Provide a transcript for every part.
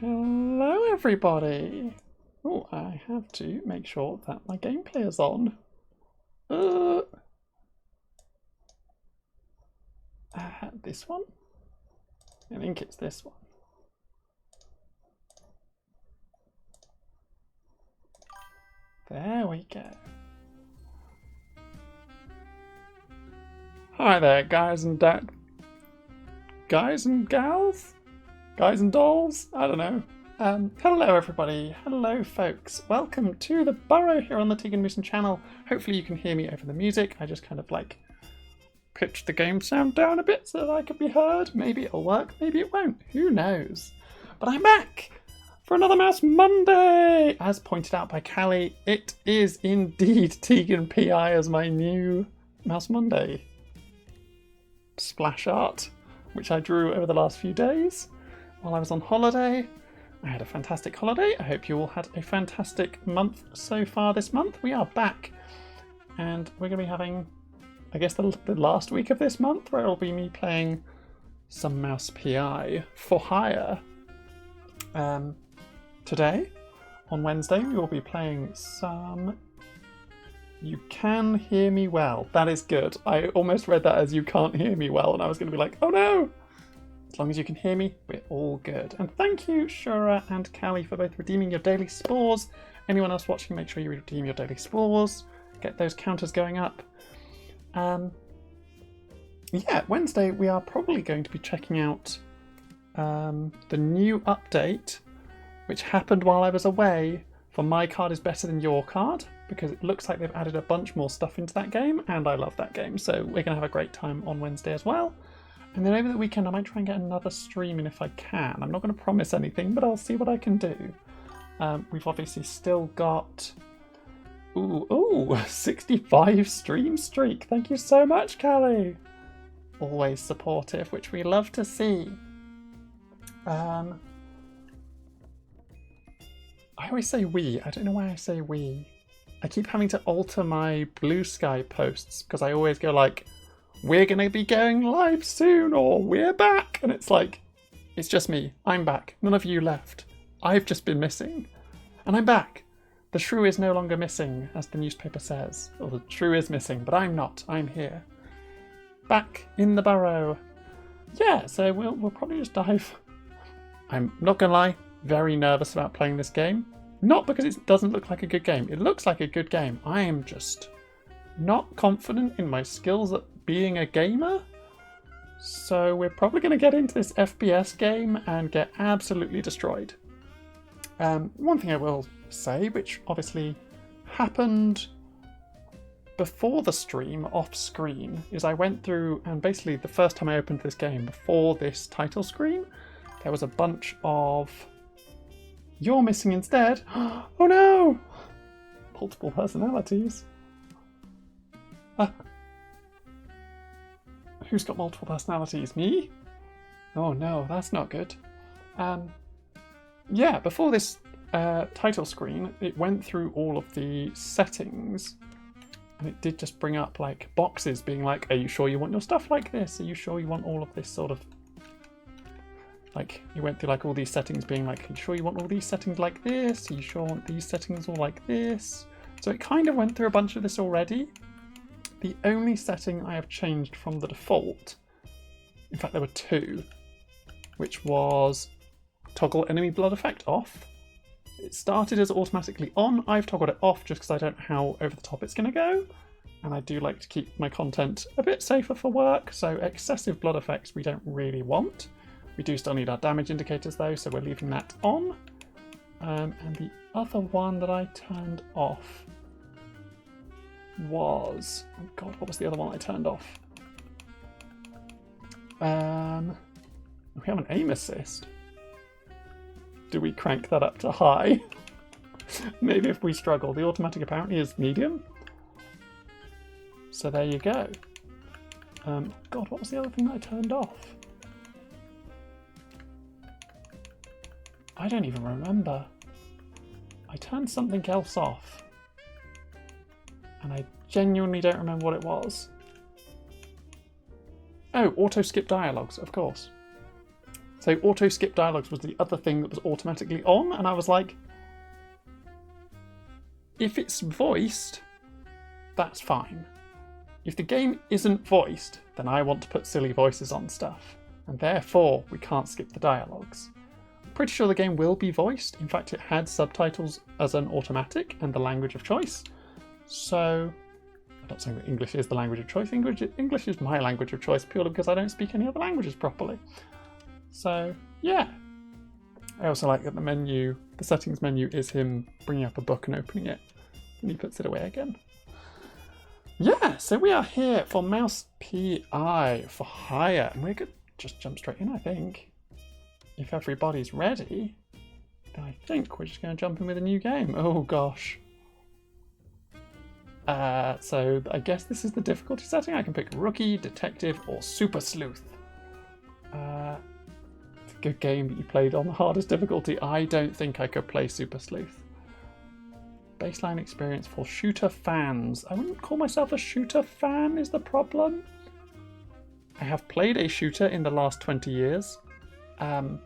Hello everybody! Oh, I have to make sure that my gameplay is on. This one? I think it's this one. There we go. Hi there, guys and gals? Guys and dolls? I don't know. Hello everybody, hello folks. Welcome to the Burrow here on the Tegan channel. Hopefully you can hear me over the music. I just kind of like pitched the game sound down a bit so that I could be heard. Maybe it'll work, maybe it won't. Who knows? But I'm back for another Mouse Monday! As pointed out by Callie, it is indeed Tegan PI as my new Mouse Monday splash art, which I drew over the last few days while I was on holiday. I had a fantastic holiday. I hope you all had a fantastic month so far this month. We are back and we're going to be having, I guess, the last week of this month where it'll be me playing some Mouse PI for hire. Today, on Wednesday, we will be playing some You Can Hear Me Well. That is good. I almost read that as You Can't Hear Me Well, and I was going to be like, oh no! As long as you can hear me, we're all good. And thank you, Shura and Callie, for both redeeming your daily spores. Anyone else watching, make sure you redeem your daily spores. Get those counters going up. Yeah, Wednesday we are probably going to be checking out the new update, which happened while I was away, for My Card is Better Than Your Card, because it looks like they've added a bunch more stuff into that game, and I love that game, so we're going to have a great time on Wednesday as well. And then over the weekend I might try and get another stream in if I can. I'm not going to promise anything, but I'll see what I can do. We've obviously still got 65 stream streak. Thank you so much, Callie. Always supportive, which we love to see. I always say we. I don't know why I say we. I keep having to alter my Blue Sky posts because I always go like, we're going to be going live soon, or we're back. And it's like, it's just me. I'm back. None of you left. I've just been missing. And I'm back. The shrew is no longer missing, as the newspaper says. Or the shrew is missing, but I'm not. I'm here. Back in the burrow. Yeah, so we'll probably just dive. I'm not going to lie, very nervous about playing this game. Not because it doesn't look like a good game. It looks like a good game. I am just not confident in my skills at being a gamer. So we're probably going to get into this FPS game and get absolutely destroyed. One thing I will say, which obviously happened before the stream, off screen, is I went through and basically the first time I opened this game, before this title screen, there was a bunch of "You're missing instead." Oh no! Multiple personalities. Who's got multiple personalities? Me? Oh no, that's not good. Yeah, before this title screen, it went through all of the settings, and it did just bring up like boxes being like, are you sure you want your stuff like this? Are you sure you want all of this sort of... Like, you went through like all these settings being like, are you sure you want all these settings like this? Are you sure you want these settings all like this? So it kind of went through a bunch of this already. The only setting I have changed from the default, in fact there were two, which was toggle enemy blood effect off. It started as automatically on. I've toggled it off just because I don't know how over the top it's going to go. And I do like to keep my content a bit safer for work, so excessive blood effects we don't really want. We do still need our damage indicators though, so we're leaving that on. And the other one that I turned off was... Oh god, what was the other one I turned off? We have an aim assist. Do we crank that up to high? Maybe if we struggle. The automatic apparently is medium. So there you go. God, what was the other thing that I turned off? I don't even remember. I turned something else off. And I genuinely don't remember what it was. Oh, auto skip dialogues, of course. So auto skip dialogues was the other thing that was automatically on, and I was like, if it's voiced, that's fine. If the game isn't voiced, then I want to put silly voices on stuff, and therefore we can't skip the dialogues. I'm pretty sure the game will be voiced. In fact, it had subtitles as an automatic and the language of choice. So, I'm not saying that English is the language of choice. English is my language of choice purely because I don't speak any other languages properly. So, yeah. I also like that the settings menu is him bringing up a book and opening it, and he puts it away again. Yeah, so we are here for Mouse PI for hire, and we could just jump straight in, I think. If everybody's ready, then I think we're just going to jump in with a new game. Oh gosh. So I guess this is the difficulty setting. I can pick Rookie, Detective, or Super Sleuth. It's a good game that you played on the hardest difficulty. I don't think I could play Super Sleuth. Baseline experience for shooter fans. I wouldn't call myself a shooter fan is the problem. I have played a shooter in the last 20 years. But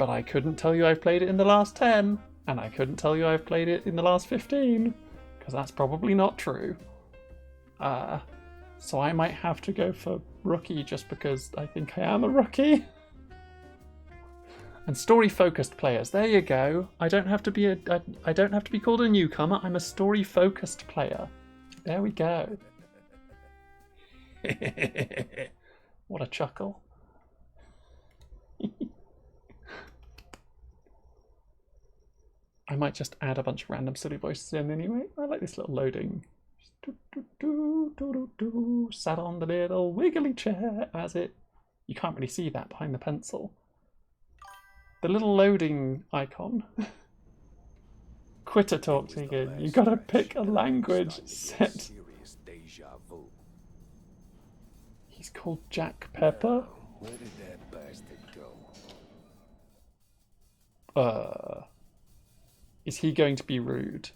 I couldn't tell you I've played it in the last 10. And I couldn't tell you I've played it in the last 15. Because that's probably not true. So I might have to go for Rookie just because I think I am a rookie. And story-focused players. There you go. I don't have to be called a newcomer. I'm a story-focused player. There we go. What a chuckle. I might just add a bunch of random silly voices in anyway. I like this little loading. Sat on the little wiggly chair as it... You can't really see that behind the pencil. The little loading icon. Quitter talk, Tegan. You gotta pick a language set. He's called Jack Pepper. Where did that bastard go? Is he going to be rude?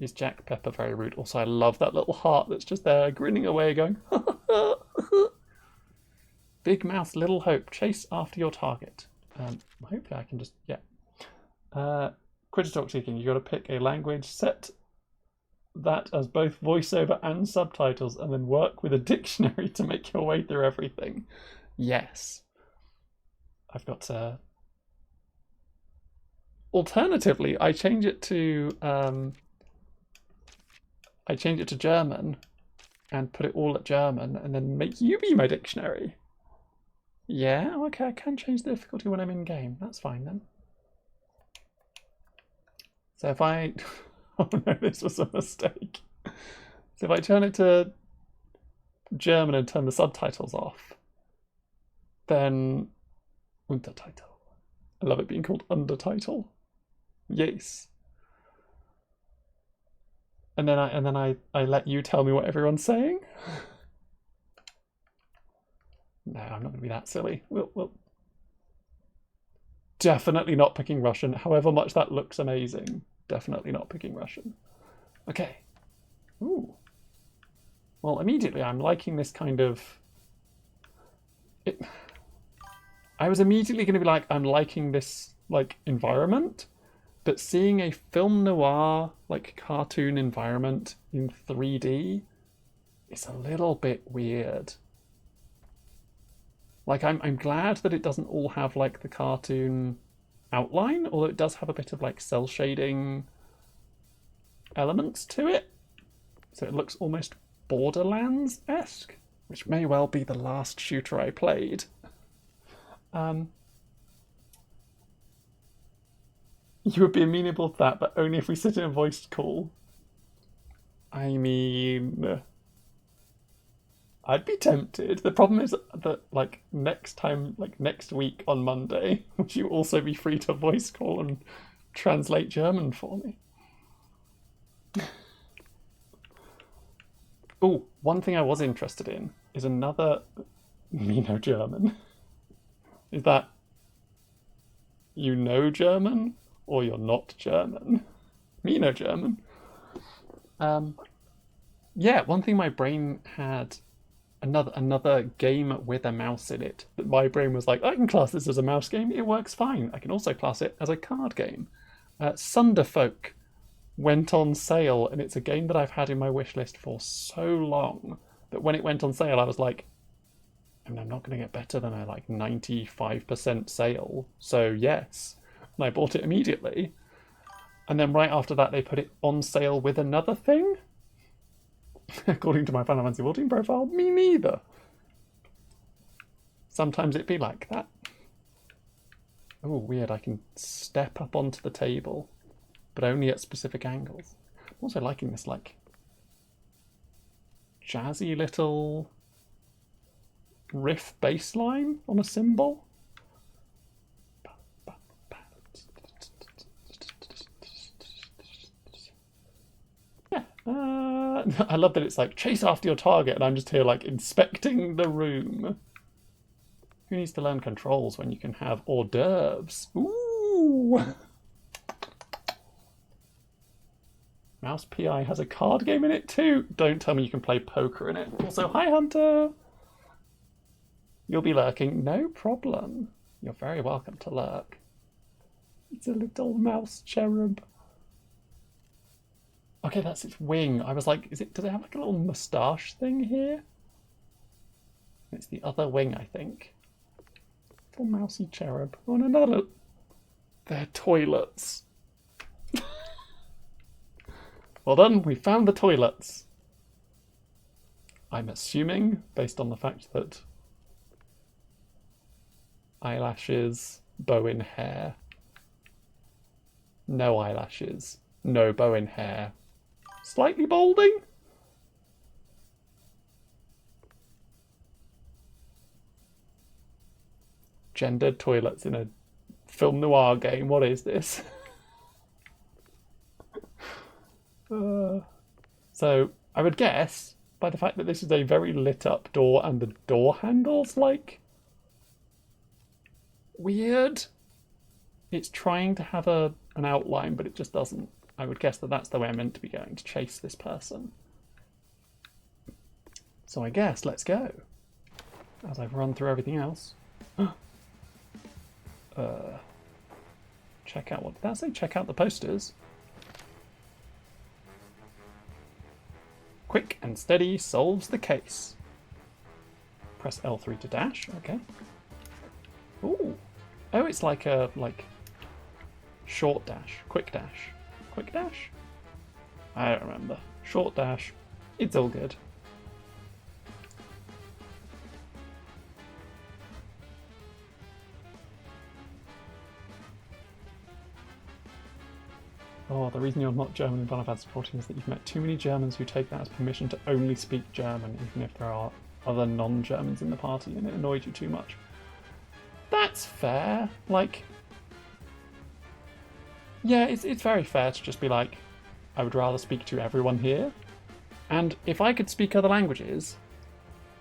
Is Jack Pepper very rude? Also, I love that little heart that's just there, grinning away, going, Big Mouth, Little Hope, chase after your target. Hopefully I can just, yeah. Quitter talk, Tegan. You got to pick a language, set that as both voiceover and subtitles, and then work with a dictionary to make your way through everything. Yes. I've got to... Alternatively, I change it to German and put it all at German and then make you be my dictionary. Yeah, okay, I can change the difficulty when I'm in game. That's fine then. So if I... Oh no, this was a mistake. So if I turn it to German and turn the subtitles off, then Untertitle. I love it being called Undertitle. Yes. And then I let you tell me what everyone's saying. No, I'm not going to be that silly. We'll definitely not picking Russian, however much that looks amazing. Definitely not picking Russian. Okay. Ooh. Well, immediately I'm liking this kind of... I was immediately going to be like, I'm liking this like environment, but seeing a film noir like cartoon environment in 3D is a little bit weird. Like I'm glad that it doesn't all have like the cartoon outline, although it does have a bit of like cell shading elements to it. So it looks almost Borderlands-esque, which may well be the last shooter I played. You would be amenable to that, but only if we sit in a voiced call. I mean, I'd be tempted. The problem is that, like, next week on Monday, would you also be free to voice call and translate German for me? Oh, one thing I was interested in is another German. Is that you know German or you're not German? German. Yeah, one thing my brain had another game with a mouse in it. My brain was like, I can class this as a mouse game. It works fine. I can also class it as a card game. Sunderfolk went on sale, and it's a game that I've had in my wish list for so long that when it went on sale, I was like, I mean, I'm not going to get better than a like 95% sale. So yes, and I bought it immediately. And then right after that, they put it on sale with another thing. According to my Final Fantasy 14 profile, me neither. Sometimes it be like that. Oh, weird. I can step up onto the table, but only at specific angles. I'm also liking this, like, jazzy little riff bass line on a cymbal. I love that it's like, chase after your target, and I'm just here, like, inspecting the room. Who needs to learn controls when you can have hors d'oeuvres? Ooh! Mouse PI has a card game in it too. Don't tell me you can play poker in it. Also, hi Hunter! You'll be lurking. No problem. You're very welcome to lurk. It's a little mouse cherub. Okay, that's its wing. I was like, does it have like a little moustache thing here? It's the other wing, I think. Little mousy cherub. Oh, and another. They're toilets. Well done, we found the toilets. I'm assuming, based on the fact that eyelashes, bow in hair. No eyelashes, no bow in hair. Slightly balding? Gendered toilets in a film noir game. What is this? So I would guess, by the fact that this is a very lit up door and the door handle's like weird, it's trying to have an outline, but it just doesn't. I would guess that that's the way I'm meant to be going, to chase this person. So I guess let's go. As I've run through everything else. Check out, what did that say? Check out the posters. Quick and steady solves the case. Press L3 to dash. Okay. Ooh. Oh, it's like a short dash, quick dash. Quick dash? I don't remember. Short dash. It's all good. Oh, the reason you're not German in Final Fantasy 14 is that you've met too many Germans who take that as permission to only speak German, even if there are other non-Germans in the party, and it annoyed you too much. That's fair. Like, yeah, it's very fair to just be like, I would rather speak to everyone here. And if I could speak other languages,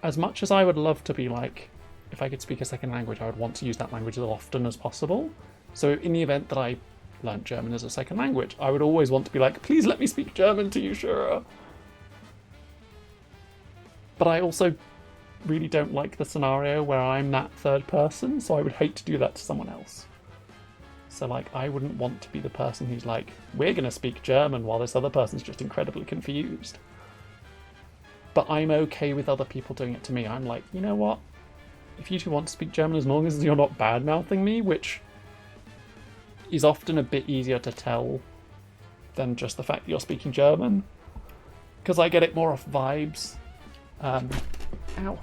as much as I would love to be like, if I could speak a second language, I would want to use that language as often as possible. So in the event that I learnt German as a second language, I would always want to be like, please let me speak German to you, Shura. But I also really don't like the scenario where I'm that third person, so I would hate to do that to someone else. So, like, I wouldn't want to be the person who's like, we're going to speak German while this other person's just incredibly confused. But I'm okay with other people doing it to me. I'm like, you know what? If you two want to speak German, as long as you're not bad-mouthing me, which is often a bit easier to tell than just the fact that you're speaking German. Because I get it more off vibes. Ow.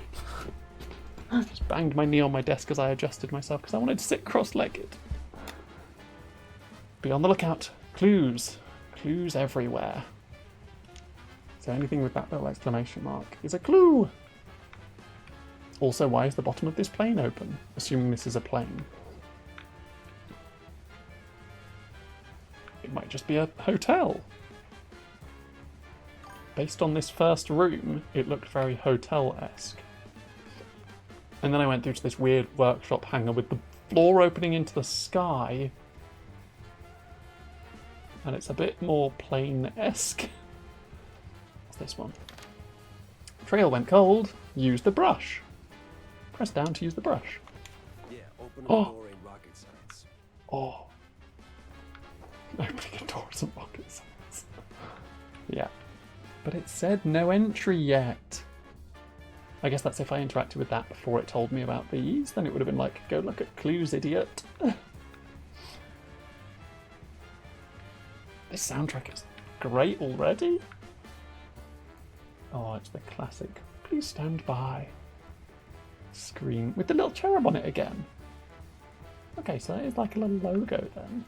I just banged my knee on my desk as I adjusted myself because I wanted to sit cross-legged. Be on the lookout. Clues. Clues everywhere. So anything with that little exclamation mark is a clue. Also, why is the bottom of this plane open? Assuming this is a plane. It might just be a hotel. Based on this first room, it looked very hotel-esque. And then I went through to this weird workshop hangar with the floor opening into the sky. And it's a bit more plane-esque. What's this one? Trail went cold. Use the brush. Press down to use the brush. Yeah, open the Oh. door ain't rocket science. Oh. Opening a door isn't rocket science. Yeah. But it said no entry yet. I guess that's if I interacted with that before it told me about these. Then it would have been like, go look at clues, idiot. This soundtrack is great already. Oh, it's the classic. Please stand by. Screen with the little cherub on it again. Okay, so that is like a little logo then.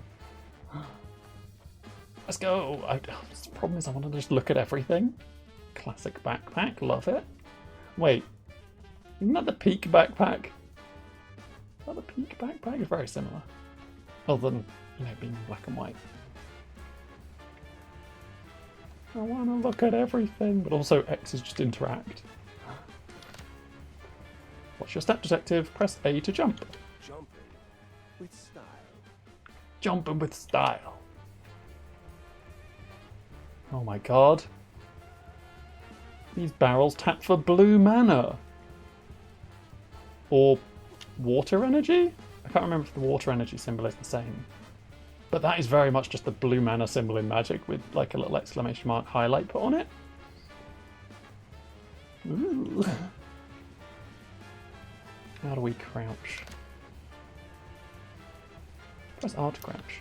Let's go. The problem is I want to just look at everything. Classic backpack, love it. Wait, isn't that the Peak backpack? Is that the Peak backpack? It's very similar. Other than, being black and white. I want to look at everything, but also X is just interact. What's your step, detective? Press A to jump. Jumping with style. Jumping with style. Oh my god. These barrels tap for blue mana. Or water energy? I can't remember if the water energy symbol is the same. But that is very much just the blue mana symbol in Magic with like a little exclamation mark highlight put on it. Ooh. How do we crouch? Press R to crouch.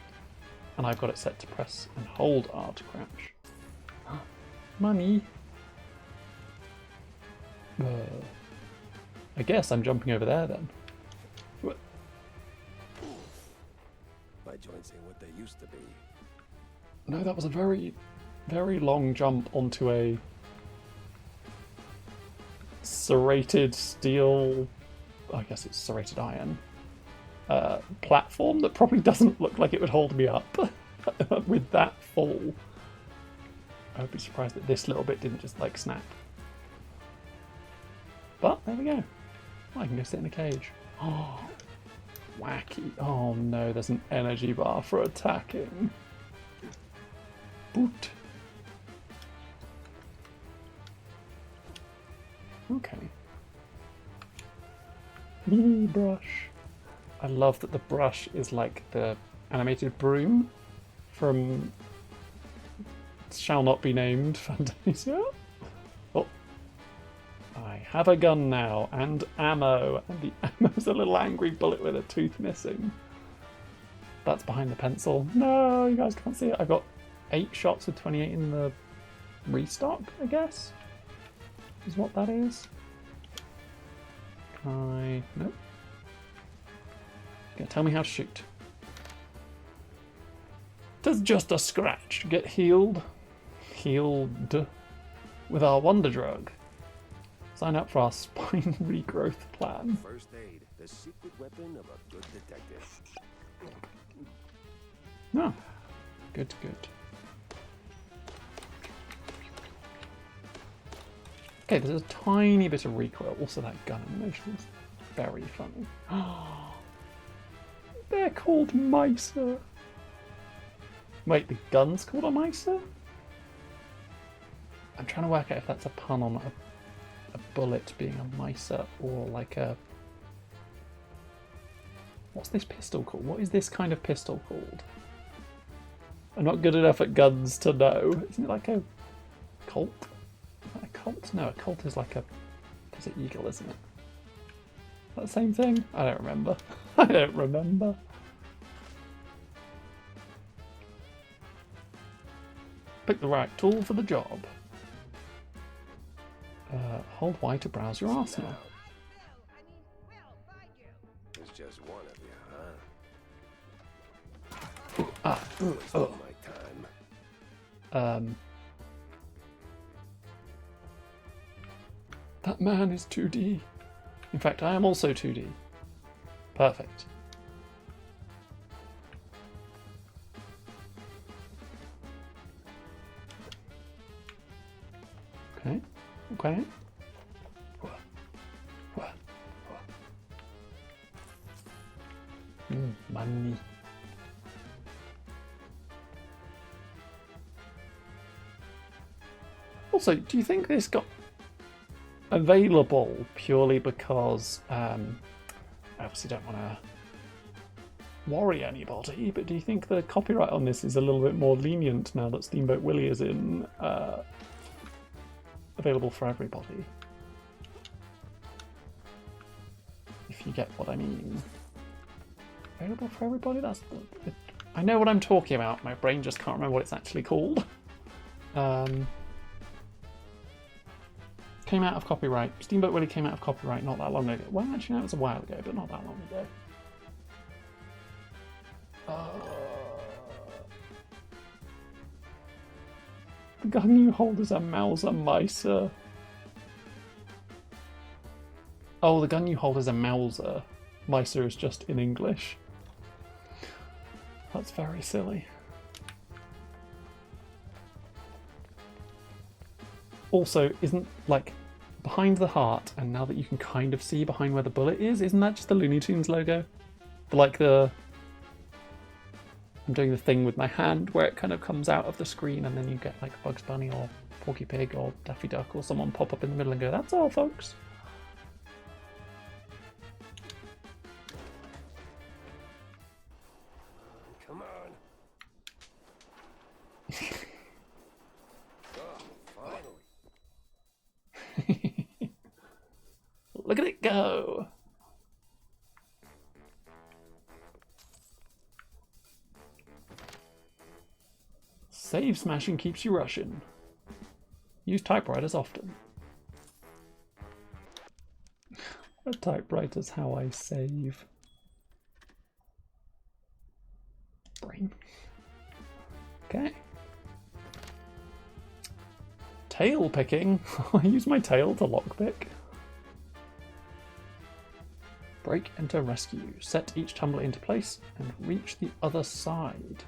And I've got it set to press and hold R to crouch. Money. I guess I'm jumping over there then. My joints ain't what they used to be. No, that was a very, very long jump onto a serrated steel, I guess it's serrated iron, platform that probably doesn't look like it would hold me up with that fall. I would be surprised that this little bit didn't just like snap. But there we go. Oh, I can go sit in a cage. Oh, wacky. Oh no, there's an energy bar for attacking. Boot. Okay. Brush. I love that the brush is like the animated broom from Shall Not Be Named Fantasia. Oh. I have a gun now, and ammo, and the ammo's a little angry bullet with a tooth missing. That's behind the pencil. No, you guys can't see it. I've got 8 shots with 28 in the restock, I guess, is what that is. Nope. Gonna tell me how to shoot. It's just a scratch. Get healed with our wonder drug. Sign up for our spine regrowth plan. First aid, the secret weapon of a good detective. No. Good, good. Okay, there's a tiny bit of recoil. Also, that gun animation is very funny. They're called Miser. Wait, the gun's called a Miser? I'm trying to work out if that's a pun on a bullet being a Miser or like a... What's this pistol called? What is this kind of pistol called? I'm not good enough at guns to know. Isn't it like a Colt? Is that a Colt? No, a Colt is like a Desert Eagle, isn't it? Is that the same thing? I don't remember. I don't remember. Pick the right tool for the job. Hold Y to browse your arsenal. There's just one of you, huh? Ooh, Oh. My time. That man is 2D. In fact, I am also 2D. Perfect. Okay. Okay. Money. Also, do you think this got... available purely because I obviously don't want to worry anybody, but do you think the copyright on this is a little bit more lenient now that Steamboat Willie is in available for everybody? If you get what I mean. Available for everybody? I know what I'm talking about. My brain just can't remember what it's actually called. Came out of copyright. Steamboat Willie came out of copyright not that long ago. Well, actually, no, it was a while ago, but not that long ago. The gun you hold is a Mauser Meiser. Oh, the gun you hold is a Mauser. Meiser is just in English. That's very silly. Also, isn't, like, behind the heart, and now that you can kind of see behind where the bullet is, isn't that just the Looney Tunes logo? Like the... I'm doing the thing with my hand where it kind of comes out of the screen and then you get like Bugs Bunny or Porky Pig or Daffy Duck or someone pop up in the middle and go, that's all, folks. Come on. Oh, finally. Look at it go. Save smashing keeps you rushing. Use typewriters often. A typewriter's how I save. Brain. Okay. Tail picking. I use my tail to lockpick. Break, enter, rescue. Set each tumbler into place and reach the other side.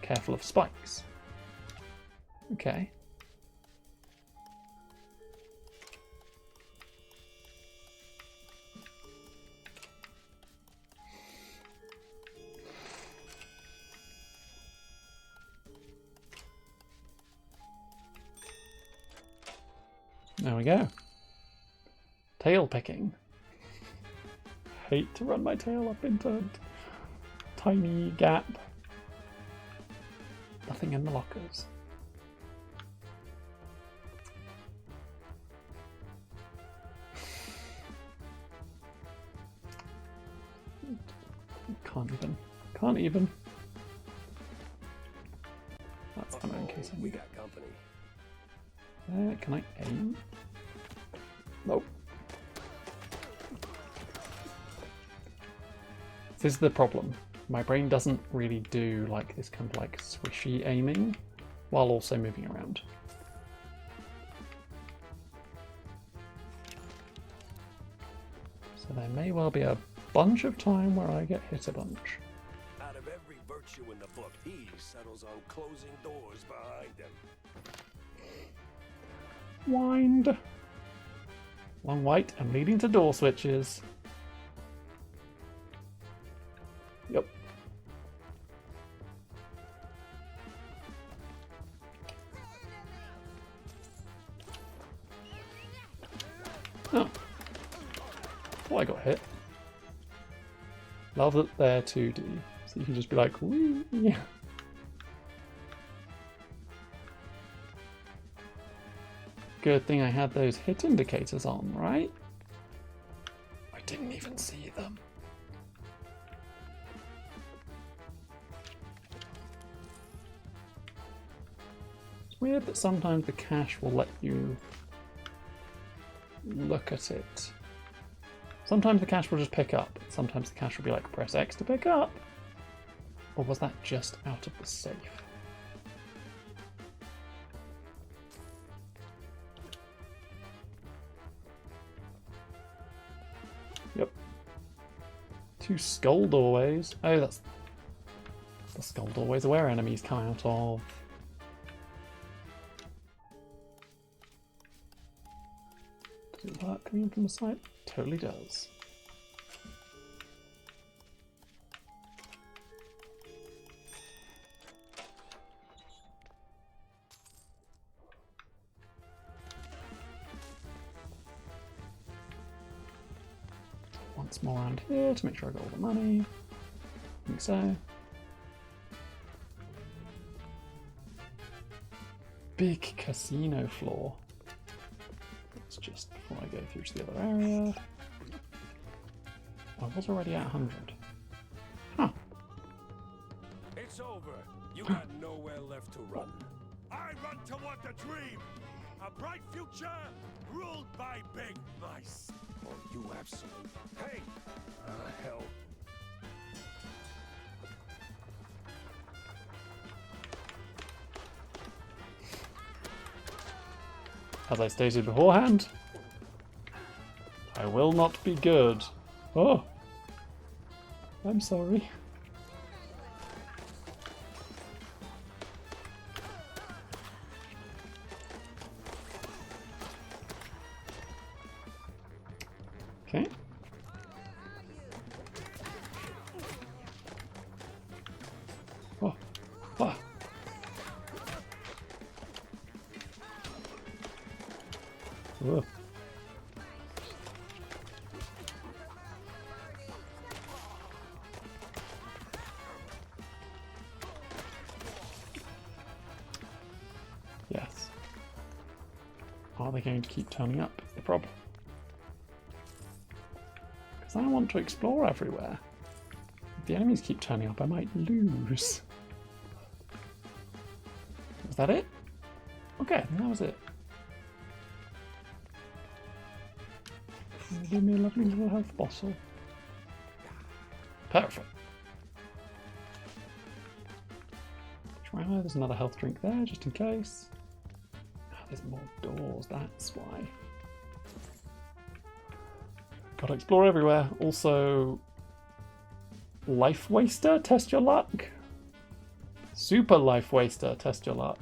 Careful of spikes. Okay. There we go. Tail picking. Hate to run my tail up into a tiny gap. Nothing in the lockers. Can't even. That's ammo in case we got company. Can I aim? Nope. This is the problem. My brain doesn't really do like this kind of like swishy aiming while also moving around. So there may well be a bunch of time where I get hit a bunch. Out of every virtue in the book, he settles on closing doors behind him. Wind. Long white and leading to door switches. Yep. Oh. Oh, I got hit. Love that they're 2D, so you can just be like, wee. Good thing I had those hit indicators on, right? I didn't even see them. It's weird that sometimes the cache will let you look at it. Sometimes the cache will just pick up. Sometimes the cache will be like, press X to pick up. Or was that just out of the safe? Yep. 2 skull doorways. Oh, that's... The skull doorways are where enemies come out of. Does it work coming in from the side? Totally does. once more around here to make sure I got all the money. I think so. Big casino floor. Let's just, before I go through to the other area. I was already at 100. Huh. It's over. You got nowhere left to run. I run toward the dream. A bright future ruled by big mice. Or you absolute. Hey! Hell. As I stated beforehand, I will not be good. Oh, I'm sorry. Okay. Oh, ah. Ugh. Yes. Are they going to keep turning up? Is the problem. Because I want to explore everywhere. If the enemies keep turning up, I might lose. Was that it? Okay, I think that was it. Give me a lovely little health bottle. Perfect. Try high. There's another health drink there, just in case. Oh, there's more doors, that's why. Gotta explore everywhere. Also, life waster, test your luck. Super life waster, test your luck.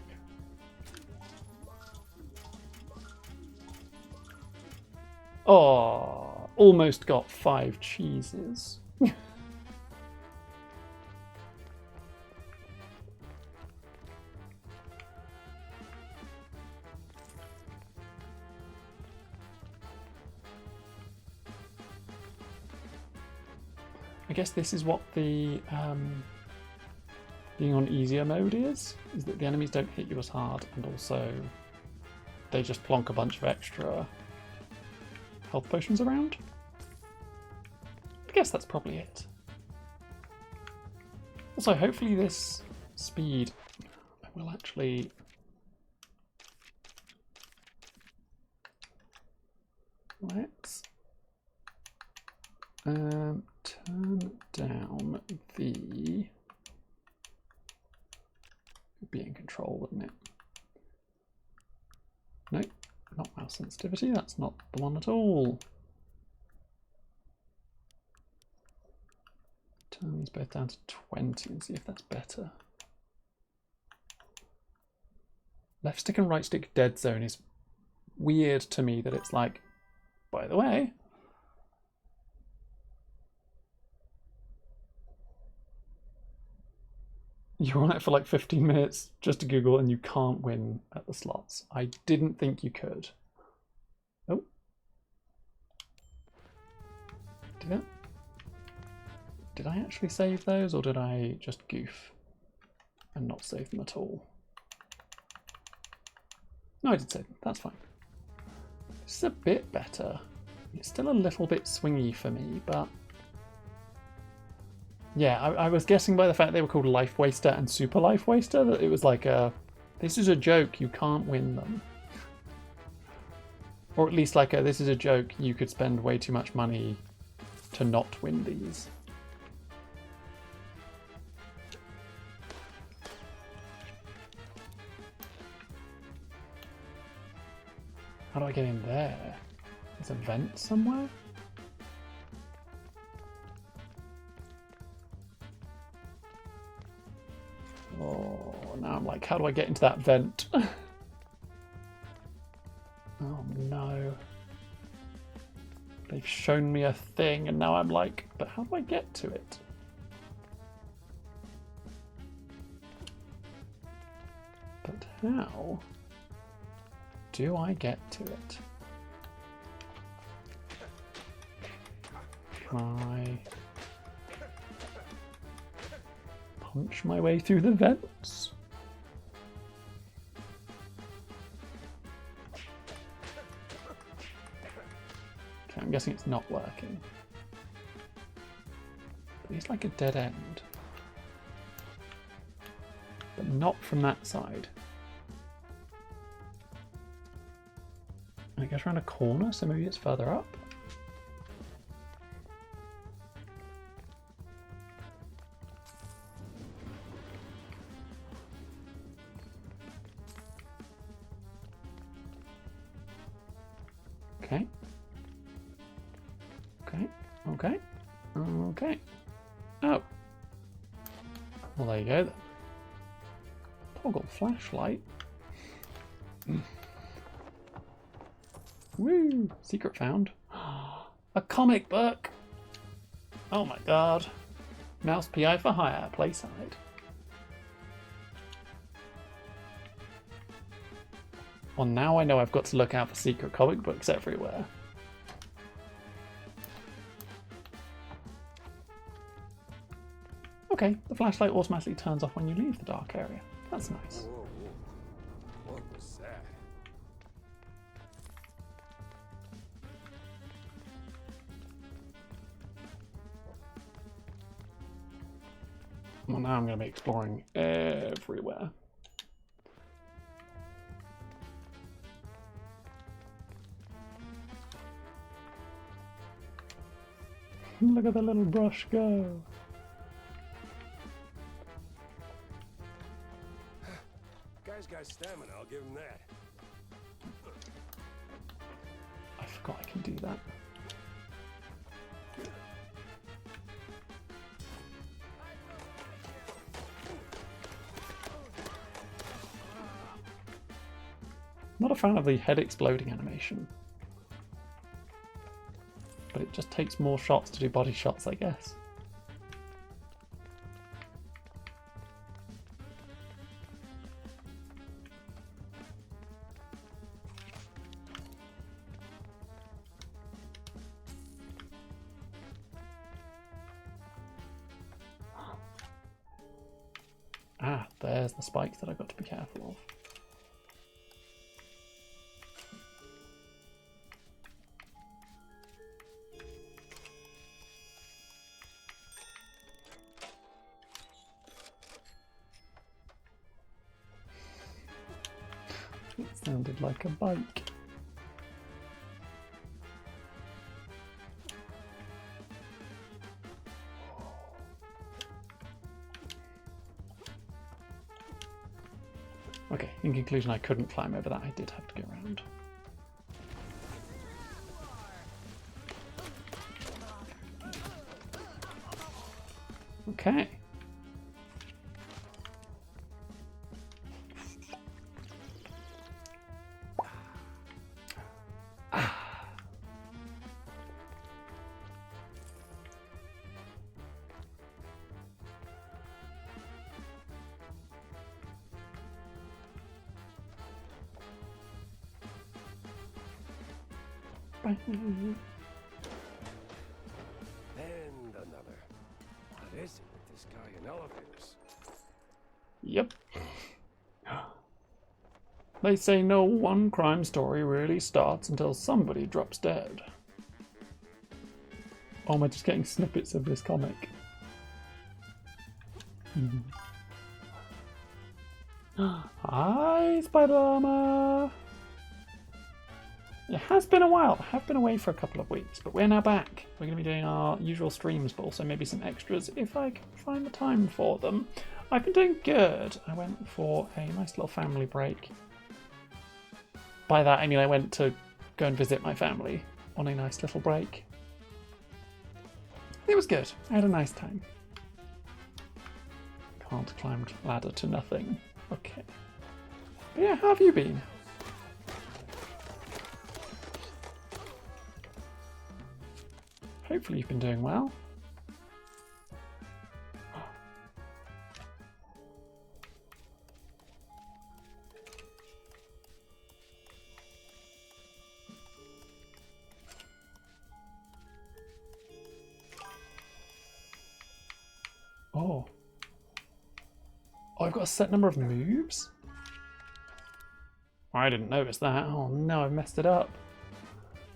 Oh, almost got 5 cheeses. I guess this is what the being on easier mode is that the enemies don't hit you as hard, and also they just plonk a bunch of extra health potions around. I guess that's probably it. Also, hopefully this speed I will actually... Let's turn down the... It'd be in control, wouldn't it? Nope, not mouse sensitivity, that's not the one at all. Turn these both down to 20 and see if that's better. Left stick and right stick dead zone is weird to me, that it's like, by the way, you're on it for like 15 minutes just to Google and you can't win at the slots. I didn't think you could. Oh. Did I actually save those, or did I just goof and not save them at all? No, I did save them. That's fine. This is a bit better. It's still a little bit swingy for me, but... Yeah, I was guessing by the fact they were called Life Waster and Super Life Waster that it was like a... This is a joke, you can't win them. Or at least like a, this is a joke, you could spend way too much money to not win these. How do I get in there? There's a vent somewhere? Oh, now I'm like, how do I get into that vent? Oh no. They've shown me a thing and now I'm like, but how do I get to it? But how do I get to it? punch my way through the vents. Okay, I'm guessing it's not working. But it's like a dead end. But not from that side. And it goes around a corner, so maybe it's further up. Okay. Okay. Okay. Okay. Oh. Well, there you go then. Toggle flashlight. Woo! Secret found. A comic book! Oh my god. Mouse PI for hire, play side. Well, now I know I've got to look out for secret comic books everywhere. Okay, the flashlight automatically turns off when you leave the dark area. That's nice. Whoa, whoa. What was that? Well, now I'm going to be exploring everywhere. Look at the little brush go. Guy's got stamina, I'll give him that. I forgot I can do that. Not a fan of the head exploding animation. But it just takes more shots to do body shots, I guess. Ah, there's the spikes that I've got to be careful of. It sounded like a bike. Okay, in conclusion, I couldn't climb over that. I did have to go around. Okay. And another. What is it with this guy in elevators? Yep. They say no one crime story really starts until somebody drops dead. Oh, am I just getting snippets of this comic? Hi, Spider Llama! It has been a while. I have been away for a couple of weeks, but we're now back. We're going to be doing our usual streams, but also maybe some extras if I can find the time for them. I've been doing good. I went for a nice little family break. By that, I mean I went to go and visit my family on a nice little break. It was good. I had a nice time. Can't climb ladder to nothing. Okay. But yeah, how have you been? Hopefully you've been doing well. Oh, I've got a set number of moves? I didn't notice that. Oh no, I messed it up.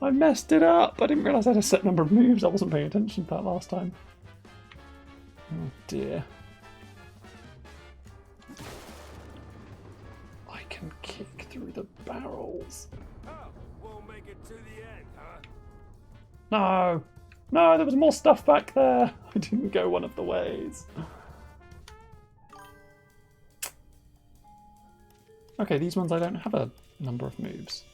I messed it up! I didn't realise I had a set number of moves. I wasn't paying attention to that last time. Oh dear. I can kick through the barrels. Oh, won't make it to the end, huh? No! No, there was more stuff back there. I didn't go one of the ways. Okay, these ones I don't have a number of moves.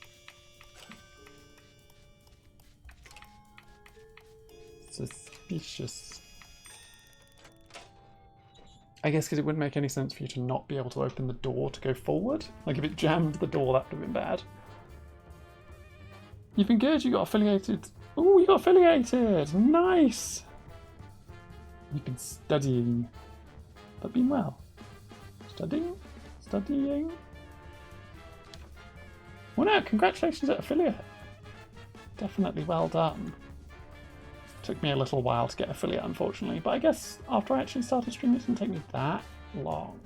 Suspicious. I guess because it wouldn't make any sense for you to not be able to open the door to go forward. Like if it jammed the door, that would have been bad. You've been good, you got affiliated. Oh, you got affiliated! Nice! You've been studying. But been well. Studying? Studying? Well no, congratulations at affiliate. Definitely well done. Took me a little while to get affiliate, unfortunately, but I guess after I actually started streaming, it didn't take me that long.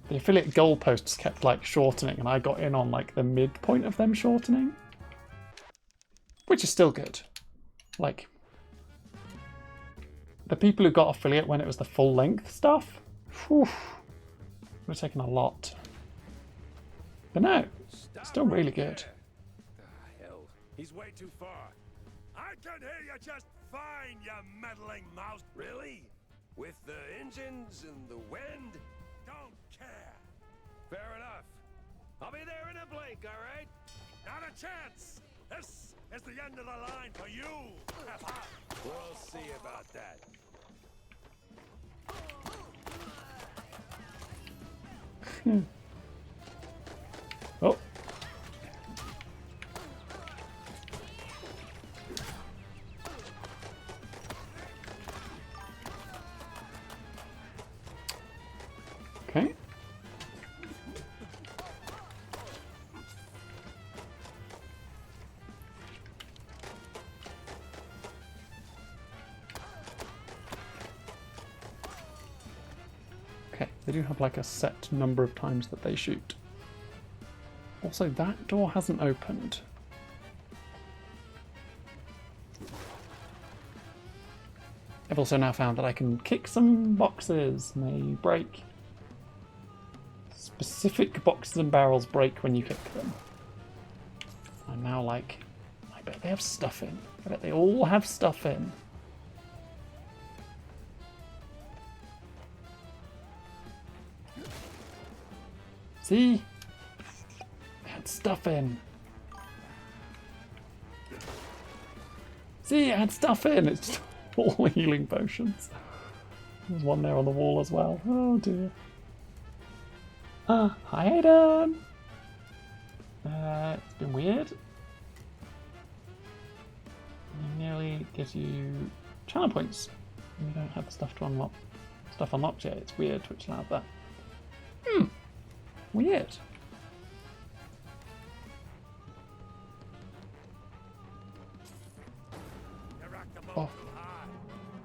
The affiliate goalposts kept like shortening, and I got in on like the midpoint of them shortening, which is still good. Like the people who got affiliate when it was the full length stuff, whew, would have taken a lot. But no, still really good. He's way too far. I can hear you just fine, you meddling mouse. Really? With the engines and the wind? Don't care. Fair enough. I'll be there in a blink, all right? Not a chance. This is the end of the line for you. We'll see about that. Oh. Okay. Okay, they do have like a set number of times that they shoot. Also, that door hasn't opened. I've also now found that I can kick some boxes and they break. Specific boxes and barrels break when you kick them. I'm now like, I bet they have stuff in. I bet they all have stuff in. See? They had stuff in. See, it had stuff in. It's just all healing potions. There's one there on the wall as well. Oh dear. Hi Aiden! It's been weird. It nearly gives you channel points when you don't have the stuff to unlock. Stuff unlocked yet. It's weird Twitch allowed that. Weird. Oh.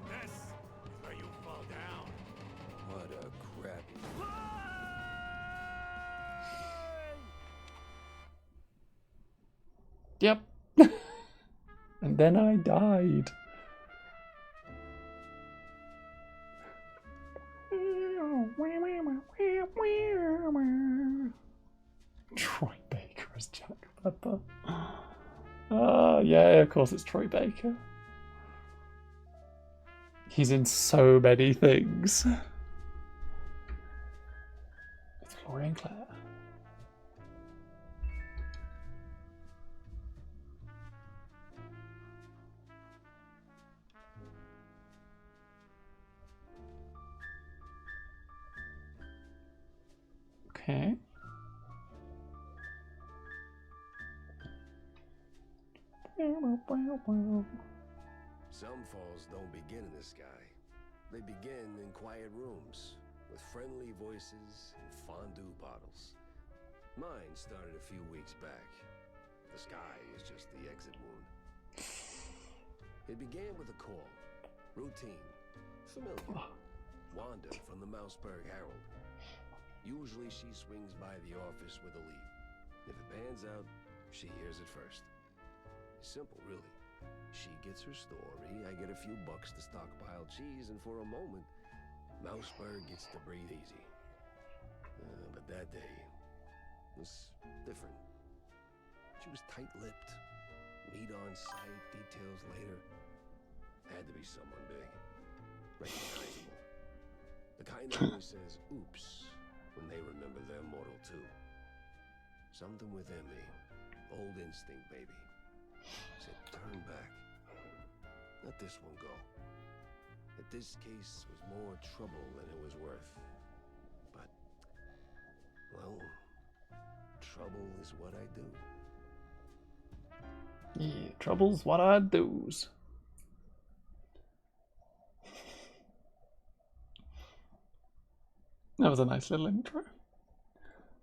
This is where you fall down. What a crappy. Yep. And then I died. Troy Baker as Jack Pepper. Yeah, of course it's Troy Baker. He's in so many things. It's Florian Claire. Okay. Some falls don't begin in the sky. They begin in quiet rooms with friendly voices and fondue bottles. Mine started a few weeks back. The sky is just the exit wound. It began with a call. Routine. Familiar. Wanda from the Mouseburg Herald. Usually she swings by the office with a lead. If it pans out, she hears it first. Simple, really. She gets her story, I get a few bucks to stockpile cheese, and for a moment, Mouseburg gets to breathe easy. But that day was different. She was tight-lipped. Meat on sight, details later. Had to be someone big. Recognizable. The kind that always says, oops, when they remember they're mortal too. Something within me, old instinct, baby, said turn back. Let this one go. That this case was more trouble than it was worth. But, well, trouble is what I do. Yeah, trouble's what I do's. That was a nice little intro.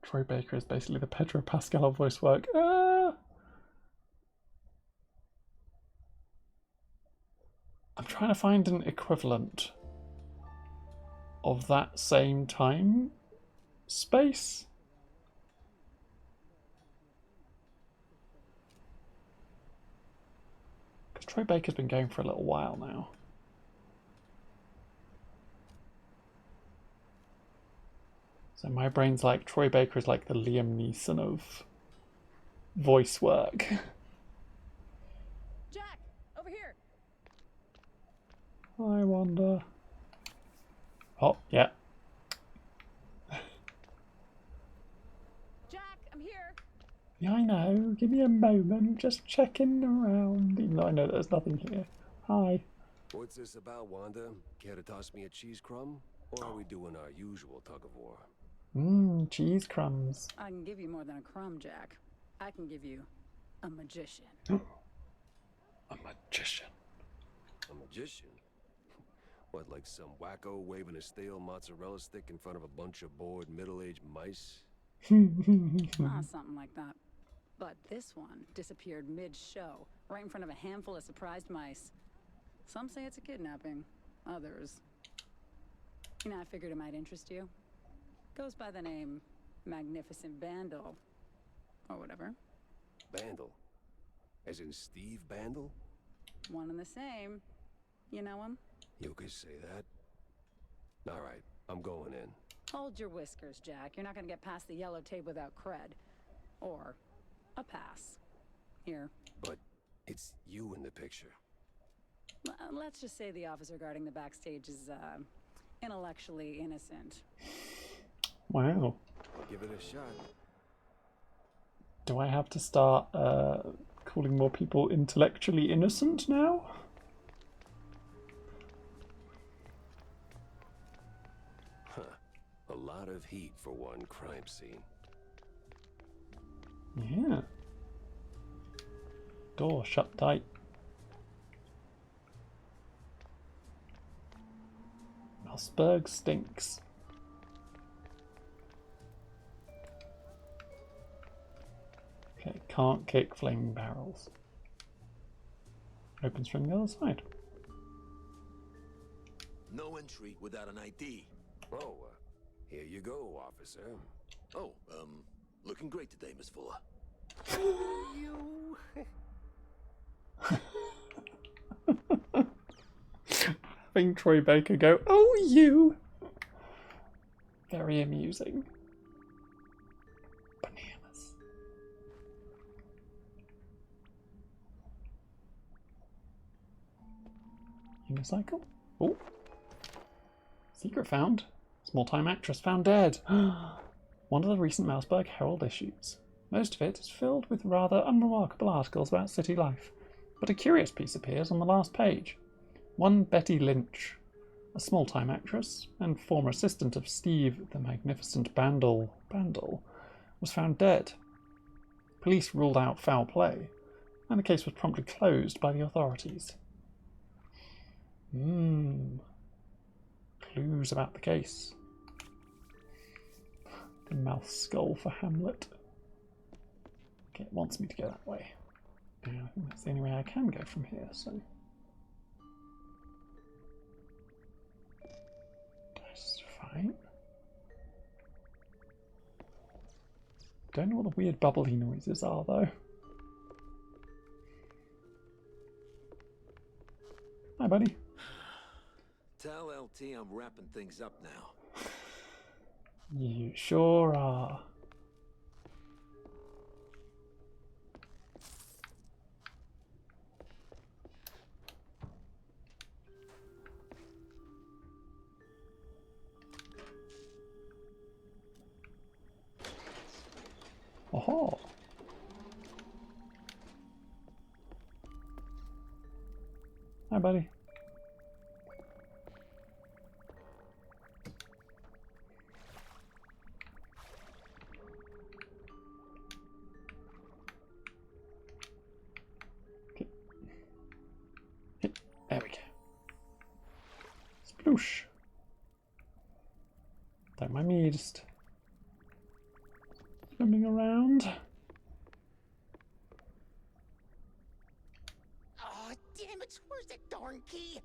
Troy Baker is basically the Pedro Pascal of voice work. I'm trying to find an equivalent of that same time space. Because Troy Baker's been going for a little while now. So my brain's like, Troy Baker is like the Liam Neeson of voice work. Jack, over here. I wonder. Oh, yeah. Jack, I'm here. Yeah, I know. Give me a moment. Just checking around. Even though I know there's nothing here. Hi. What's this about, Wanda? Care to toss me a cheese crumb? Or are we doing our usual tug of war? Cheese crumbs. I can give you more than a crumb, Jack. I can give you a magician. A magician. A magician? What, like some wacko waving a stale mozzarella stick in front of a bunch of bored middle-aged mice? Something like that. But this one disappeared mid-show, right in front of a handful of surprised mice. Some say it's a kidnapping. Others. You know, I figured it might interest you. Goes by the name Magnificent Bandle. Or whatever. Bandle? As in Steve Bandle? One and the same. You know him? You could say that. All right, I'm going in. Hold your whiskers, Jack. You're not gonna get past the yellow tape without cred. Or a pass. Here. But it's you in the picture. Let's just say the officer guarding the backstage is, intellectually innocent. Wow. Give it a shot. Do I have to start calling more people intellectually innocent now? Huh. A lot of heat for one crime scene. Yeah. Door shut tight. Mouseburg stinks. Okay, can't kick flaming barrels. Opens from the other side. No entry without an ID. Oh, here you go, officer. Oh, looking great today, Miss Fuller. You... Having Troy Baker go, "Oh, you!" Very amusing. Bananas. Unicycle? Oh. Secret found. Small-time actress found dead. One of the recent Mouseburg Herald issues. Most of it is filled with rather unremarkable articles about city life, but a curious piece appears on the last page. One Betty Lynch, a small-time actress and former assistant of Steve the Magnificent Bandle, was found dead. Police ruled out foul play, and the case was promptly closed by the authorities. Clues about the case. The mouth skull for Hamlet. Okay, it wants me to go that way. And I think that's the only way I can go from here, so... Dice. Right. Don't know what the weird bubbly noises are though. Hi, buddy. Tell LT I'm wrapping things up now. You sure are. Oh. Hi, buddy. Okay. There we go. Sploosh. Don't mind me just swimming around. Oh, damn it. Where's that darn key?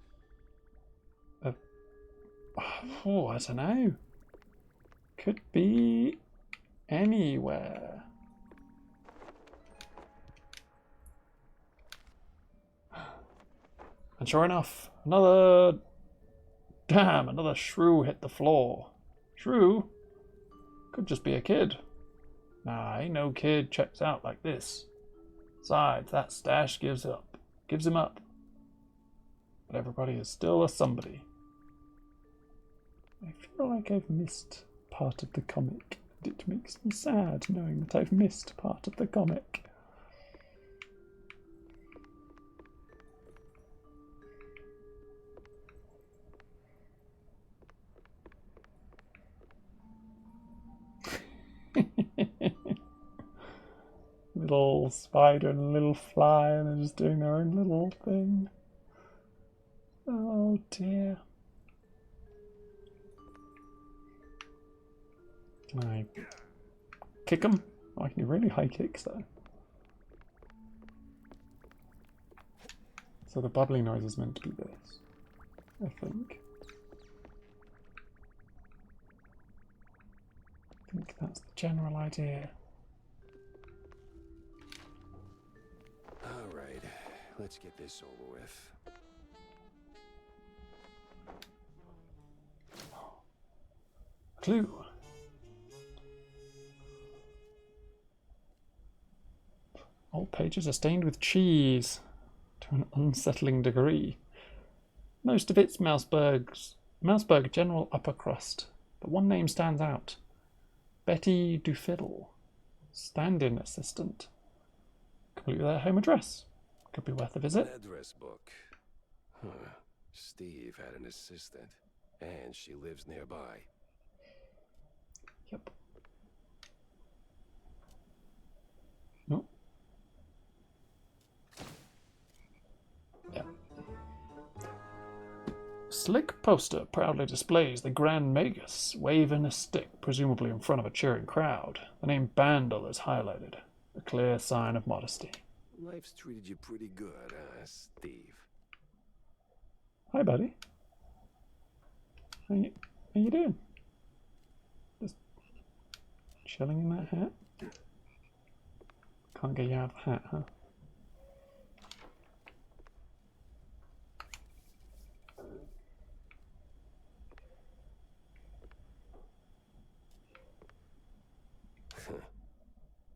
Oh, I don't know. Could be anywhere. And sure enough, another shrew hit the floor. Shrew? Could just be a kid. Nah, ain't no kid checks out like this. Besides, that stash gives him up. But everybody is still a somebody. I feel like I've missed part of the comic, and it makes me sad knowing that I've missed part of the comic. Little spider and a little fly, and they're just doing their own little thing. Oh dear. Can I kick them? Oh, I can do really high kicks though. So the bubbly noise is meant to be this, I think. I think that's the general idea. All right, let's get this over with. Clue. All pages are stained with cheese to an unsettling degree. Most of it's Mouseburg general upper crust, but one name stands out. Betty Dufiddle, stand-in assistant. Complete with their home address. Could be worth a visit. An address book. Huh. Steve had an assistant, and she lives nearby. Yep. No. Yeah. Slick poster proudly displays the Grand Magus waving a stick, presumably in front of a cheering crowd. The name Bandle is highlighted, a clear sign of modesty. Life's treated you pretty good, Steve? Hi, buddy. How you doing? Just chilling in that hat? Can't get you out of the hat, huh?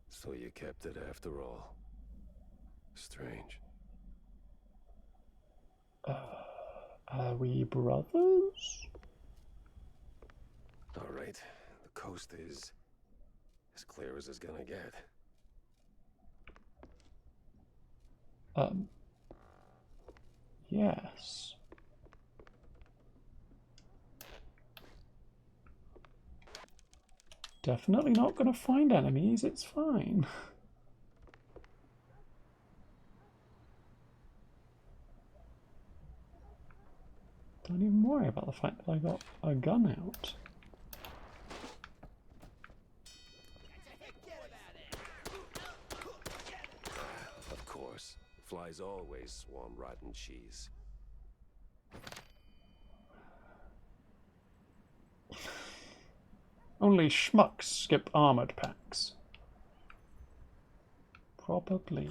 So you kept it after all. Strange. Are we brothers? All right, the coast is as clear as it's gonna get. Yes. Definitely not going to find enemies, it's fine. Don't even worry about the fact that I got a gun out. Of course, flies always swarm rotten cheese. Only schmucks skip armoured packs. Probably.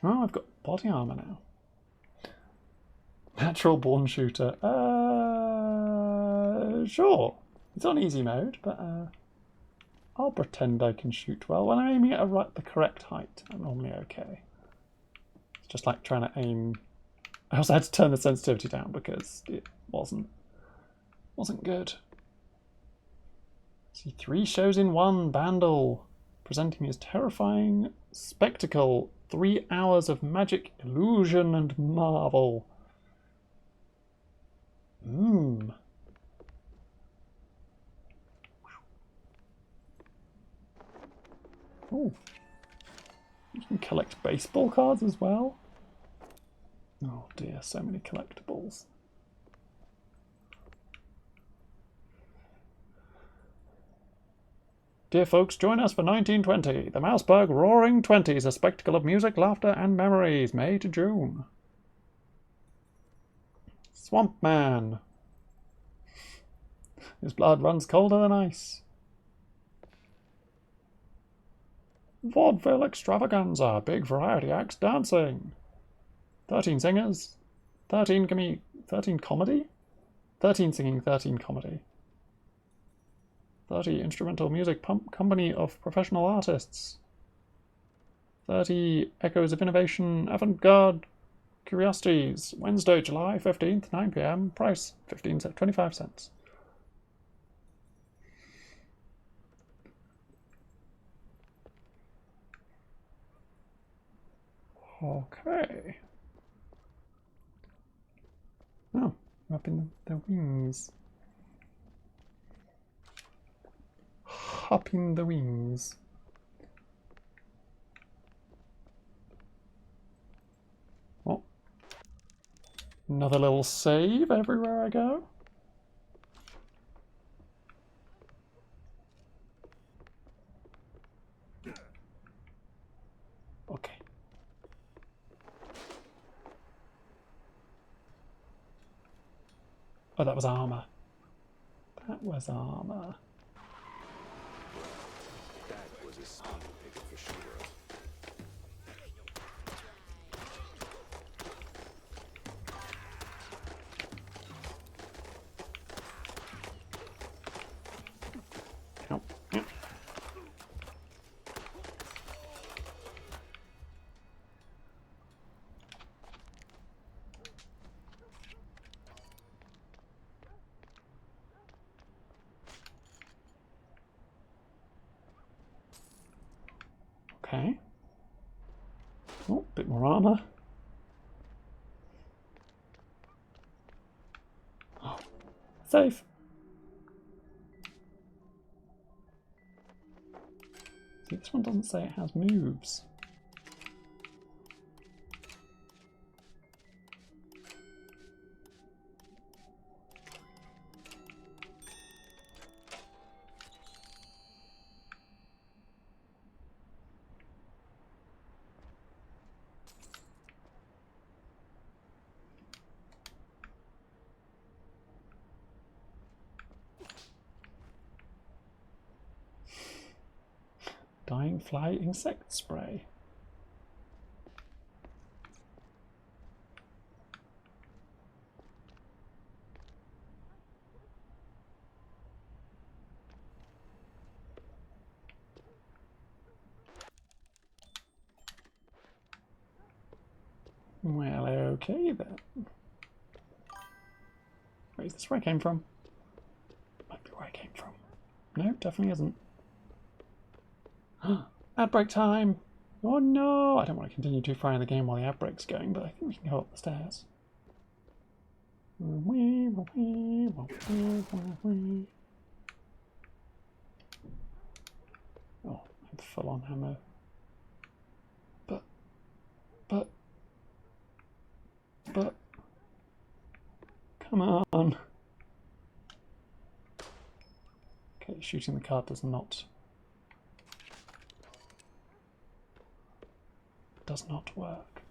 Oh, I've got body armour now. Natural born shooter. Sure. It's on easy mode, but I'll pretend I can shoot well. When I'm aiming at the correct height, I'm normally okay. It's just like trying to aim. I also had to turn the sensitivity down because it wasn't good. See, 3 shows in one. Bandle presenting his terrifying spectacle. 3 hours of magic, illusion, and marvel. Oh, you can collect baseball cards as well. Oh dear, so many collectibles. Dear folks, join us for 1920. The Mouseburg Roaring Twenties, a spectacle of music, laughter, and memories, May to June. Swamp Man. His blood runs colder than ice. Vaudeville extravaganza, big variety acts dancing. 13 singers, 13 comedy? 13 singing, 13 comedy. 30 instrumental music company of professional artists. 30 echoes of innovation, avant-garde curiosities. Wednesday, July 15th, 9 p.m. Price 25 cents. Okay. Oh, up in the wings. Up in the wings. Oh. Another little save everywhere I go. Okay. Oh, that was armor. That was armor. That was a speed picker for sure. Oh, yeah. Okay. Oh, bit more armor. Oh, safe. See, this one doesn't say it has moves. Dying fly insect spray. Well, okay then. Wait, is this where I came from? Might be where I came from. No, definitely isn't. Ad break time! Oh no! I don't want to continue too far in the game while the ad break's going, but I think we can go up the stairs. Oh, I have full on hammer. But shooting the card does not work.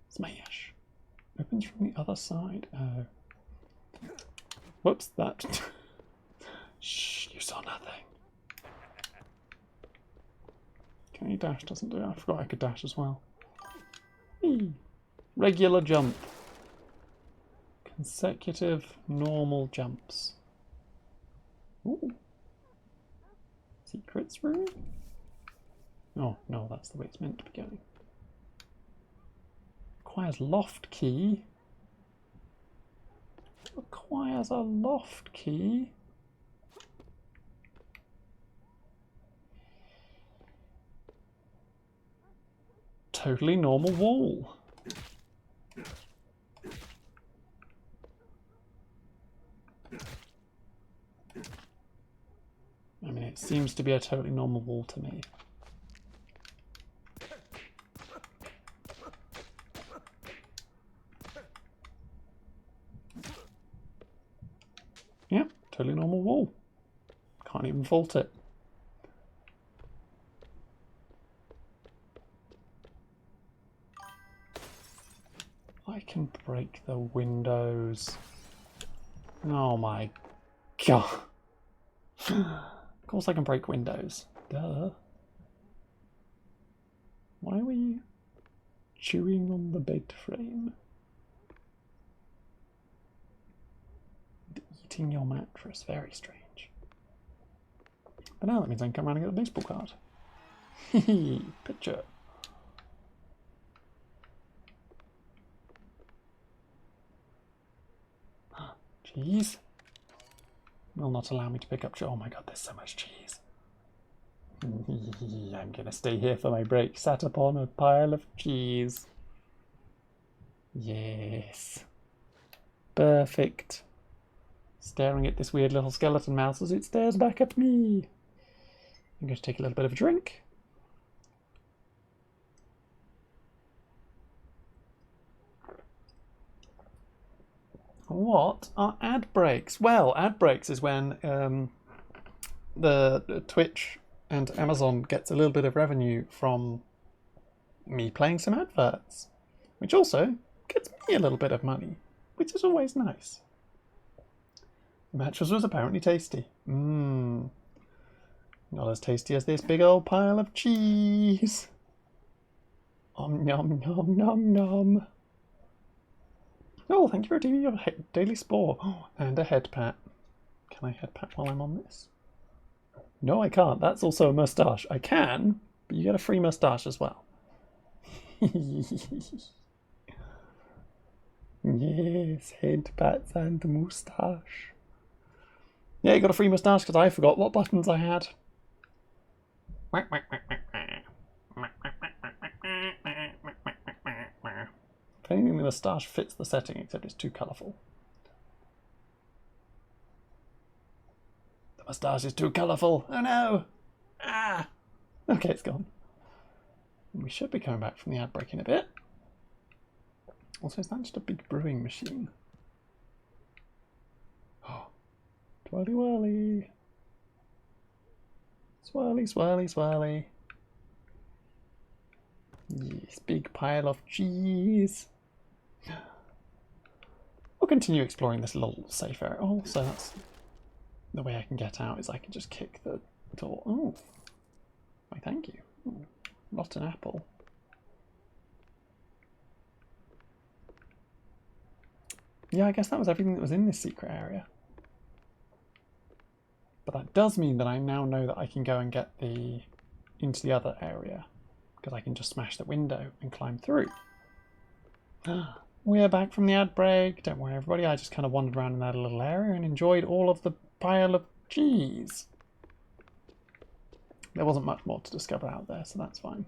Smash. Opens from the other side. Oh. Whoops, that. Shh, you saw nothing. Can you dash? Doesn't do it. I forgot I could dash as well. Whee. Regular jump. Consecutive normal jumps. Ooh. Secrets room? Oh, no, that's the way it's meant to be going. Requires loft key. Requires a loft key. Totally normal wall. I mean, it seems to be a totally normal wall to me. Yeah, totally normal wall. Can't even fault it. I can break the windows. Oh my god. Of course I can break windows. Duh. Why were you chewing on the bed frame? And eating your mattress. Very strange. But now that means I can come around and get the baseball card. Hehe. Picture. Cheese. Will not allow me to pick up. Oh my god, there's so much cheese. I'm gonna stay here for my break, sat upon a pile of cheese. Yes. Perfect. Staring at this weird little skeleton mouse as it stares back at me. I'm going to take a little bit of a drink. What are ad breaks? Well, ad breaks is when the Twitch and Amazon gets a little bit of revenue from me playing some adverts, which also gets me a little bit of money, which is always nice. The mattress was apparently tasty. Not as tasty as this big old pile of cheese. Om nom nom nom nom. Oh, thank you for redeeming your daily spore. Oh, and a head pat. Can I head pat while I'm on this? No, I can't. That's also a moustache. I can, but you get a free moustache as well. Yes, head pats and moustache. Yeah, you got a free moustache because I forgot what buttons I had. If anything, the moustache fits the setting, except it's too colourful. The moustache is too colourful. Oh no! Ah! Okay, it's gone. We should be coming back from the ad break in a bit. Also, is that just a big brewing machine? Oh, twirly whirly. Swirly, swirly, swirly. Yes, big pile of cheese. We'll continue exploring this little safe area. Oh, so that's the way I can get out, is I can just kick the door. Oh, why, thank you. Ooh, not an apple. Yeah, I guess that was everything that was in this secret area. But that does mean that I now know that I can go and get into the other area, because I can just smash the window and climb through. We're back from the ad break. Don't worry, everybody. I just kind of wandered around in that little area and enjoyed all of the pile of cheese. There wasn't much more to discover out there, so that's fine.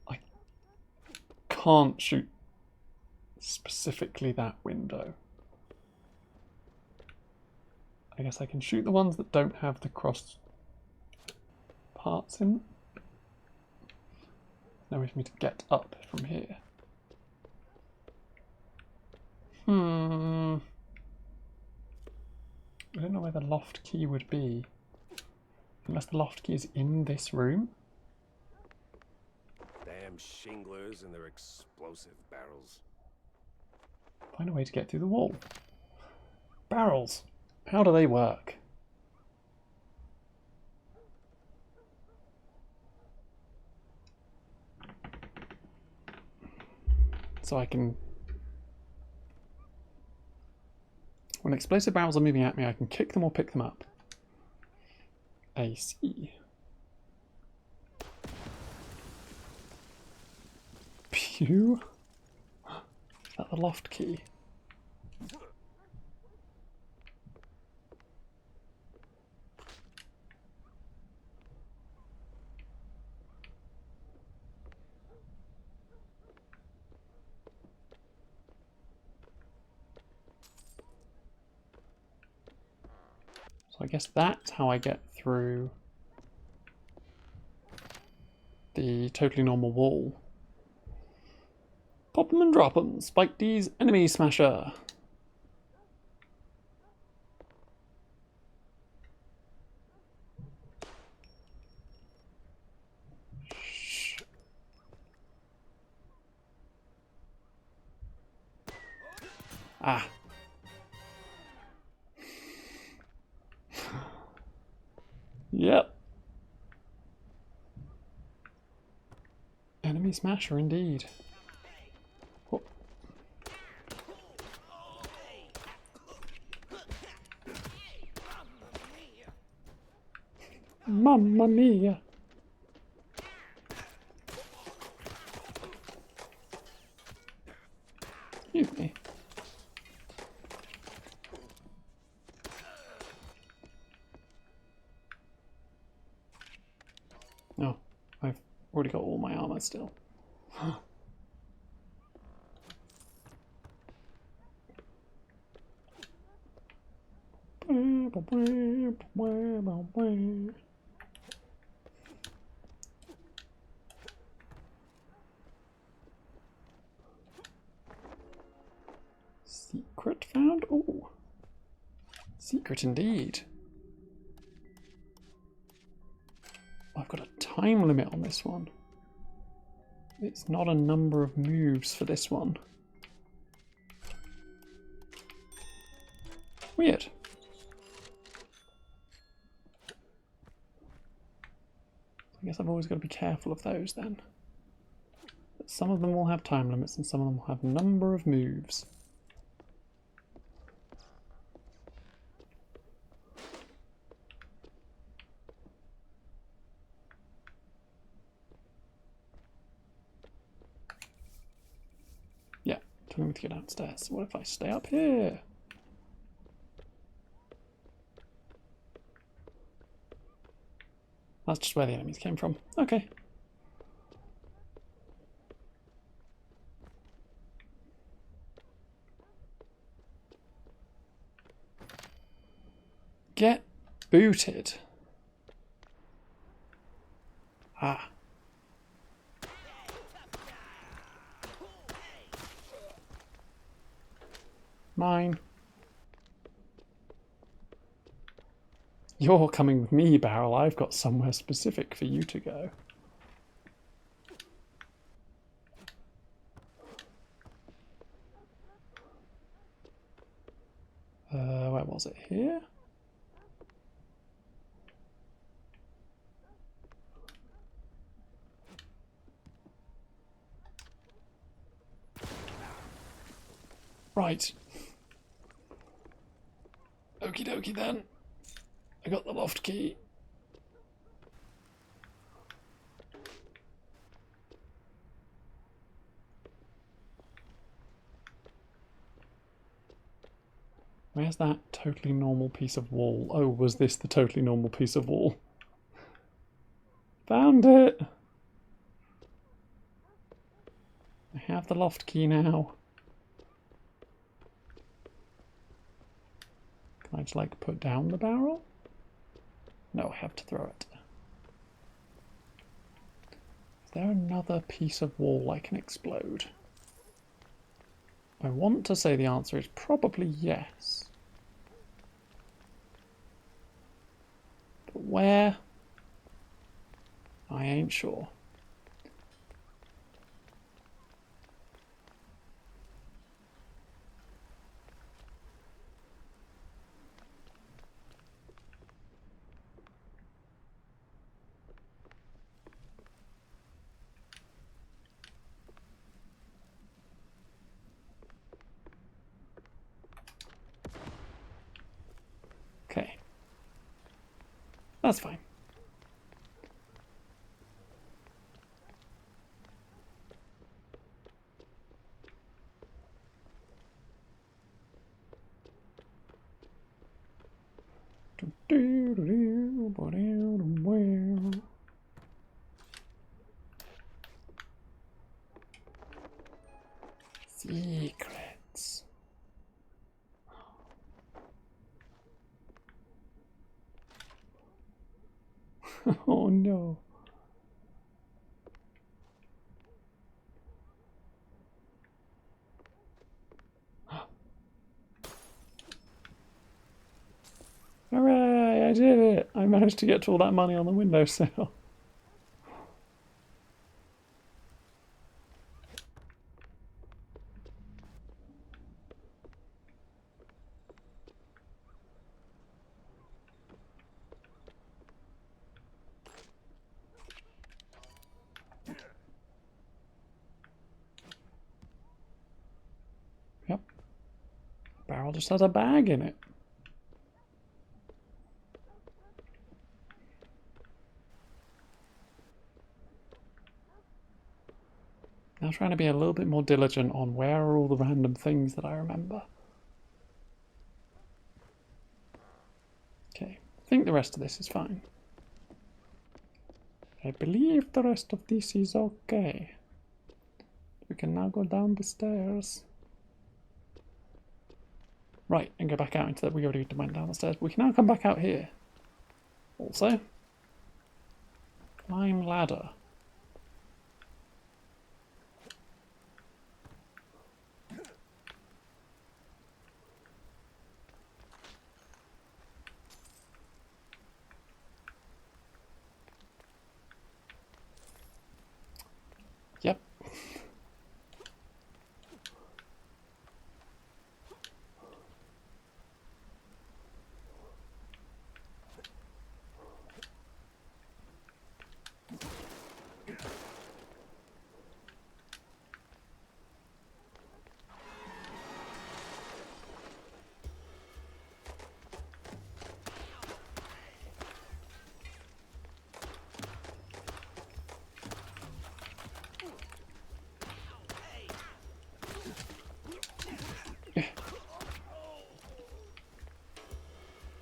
I can't shoot specifically that window. I guess I can shoot the ones that don't have the cross parts in. No way for me to get up from here. I don't know where the loft key would be. Unless the loft key is in this room. Damn shinglers and their explosive barrels. Find a way to get through the wall. Barrels. How do they work? So I can... When explosive barrels are moving at me, I can kick them or pick them up. I see. Pew. Is that the loft key? So I guess that's how I get through the totally normal wall. Pop 'em and drop 'em. Spike D's enemy smasher. Shh. Ah. Yep. Enemy smasher indeed. Oh. Mamma mia. Excuse me. No, I've already got all my armor still. Secret found? Oh, secret indeed. I've got a time limit on this one. It's not a number of moves for this one. Weird. I guess I've always got to be careful of those then. But some of them will have time limits and some of them will have number of moves. Yeah, telling me to get downstairs. What if I stay up here? That's just where the enemies came from. Okay. Get booted. Ah. Mine. You're coming with me, Barrel. I've got somewhere specific for you to go. Where was it? Here? Right. Okie dokie then. I got the loft key. Where's that totally normal piece of wall? Oh, was this the totally normal piece of wall? Found it! I have the loft key now. Can I just like put down the barrel? No, I have to throw it. there another piece of wall I can explode? I want to say the answer is probably yes. But where? I ain't sure. Okay. That's fine. Secrets. Oh no. Hooray, I did it! I managed to get to all that money on the windowsill. Yep. Barrel just has a bag in it. Now trying to be a little bit more diligent on where are all the random things that I remember. Okay, I think the rest of this is fine. I believe the rest of this is okay. We can now go down the stairs. Right, and go back out into that. We already went down the stairs. We can now come back out here. Also, climb ladder. Yep.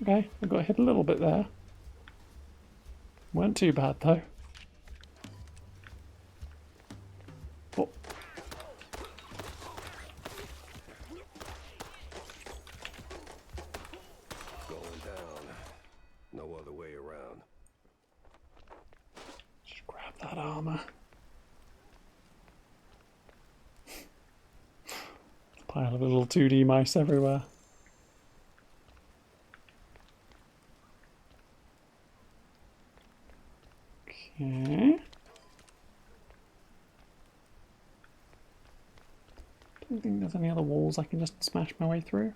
Okay, I got hit a little bit there. Weren't too bad though. Oh. Going down. No other way around. Just grab that armor. Pile of little 2D mice everywhere. Okay. Don't think there's any other walls I can just smash my way through.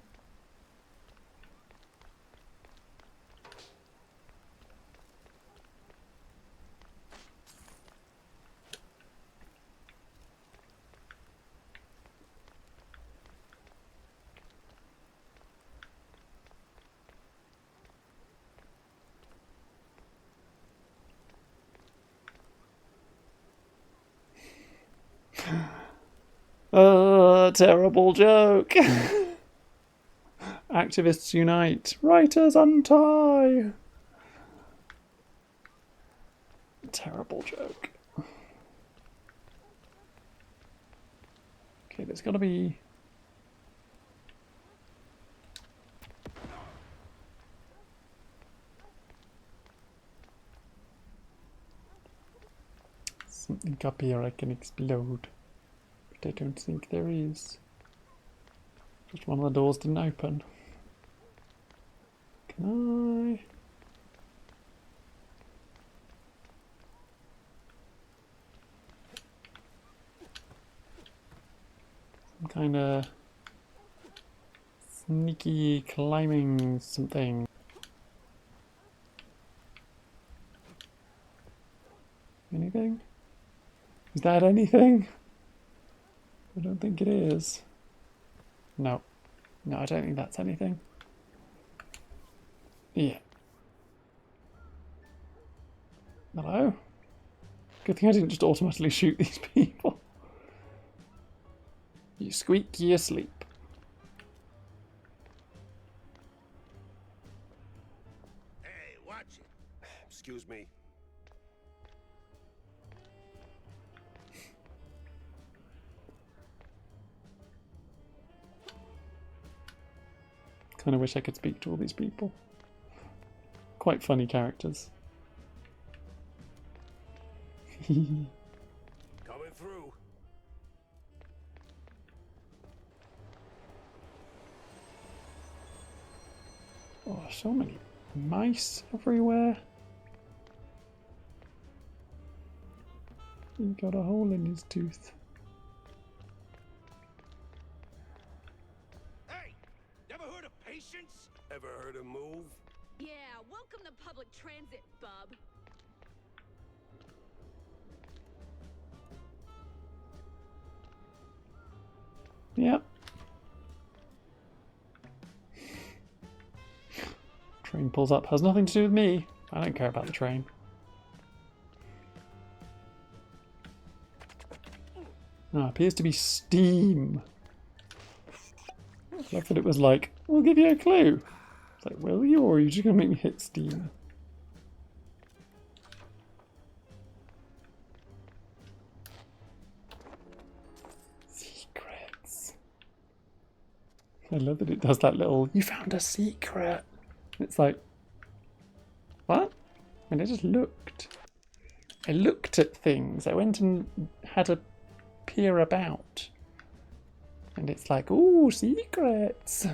Terrible joke. Activists unite. Writers untie. Terrible joke. Okay, there's got to be... something up here I can explode. But I don't think there is. Just one of the doors didn't open. Can I? Some kind of sneaky climbing something. Anything? Is that anything? I don't think it is. No. No, I don't think that's anything. Yeah. Hello? Good thing I didn't just automatically shoot these people. You squeak, you sleep. Hey, watch it. Excuse me. Kind of wish I could speak to all these people. Quite funny characters. Coming through. Oh, so many mice everywhere. He got a hole in his tooth. Hey, never heard of patience? Ever heard of move? Yeah, welcome to public transit, bub. Yep. Train pulls up. Has nothing to do with me. I don't care about the train. Ah, appears to be steam. I love that it was like, we'll give you a clue. It's like, will you, or are you just going to make me hit steam? Secrets. I love that it does that little, you found a secret. It's like, what? I mean, I just looked. I looked at things. I went and had a peer about. And it's like, ooh, secrets.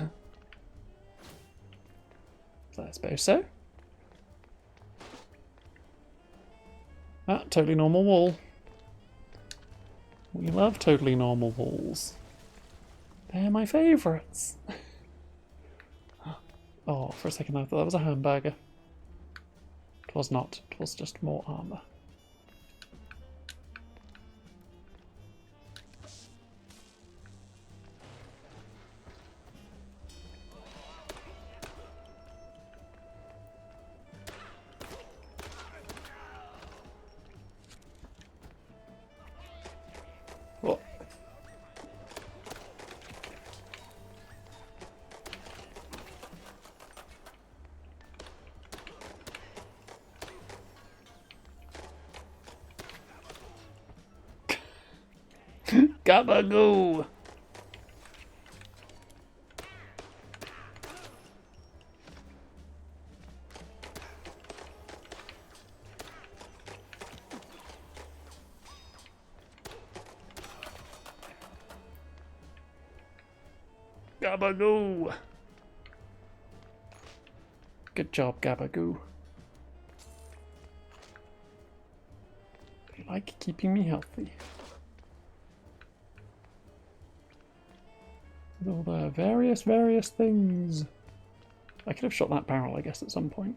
So I suppose so. Ah, totally normal wall. We love totally normal walls. They're my favourites. Oh, for a second I thought that was a hamburger. It was not. It was just more armour. Oh. Gabagoo! Gabagoo! Good job, Gabagoo. They like keeping me healthy. With all the various things. I could have shot that barrel, I guess, at some point.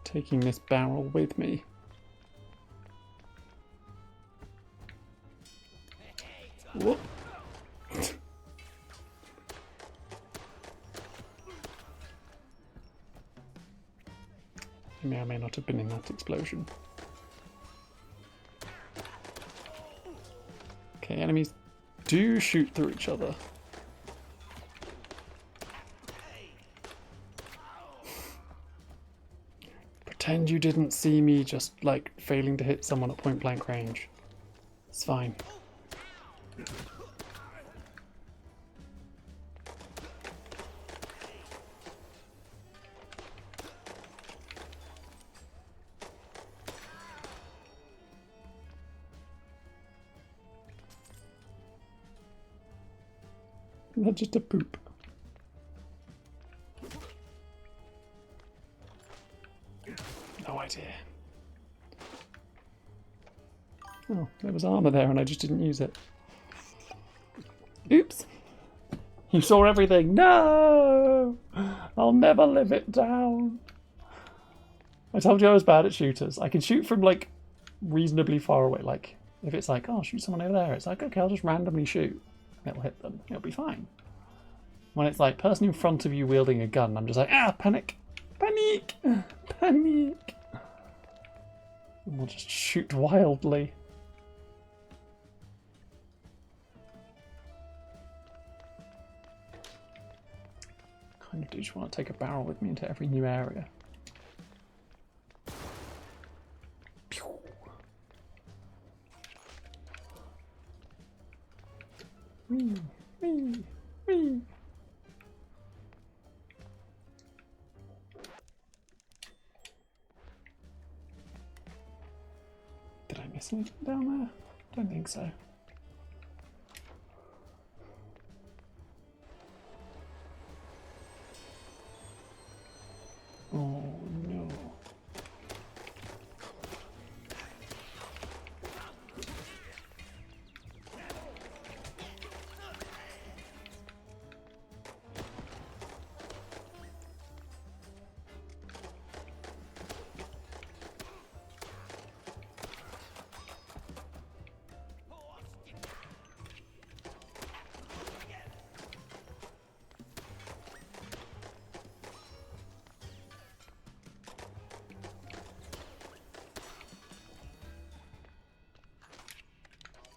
Taking this barrel with me. Whoop. He may or may not have been in that explosion. Okay, enemies do shoot through each other. Pretend you didn't see me just, like, failing to hit someone at point blank range. It's fine. That's just a poop. No idea. Oh, there was armour there and I just didn't use it. Oops. You saw everything. No! I'll never live it down. I told you I was bad at shooters. I can shoot from, like, reasonably far away. Like, if it's like, oh, shoot someone over there, it's like, okay, I'll just randomly shoot. It'll hit them. It'll be fine. When it's like, person in front of you wielding a gun, I'm just like, ah, panic. Panic! Panic! And we'll just shoot wildly. Kind of do just want to take a barrel with me into every new area. Wee, wee, wee. Did I miss anything down there? Don't think so. Oh no.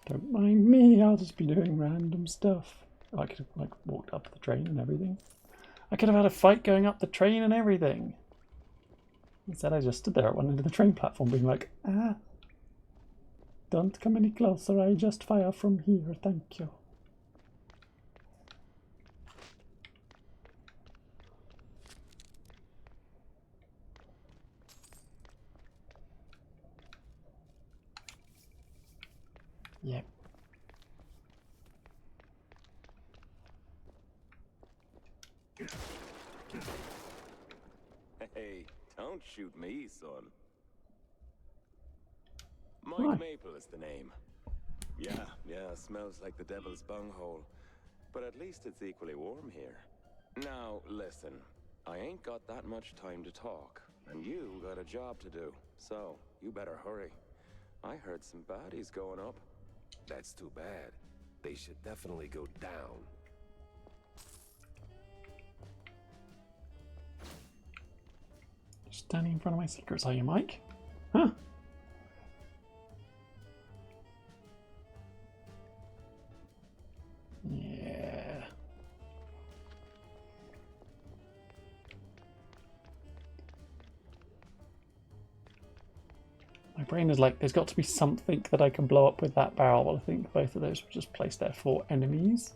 Don't mind me, I'll just be doing random stuff. I could have like walked up the train and everything. I could have had a fight going up the train and everything. Instead I just stood there at one end of the train platform being like, ah, don't come any closer, I just fire from here, thank you. Yep. Hey, don't shoot me, son. Mike Why? Maple is the name. Yeah, smells like the devil's bunghole. But at least it's equally warm here. Now, listen. I ain't got that much time to talk. And you got a job to do. So, you better hurry. I heard some baddies going up. That's too bad. They should definitely go down. Standing in front of my secrets, are you, Mike? Huh? Yeah. My brain is like, there's got to be something that I can blow up with that barrel. Well, I think both of those were just placed there for enemies.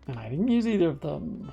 And I didn't use either of them.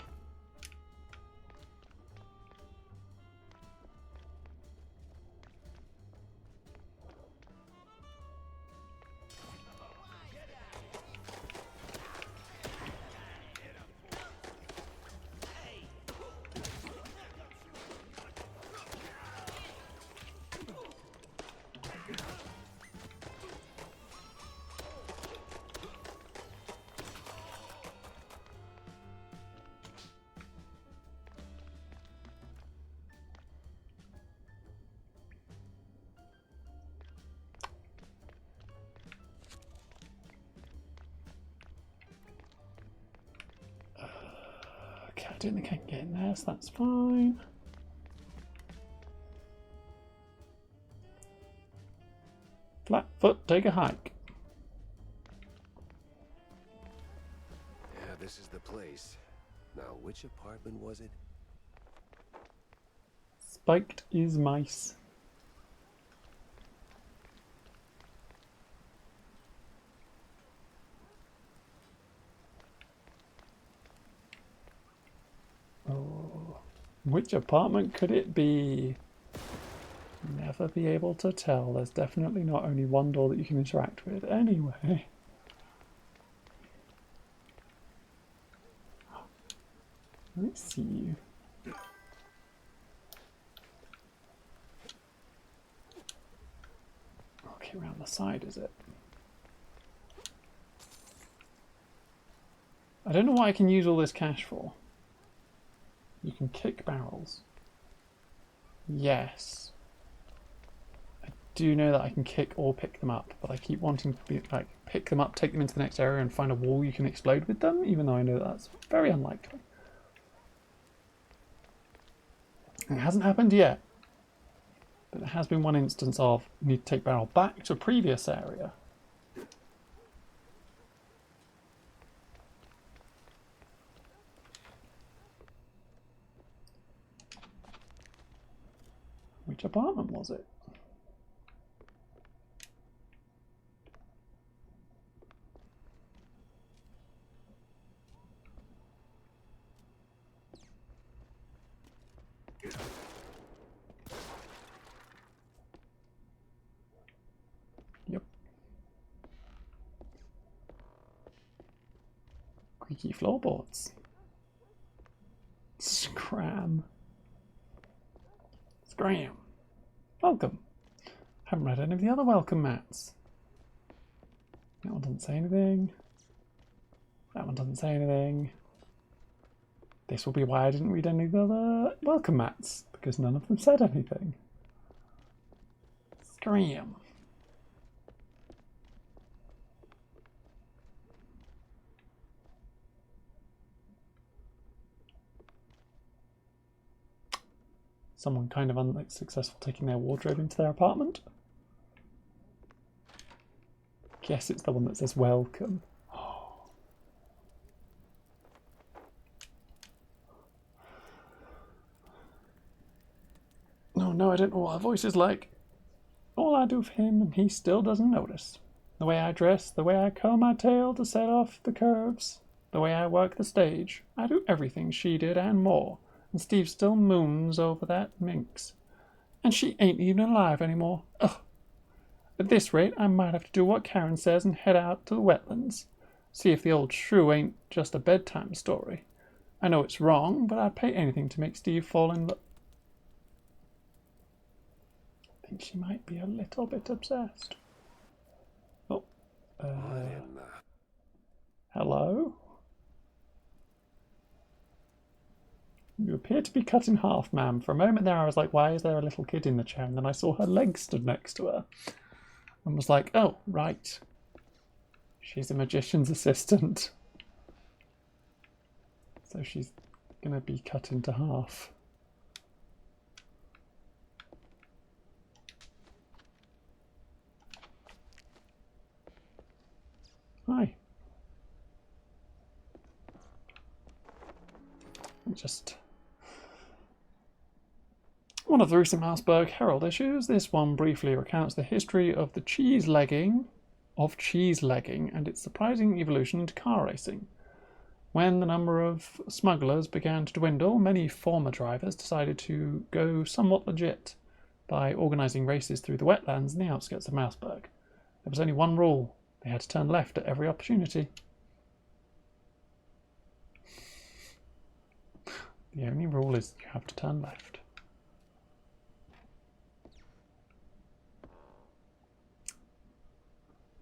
Okay, I don't think I can get in there, so that's fine. Flat foot, take a hike. Yeah, this is the place. Now, which apartment was it? Spiked is mice. Oh, which apartment could it be? Never be able to tell. There's definitely not only one door that you can interact with. Anyway. Let's see. Okay, around the side, is it? I don't know what I can use all this cash for. You can kick barrels. Yes. I do know that I can kick or pick them up, but I keep wanting to be like pick them up, take them into the next area, and find a wall you can explode with them, even though I know that's very unlikely. It hasn't happened yet, but there has been one instance of you need to take barrel back to a previous area. Which apartment was it? Yep. Creaky floorboards. Scram. Scram. Welcome. Haven't read any of the other welcome mats. That one doesn't say anything. That one doesn't say anything. This will be why I didn't read any of the other welcome mats, because none of them said anything. Scram. Someone kind of unsuccessful taking their wardrobe into their apartment. Guess it's the one that says welcome. Oh no, I don't know what her voice is like. All I do for him and he still doesn't notice. The way I dress, the way I curl my tail to set off the curves, the way I work the stage. I do everything she did and more. And Steve still moons over that minx. And she ain't even alive anymore. Ugh. At this rate, I might have to do what Karen says and head out to the wetlands. See if the old shrew ain't just a bedtime story. I know it's wrong, but I'd pay anything to make Steve fall in love. I think she might be a little bit obsessed. Oh. Hello? You appear to be cut in half, ma'am. For a moment there I was like, why is there a little kid in the chair? And then I saw her legs stood next to her. And was like, oh, right. She's a magician's assistant. So she's going to be cut into half. Hi. Just one of the recent Marsburg Herald issues. This one briefly recounts the history of the cheese-legging and its surprising evolution into car racing. When the number of smugglers began to dwindle, many former drivers decided to go somewhat legit by organising races through the wetlands and the outskirts of Marsburg. There was only one rule: they had to turn left at every opportunity. The only rule is you have to turn left.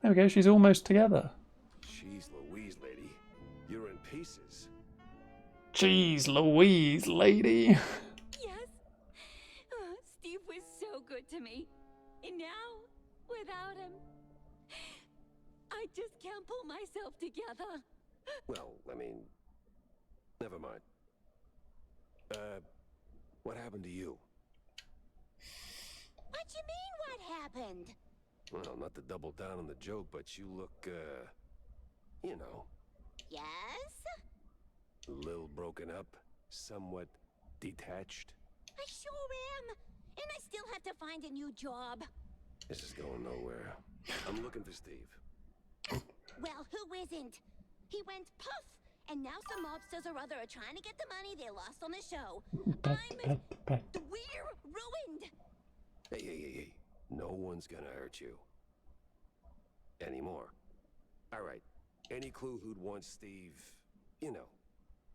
There we go, she's almost together. Jeez Louise, lady. You're in pieces. Jeez Louise, lady. Yes. Oh, Steve was so good to me. And now, without him, I just can't pull myself together. Well, I mean, never mind. What happened to you? What you mean, what happened? Well, not to double down on the joke, but you look, you know, Yes? a little broken up, somewhat detached. I sure am. And I still have to find a new job. This is going nowhere. I'm looking for Steve. Well, who isn't? He went puff, and now some mobsters or other are trying to get the money they lost on the show. We're ruined. Hey. No one's gonna hurt you. Anymore. All right. Any clue who'd want Steve, you know,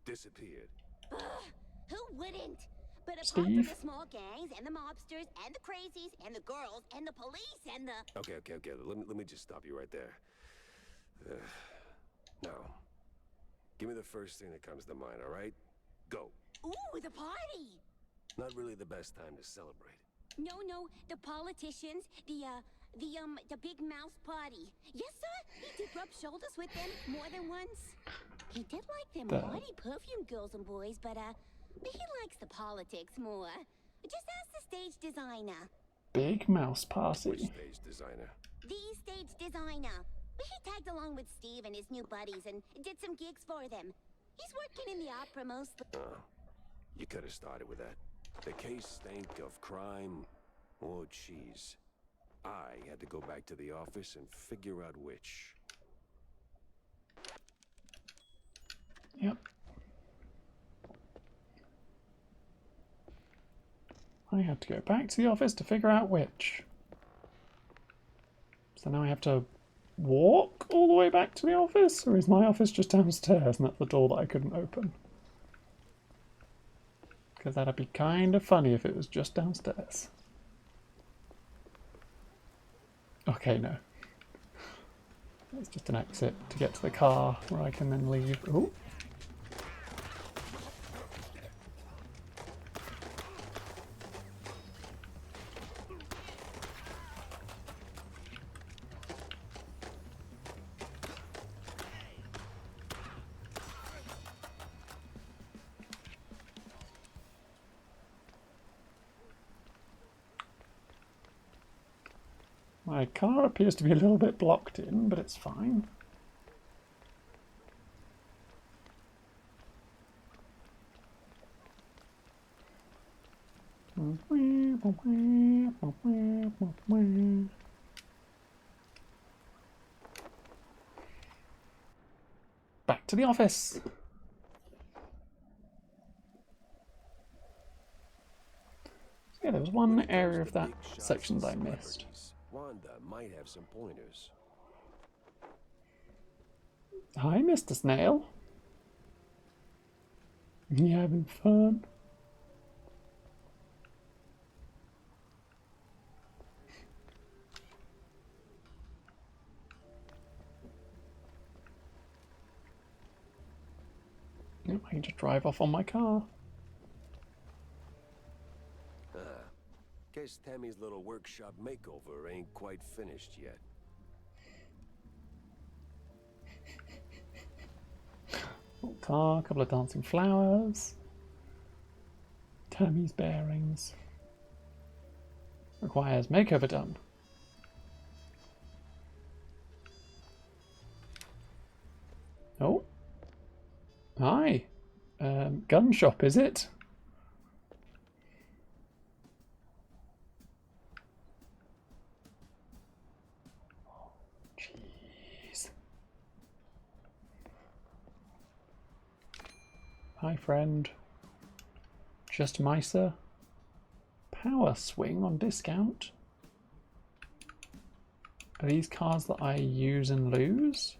disappeared? Who wouldn't? But apart Steve? from the small gangs and the mobsters and the crazies and the girls and the police and the... Okay. Let me just stop you right there. Now, give me the first thing that comes to mind, all right? Go. Ooh, the party! Not really the best time to celebrate. No, the politicians, the big mouse party. Yes, sir, he did rub shoulders with them more than once. He did like them naughty perfume girls and boys, but he likes the politics more. Just ask the stage designer. Big mouse Which party. stage designer? The stage designer. He tagged along with Steve and his new buddies and did some gigs for them. He's working in the opera mostly. Oh, you could have started with that. The case stank of crime or cheese. I had to go back to the office and figure out which. Yep. I had to go back to the office to figure out which. So now I have to walk all the way back to the office? Or is my office just downstairs and that's the door that I couldn't open? Because that'd be kind of funny if it was just downstairs. Okay, no. It's just an exit to get to the car where I can then leave. Oh. My car appears to be a little bit blocked in, but it's fine. Back to the office. Yeah, there was one area of that section that I missed. Wanda might have some pointers. Hi, Mr. Snail. You having fun? Yep, I can just drive off on my car. Guess Tammy's little workshop makeover ain't quite finished yet. Little car, a couple of dancing flowers. Tammy's bearings. Requires makeover done. Oh. Hi. Gun shop, is it? Jeez. Hi, friend. Just Misa. Power swing on discount. Are these cars that I use and lose?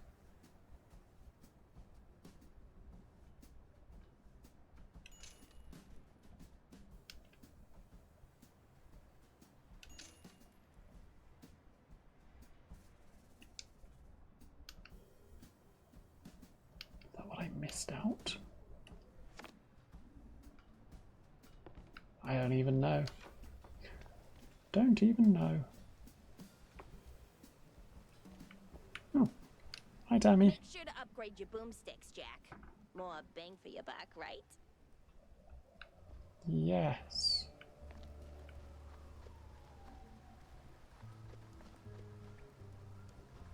Is that what I missed out? I don't even know. Don't even know. Oh, hi, Tammy. Make sure to upgrade your boomsticks, Jack. More bang for your buck, right? Yes.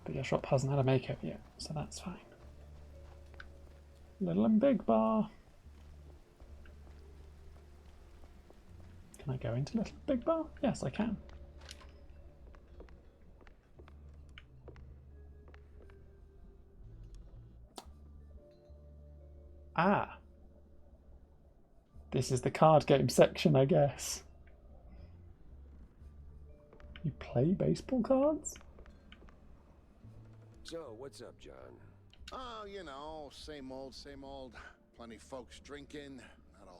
But your shop hasn't had a makeover yet, so that's fine. Little and big bar. Can I go into Little Big Bar? Yes, I can. Ah. This is the card game section, I guess. You play baseball cards? So, what's up, John? Oh, you know, same old, same old. Plenty folks drinking,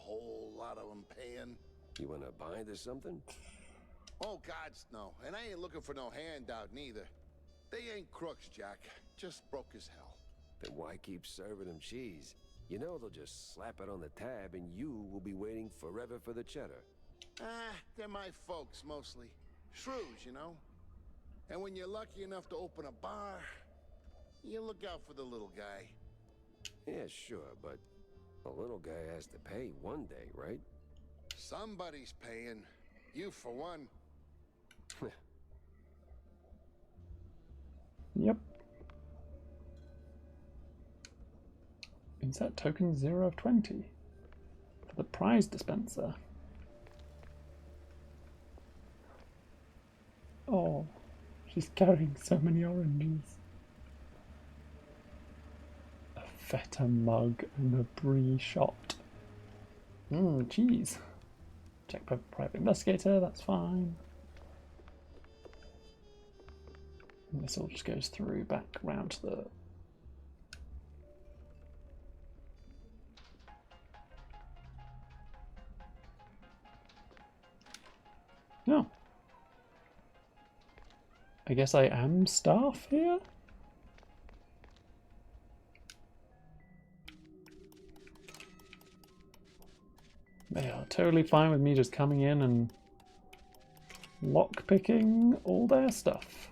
whole lot of them paying. You wanna bind or something? Oh, gods, no. And I ain't looking for no handout, neither. They ain't crooks, Jack. Just broke as hell. Then why keep serving them cheese? You know they'll just slap it on the tab and you will be waiting forever for the cheddar. Ah, they're my folks, mostly. Shrews, you know? And when you're lucky enough to open a bar, you look out for the little guy. Yeah, sure, but the little guy has to pay one day, right? Somebody's paying. You, for one. Yep. Insert token 0 of 20 for the prize dispenser. Oh, she's carrying so many oranges. A feta mug and a brie shot. Cheese. Check for private investigator, that's fine. And this all just goes through back round to the... No. I guess I am staff here? They are totally fine with me just coming in and lockpicking all their stuff.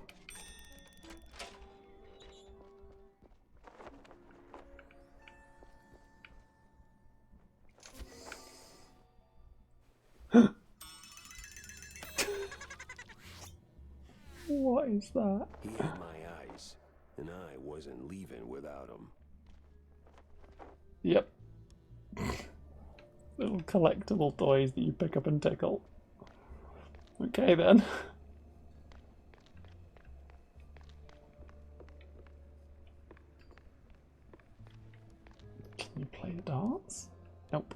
What is that? He had my eyes, and I wasn't leaving without him. Yep. Little collectible toys that you pick up and tickle. Okay then. Can you play the darts? Nope.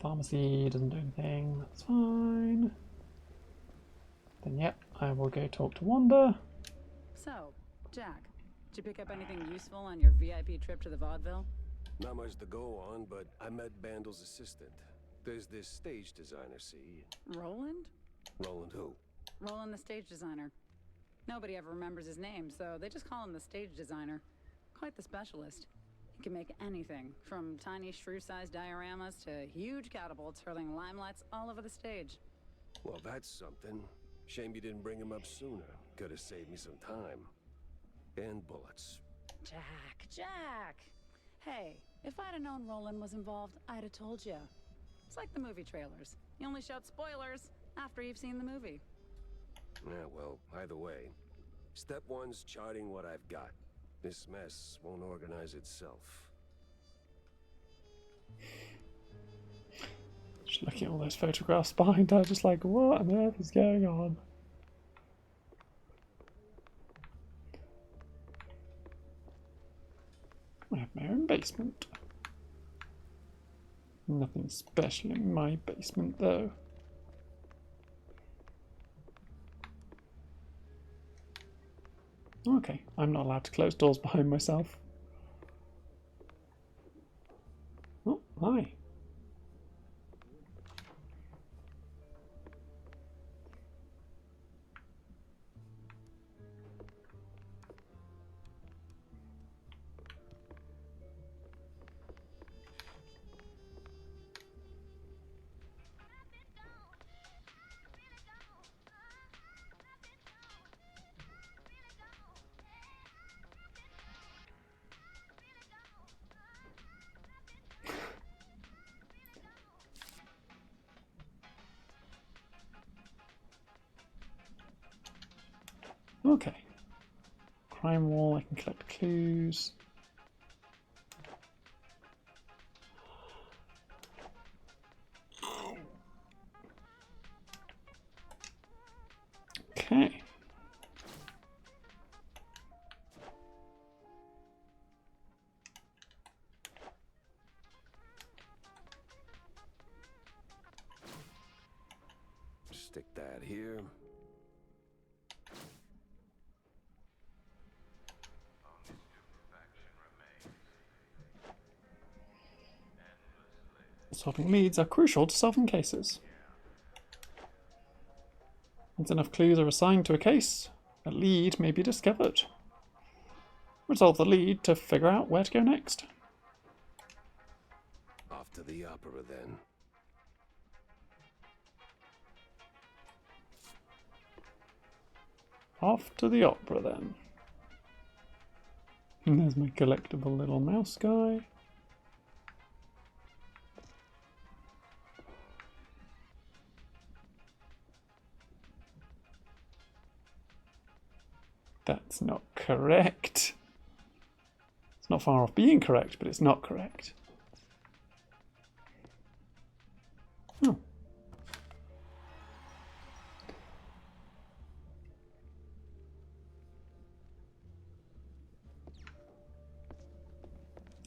Pharmacy doesn't do anything, that's fine. Then yep, I will go talk to Wanda. So, Jack, did you pick up anything useful on your VIP trip to the vaudeville? Not much to go on, but I met Bandel's assistant. There's this stage designer, see? Roland? Roland who? Roland the stage designer. Nobody ever remembers his name, so they just call him the stage designer. Quite the specialist. He can make anything, from tiny shrew-sized dioramas to huge catapults hurling limelights all over the stage. Well, that's something. Shame you didn't bring him up sooner. Could have saved me some time. And bullets. Jack! Hey, if I'd have known Roland was involved, I'd have told you. It's like the movie trailers. You only shout spoilers after you've seen the movie. Yeah, well, either way. Step one's charting what I've got. This mess won't organize itself. Just looking at all those photographs behind her, just like, what on earth is going on? I have my own basement. Nothing special in my basement, though. Okay, I'm not allowed to close doors behind myself. Oh, hi. Okay. Crime wall, I can collect clues. Okay. Stick that here. Solving leads are crucial to solving cases. Once enough clues are assigned to a case, a lead may be discovered. Resolve the lead to figure out where to go next. Off to the opera, then. Off to the opera, then. And there's my collectible little mouse guy. That's not correct. It's not far off being correct, but it's not correct. Oh.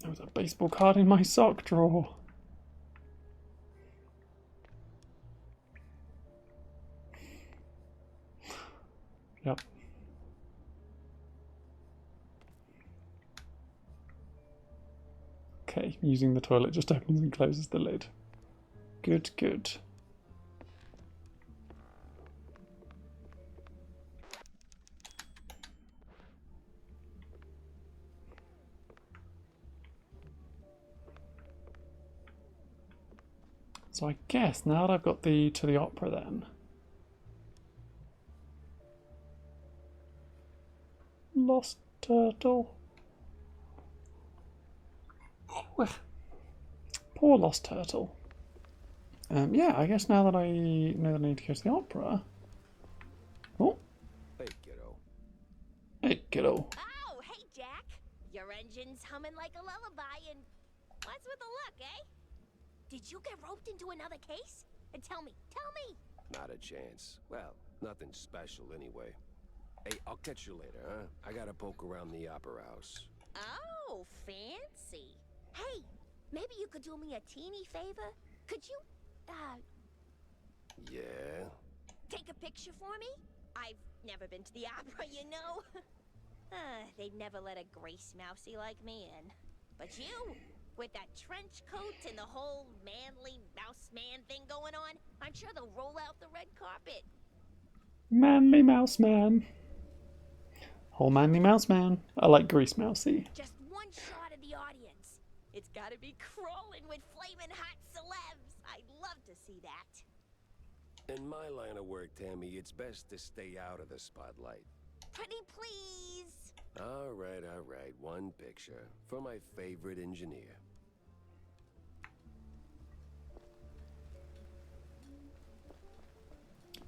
There was a baseball card in my sock drawer. Yep. Okay, using the toilet just opens and closes the lid. Good, good. So I guess now that I've got the to the opera then. Lost turtle. Poor lost turtle. Yeah, I guess now that I know that I need to go to the opera. Oh. Hey, kiddo. Hey, kiddo. Oh, hey, Jack. Your engine's humming like a lullaby, and what's with the look, eh? Did you get roped into another case? And tell me. Not a chance. Well, nothing special anyway. Hey, I'll catch you later, huh? I gotta poke around the opera house. Oh, fancy. Hey, maybe you could do me a teeny favor? Could you, Yeah? take a picture for me? I've never been to the opera, you know. They'd never let a grace mousey like me in. But you, with that trench coat and the whole manly mouse man thing going on, I'm sure they'll roll out the red carpet. Manly mouse man. Whole manly mouse man. I like grease mousey. Just one shot of the audience. It's gotta be crawling with flaming hot celebs. I'd love to see that. In my line of work, Tammy, it's best to stay out of the spotlight. Pretty please. All right. One picture for my favorite engineer.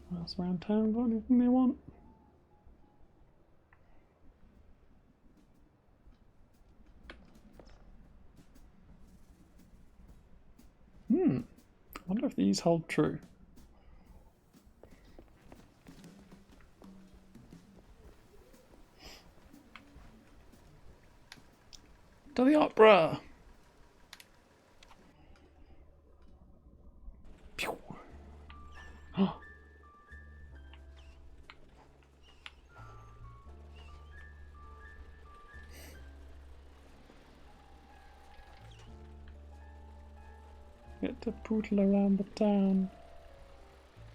What else around town got anything they want? I wonder if these hold true. To the opera! Pew! Oh. Get to poodle around the town.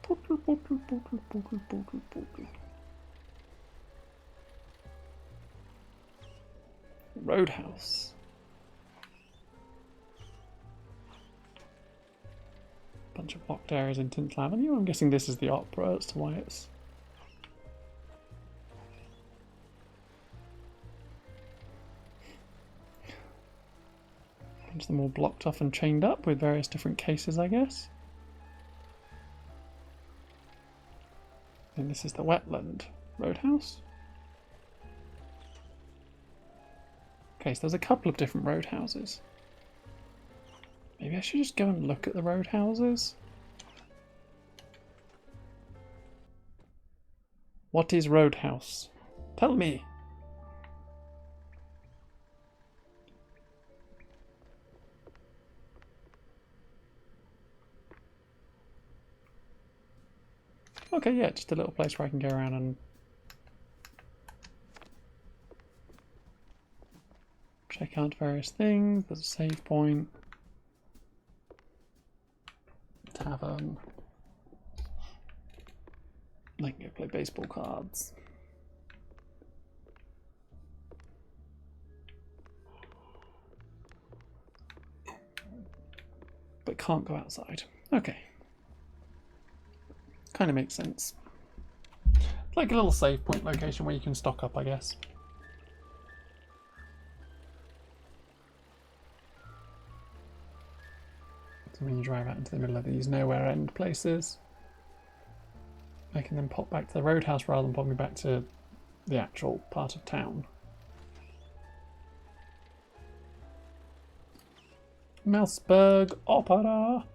Poodle, poodle, poodle, poodle, poodle, poodle. Roadhouse. Bunch of locked areas in Tinsel Avenue. I'm guessing this is the opera as to why it's... bunch of them all blocked off and chained up with various different cases, I guess. And this is the Wetland Roadhouse. Okay, so there's a couple of different roadhouses. Maybe I should just go and look at the roadhouses. What is Roadhouse? Tell me. Okay, yeah, just a little place where I can go around and check out various things. There's a save point. have I can go play baseball cards. But can't go outside. Okay. Kind of makes sense. Like a little save point location where you can stock up, I guess. So when you drive out into the middle of these nowhere end places, I can then pop back to the roadhouse rather than popping back to the actual part of town. Mouseburg Opera.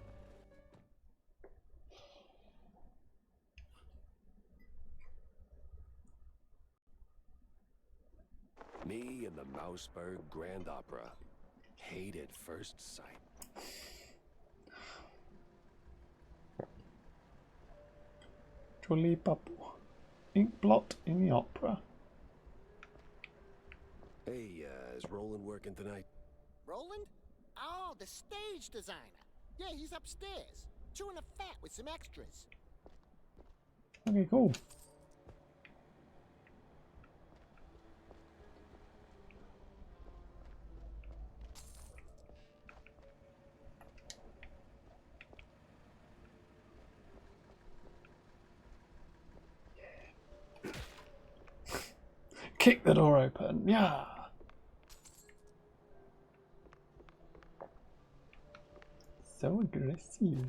Me and the Mouseburg Grand Opera. Hate at first sight. Jolly bubble. Ink blot in the opera. Hey, is Roland working tonight? Roland? Oh, the stage designer. Yeah, he's upstairs, chewing a fat with some extras. Okay, cool. Kick the door open. Yeah. So aggressive.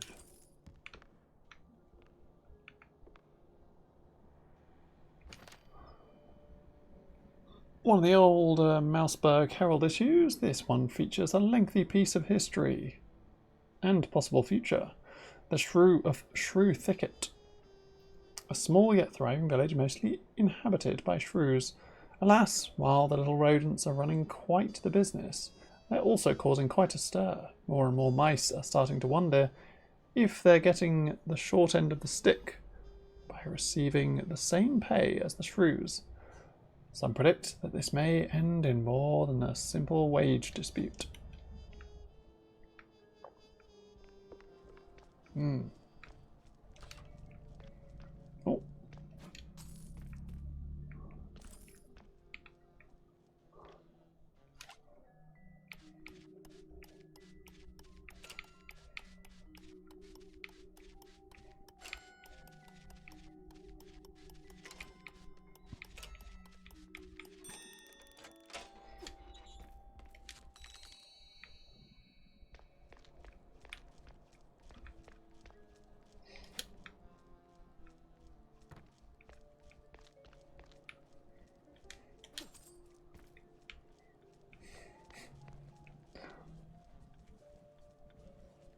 One of the old Mouseburg Herald issues. This one features a lengthy piece of history and possible future. The Shrew of Shrew Thicket. A small yet thriving village mostly inhabited by shrews. Alas, while the little rodents are running quite the business, they're also causing quite a stir. More and more mice are starting to wonder if they're getting the short end of the stick by receiving the same pay as the shrews. Some predict that this may end in more than a simple wage dispute. Oh.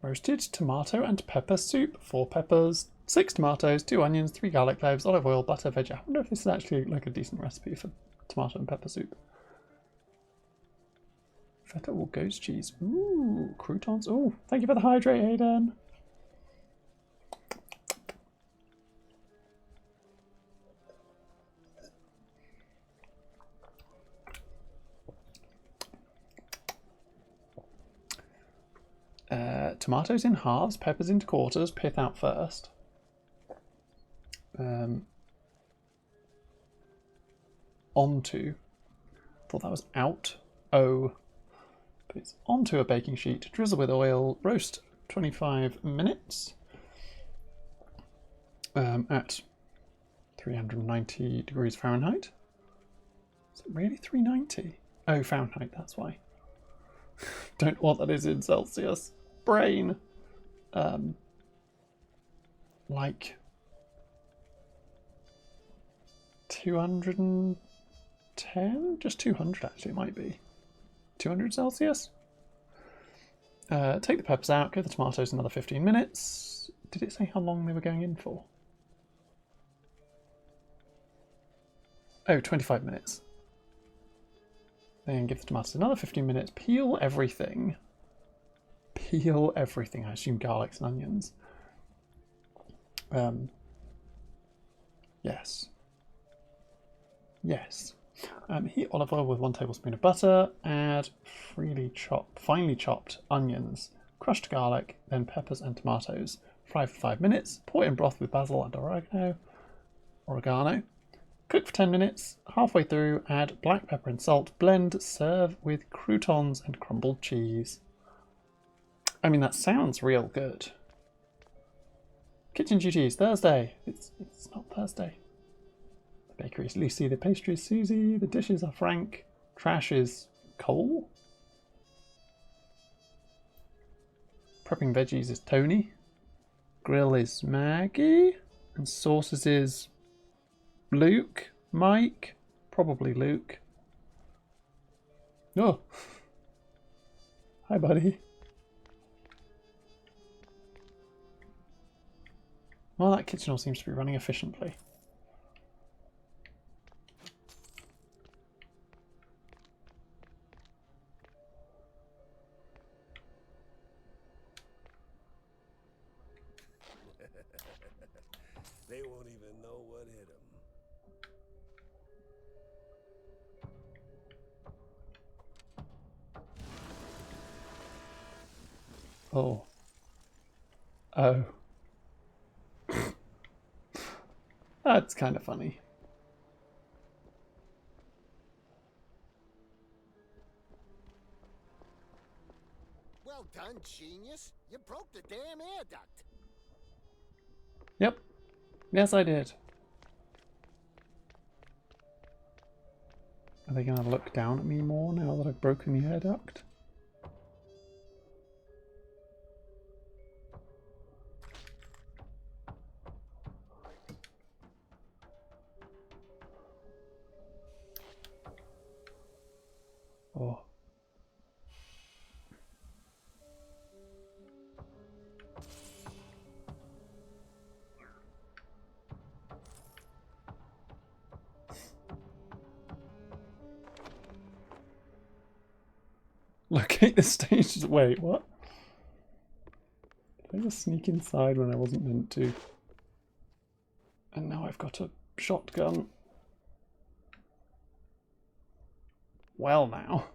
Roasted tomato and pepper soup. 4 peppers, 6 tomatoes, 2 onions, 3 garlic cloves, olive oil, butter, veg. I wonder if this is actually like a decent recipe for tomato and pepper soup. Feta or ghost cheese. Ooh, croutons. Ooh, thank you for the hydrate, Hayden. Tomatoes in halves, peppers into quarters, pith out first. Onto. Thought that was out. Oh. But it's onto a baking sheet. Drizzle with oil. Roast 25 minutes. At 390 degrees Fahrenheit. Is it really 390? Oh, Fahrenheit, that's why. Don't know what that is in Celsius. Brain. Like 210? Just 200 actually, it might be. 200 Celsius? Take the peppers out, give the tomatoes another 15 minutes. Did it say how long they were going in for? Oh, 25 minutes. Then give the tomatoes another 15 minutes. Peel everything. Peel everything. I assume garlics and onions. Yes. Yes. Heat olive oil with 1 tablespoon of butter. Add finely chopped onions, crushed garlic, then peppers and tomatoes. Fry for 5 minutes. Pour in broth with basil and oregano. Cook for 10 minutes. Halfway through, add black pepper and salt. Blend. Serve with croutons and crumbled cheese. I mean, that sounds real good. Kitchen duties, Thursday. It's not Thursday. The bakery is Lucy, the pastry is Susie, the dishes are Frank, trash is Cole. Prepping veggies is Tony. Grill is Maggie. And sauces is Luke, Mike, probably Luke. Oh. Hi, buddy. Well, that kitchen all seems to be running efficiently. They won't even know what hit them. Oh. Oh. That's kind of funny. Well done, genius. You broke the damn air duct. Yep. Yes, I did. Are they going to look down at me more now that I've broken the air duct? Oh. Locate the stage. Wait, what? Did I just sneak inside when I wasn't meant to? And now I've got a shotgun. Well, now.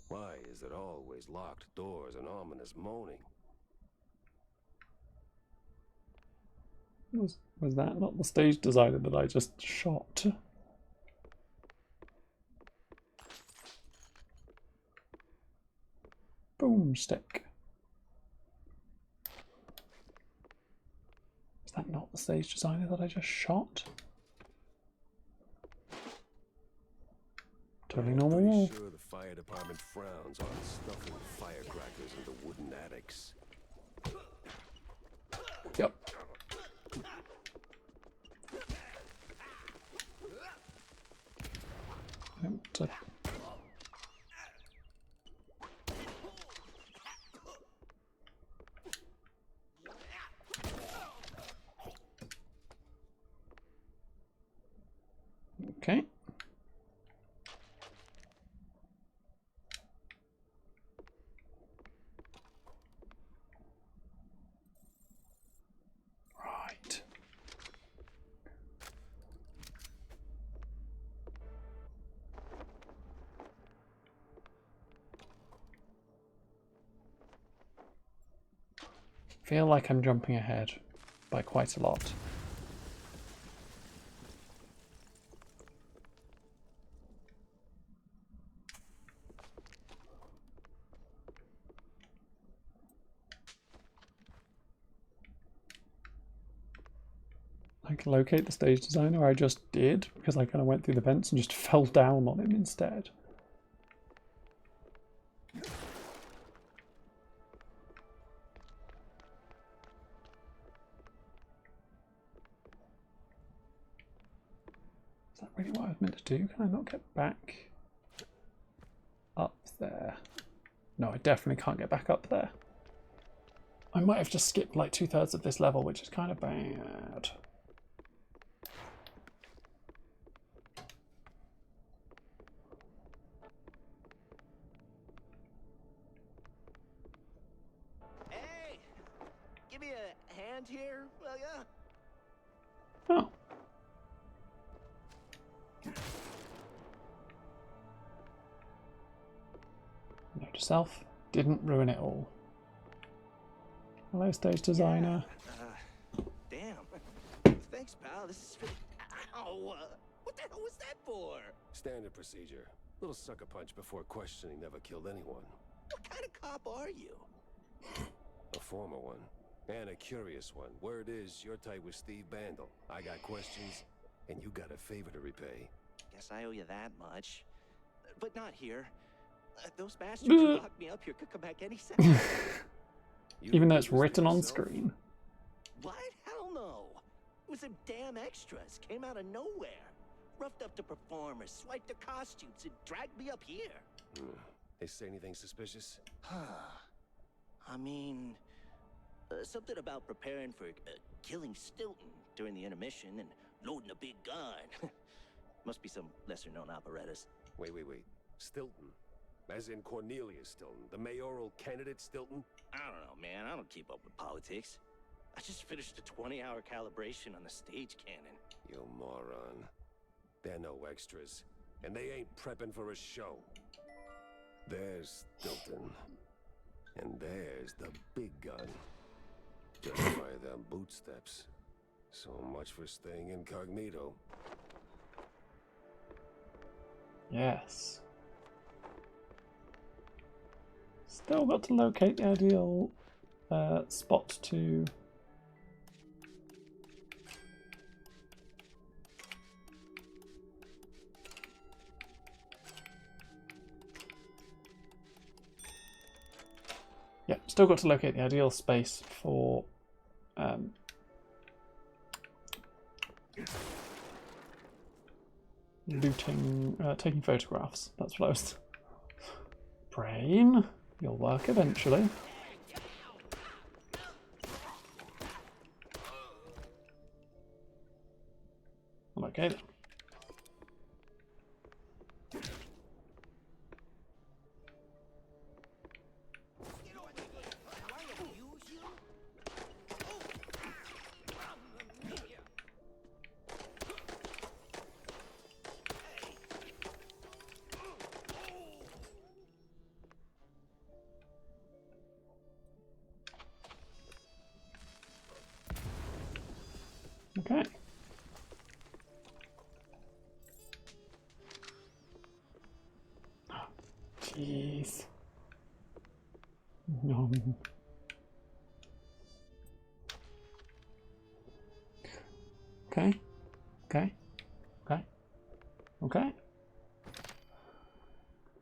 Why is it always locked doors and ominous moaning? Was that not the stage designer that I just shot? Boomstick. Is that not the stage designer that I just shot? Totally normal wall. Pretty sure the fire department frowns on stuffing firecrackers into wooden attics. Yep. Okay. Right. Feel like I'm jumping ahead by quite a lot. I can locate the stage designer. I just did because I kind of went through the vents and just fell down on him instead. Is that really what I was meant to do? Can I not get back up there? No, I definitely can't get back up there. I might have just skipped like 2/3 of this level, which is kind of bad. hand here? Well, yeah. Oh. Note to self, didn't ruin it all. Hello, stage designer. Damn. Thanks, pal. This is really... Ow! What the hell was that for? Standard procedure. Little sucker punch before questioning never killed anyone. What kind of cop are you? A former one. And a curious one. Word is, you're tight with Steve Bandle. I got questions, and you got a favor to repay. Guess I owe you that much. But not here. Those bastards who locked me up here could come back any second. Even though it's written on screen. What? Hell no. It was them damn extras. Came out of nowhere. Roughed up the performers, swiped their costumes, and dragged me up here. They say anything suspicious? I mean, something about preparing for killing Stilton during the intermission and loading a big gun. Must be some lesser-known operettas. Wait. Stilton? As in Cornelius Stilton, the mayoral candidate Stilton? I don't know, man. I don't keep up with politics. I just finished a 20-hour calibration on the stage cannon. You moron. They're no extras, and they ain't prepping for a show. There's Stilton, and there's the big gun. Just by them bootsteps. So much for staying incognito. Yes. Still got to locate the ideal spot to... Yeah, still got to locate the ideal space for looting, taking photographs. That's what I was... Brain, you'll work eventually. Okay then. Okay. Jeez. No. Okay.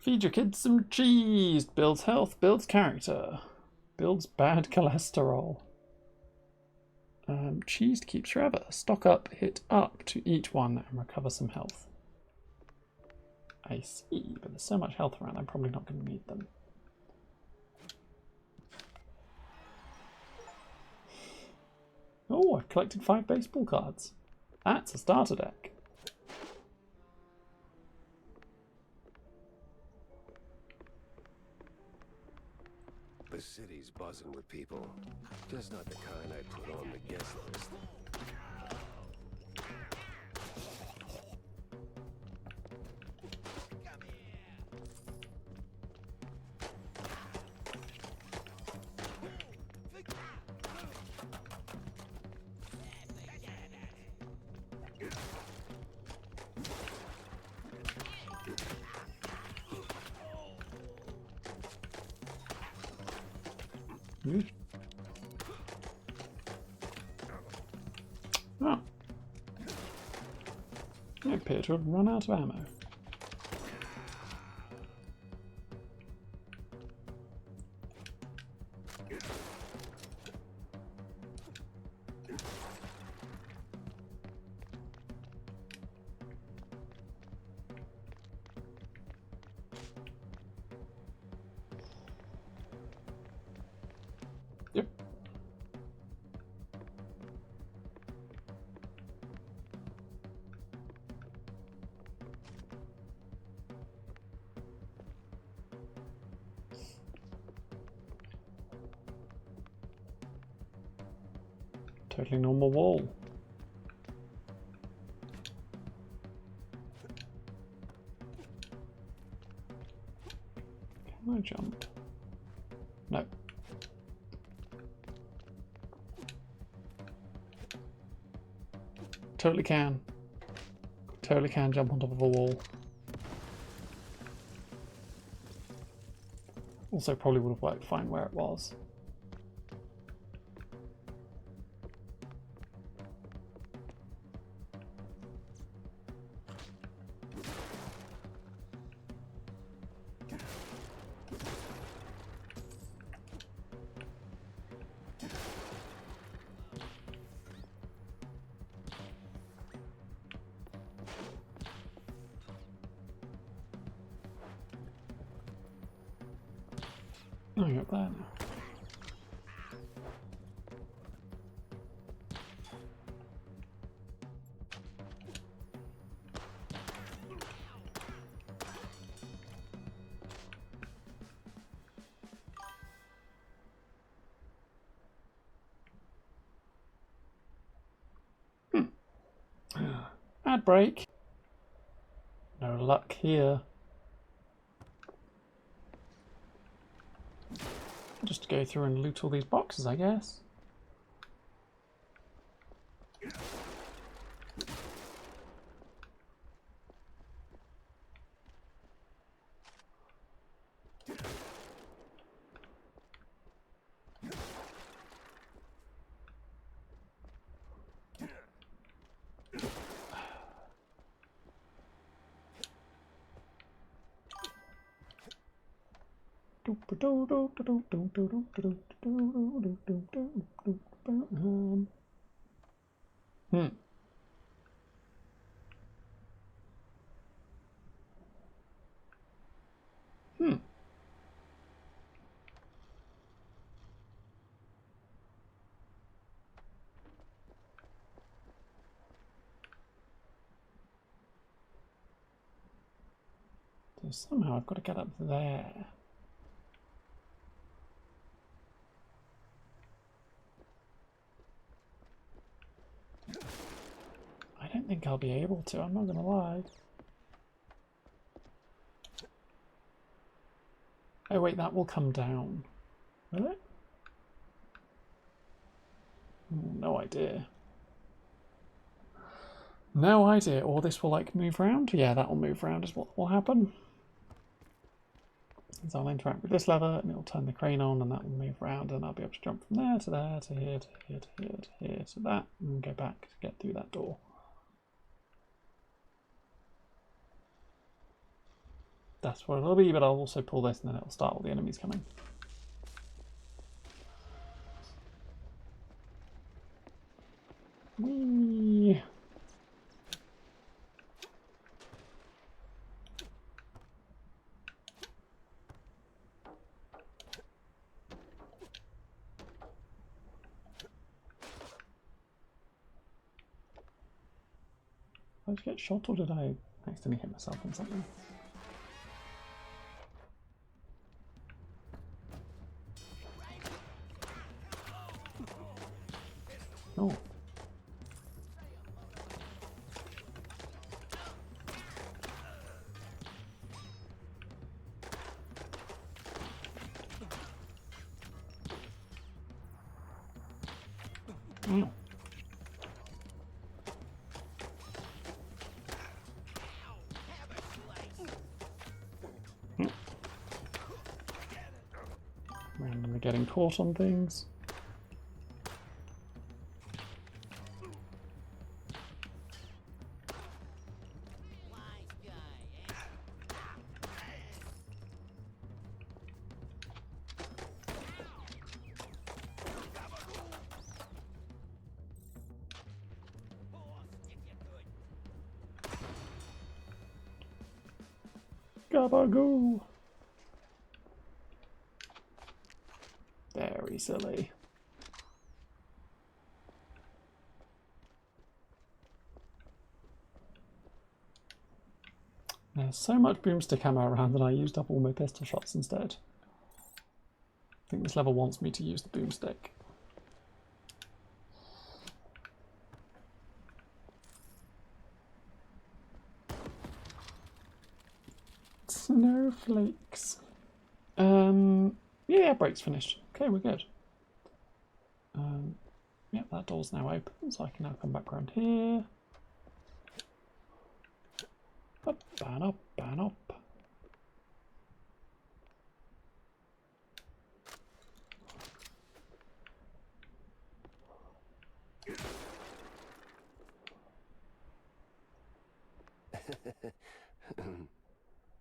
Feed your kids some cheese. Builds health, builds character. Builds bad cholesterol. Cheese to keep forever. Stock up, hit up to eat one and recover some health. I see, but there's so much health around, I'm probably not going to need them. Oh, I've collected 5 baseball cards. That's a starter deck. The city's buzzing with people. Just not the kind I put on the guest list. Oh. I appear to have run out of ammo. Yep. Totally normal wall. Can I jump? No. Totally can. Totally can jump on top of a wall. Also probably would have worked fine where it was. Oh, you're up there now. Ad break. No luck here. Just to go through and loot all these boxes, I guess. So somehow I've got to get up there. I don't think I'll be able to, I'm not going to lie. Oh wait, that will come down. Will it? No idea. No idea. Or this will like move around? Yeah, that will move around is what will happen. So I'll interact with this lever and it'll turn the crane on and that will move around and I'll be able to jump from there to there to here to here to here to here to that and go back to get through that door. That's what it'll be, but I'll also pull this and then it'll start all the enemies coming. Whee! Did I just get shot or did I accidentally hit myself on something? Oh. Mm. Randomly getting caught on things. Gabagoo! Very silly. There's so much boomstick ammo around that I used up all my pistol shots instead. I think this level wants me to use the boomstick. snowflakes. Yeah, break's finished. Okay, we're good. Yep, that door's now open, so I can now come back around here. Up and up and up.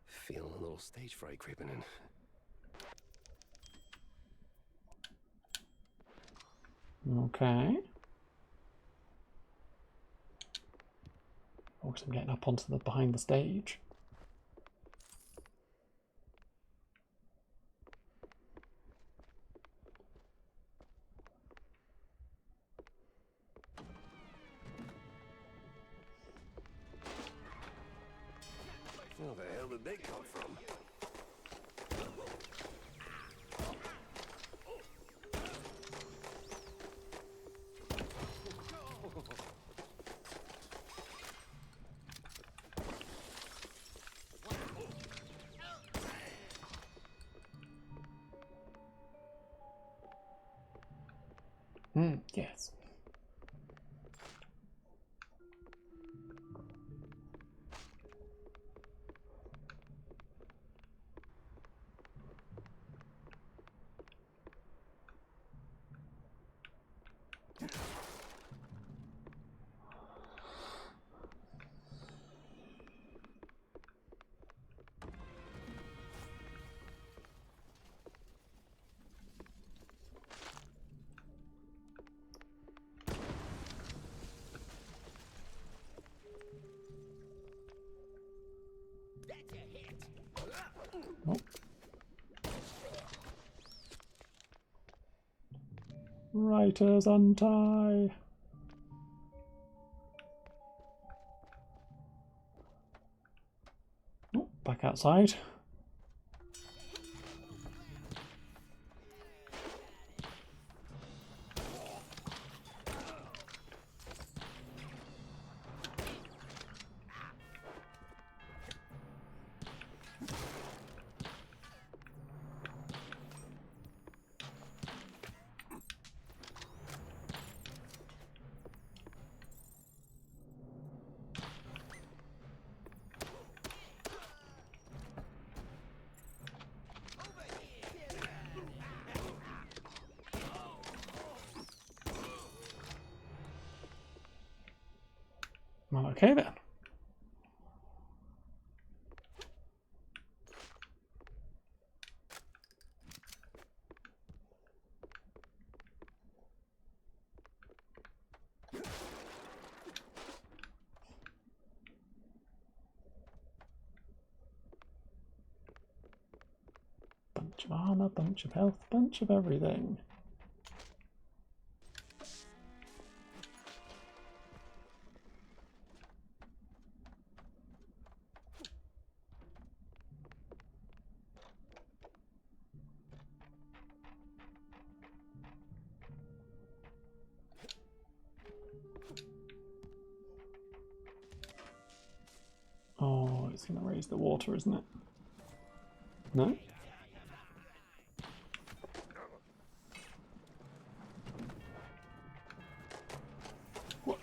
Feeling a little stage fright creeping in. Okay. Oh, so I'm getting up onto the behind the stage. Where the hell did they come from? Yes. Oh. Writers untie. Oh, back outside. Well, okay then. Bunch of armor, bunch of health, bunch of everything. Oh, it's going to raise the water, isn't it? No? What?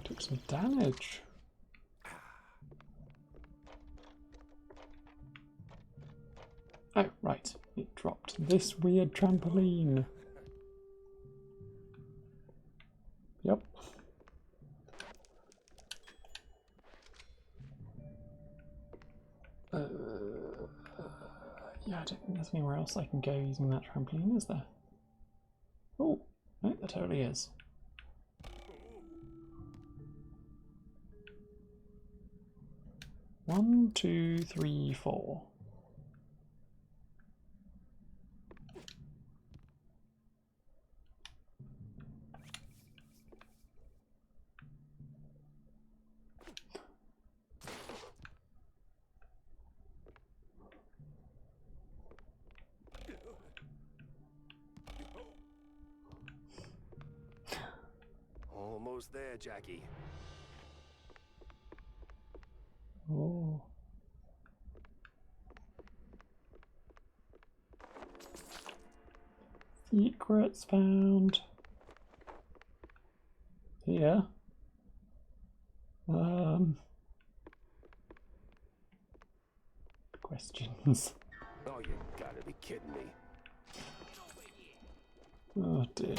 Took some damage. Oh, right. It dropped this weird trampoline. Yep. Yeah, I don't think there's anywhere else I can go using that trampoline, is there? Oh, no, there totally is. 1, 2, 3, 4. Almost there, Jackie. Oh. Secrets found. Here. Questions. Oh, you gotta be kidding me. Oh dear.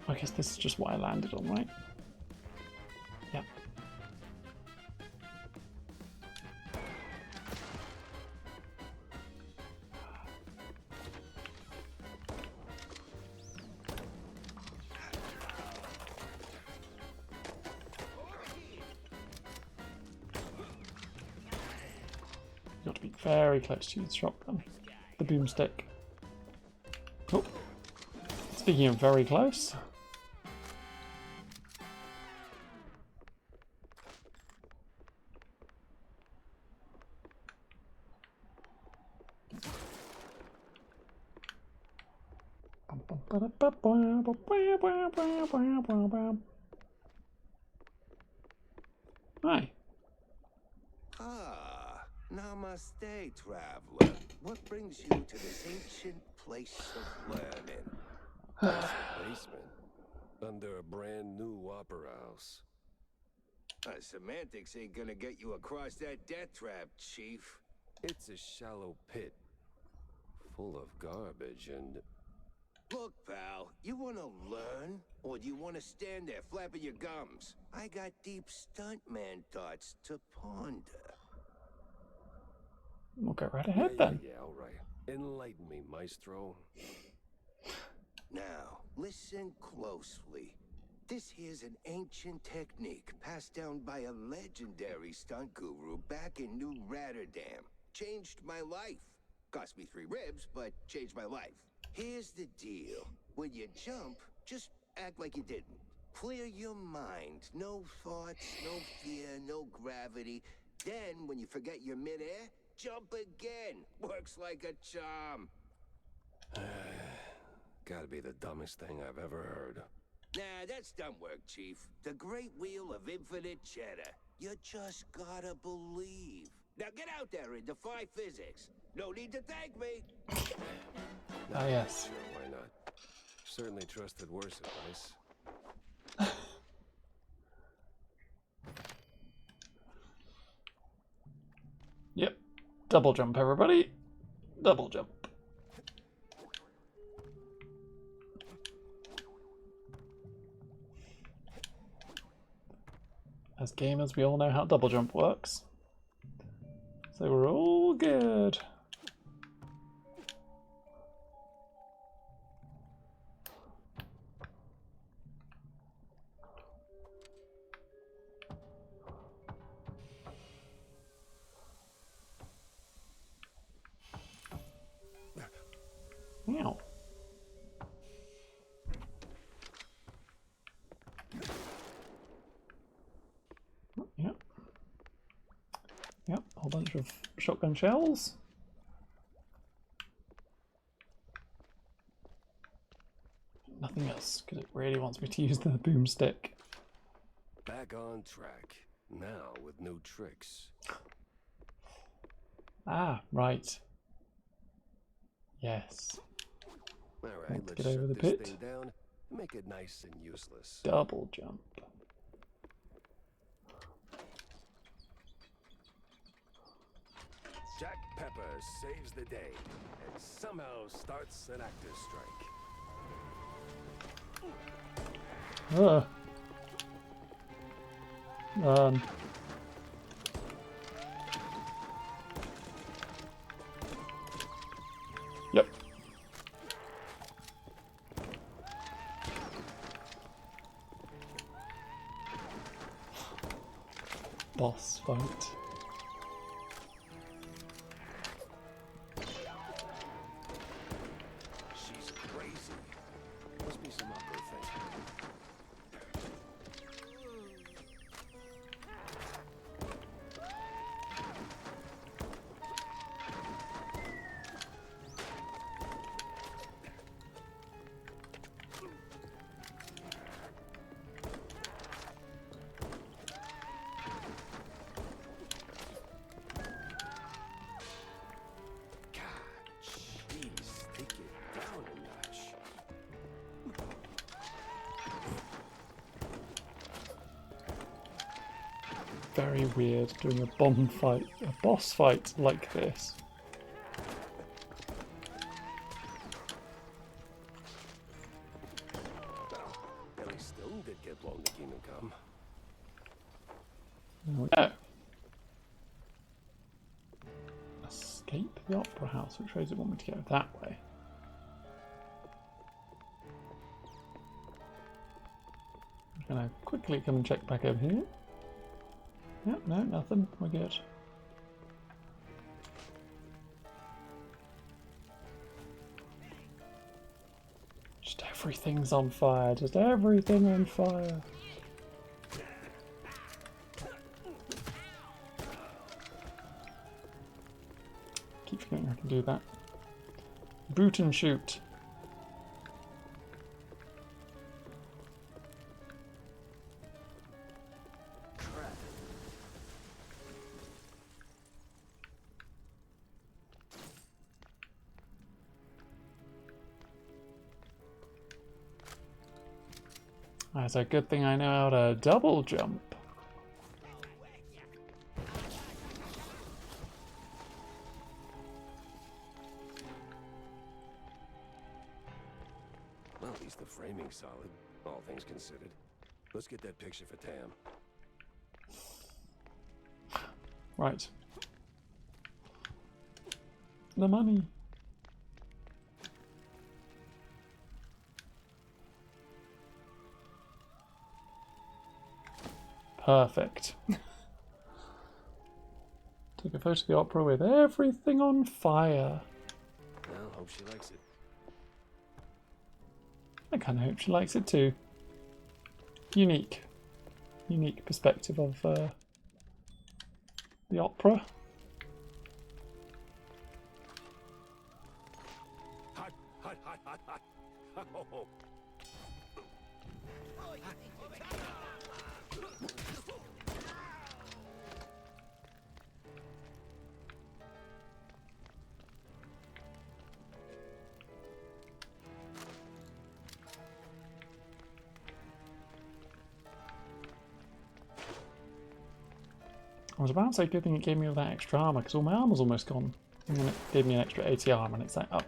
I guess this is just what I landed on, right? Yeah. You got to be very close to use the shotgun. The boomstick. Oh. Speaking of very close. Hi. Ah, namaste, traveler. What brings you to this ancient place of learning? That's the basement, under a brand new opera house. Semantics ain't gonna get you across that death trap, Chief. It's a shallow pit, full of garbage and... Look, pal, you wanna learn? Or do you wanna stand there flapping your gums? I got deep stuntman thoughts to ponder. We'll go right ahead then. Yeah, all right. Enlighten me, maestro. Now, listen closely. This here's an ancient technique passed down by a legendary stunt guru back in New Rotterdam. Changed my life. Cost me 3 ribs, but changed my life. Here's the deal. When you jump, just act like you didn't. Clear your mind. No thoughts, no fear, no gravity. Then, when you forget you're midair, jump again. Works like a charm. Gotta be the dumbest thing I've ever heard. Nah, that's dumb work, Chief. The great wheel of infinite cheddar. You just gotta believe. Now get out there and defy physics. No need to thank me. Ah, yes. Sure, why not? Certainly trusted worse advice. Yep. Double jump, everybody. Double jump. As gamers, we all know how double jump works. So we're all good. Meow. Yep. Yep, a whole bunch of shotgun shells. Nothing else, because it really wants me to use the boomstick. Back on track. Now with new tricks. Ah, right. Yes. All right, Want to let's get over shut the this pit. thing down and make it nice and useless. Double jump. Jack Pepper saves the day and somehow starts an actor's strike. Ugh. Yep. Boss fight. She's crazy. Must be some upper thing. Jeez, take it down a notch. Very weird doing a bomb fight, a boss fight like this. At least Stone did get blown to Kingdom Come. There we go. Escape the opera house. Which way does it want me to go? That way. I'm gonna quickly come and check back over here. Yep, no, nothing. We're good. Just everything's on fire. Just everything on fire. Keep forgetting I can do that. Boot and shoot. That's a good thing I know how to double jump. Well, at least the framing's solid, all things considered. Let's get that picture for Tam. Right. The money. Perfect. Take a photo of the opera with everything on fire. Well, hope she likes it. I kind of hope she likes it too. Unique. Unique perspective of the opera. Hot, hot, hot, hot, hot. Oh. I was about to say good thing it gave me all that extra armor because all my armor's almost gone. And then it gave me an extra 80 armor and it's like, oh.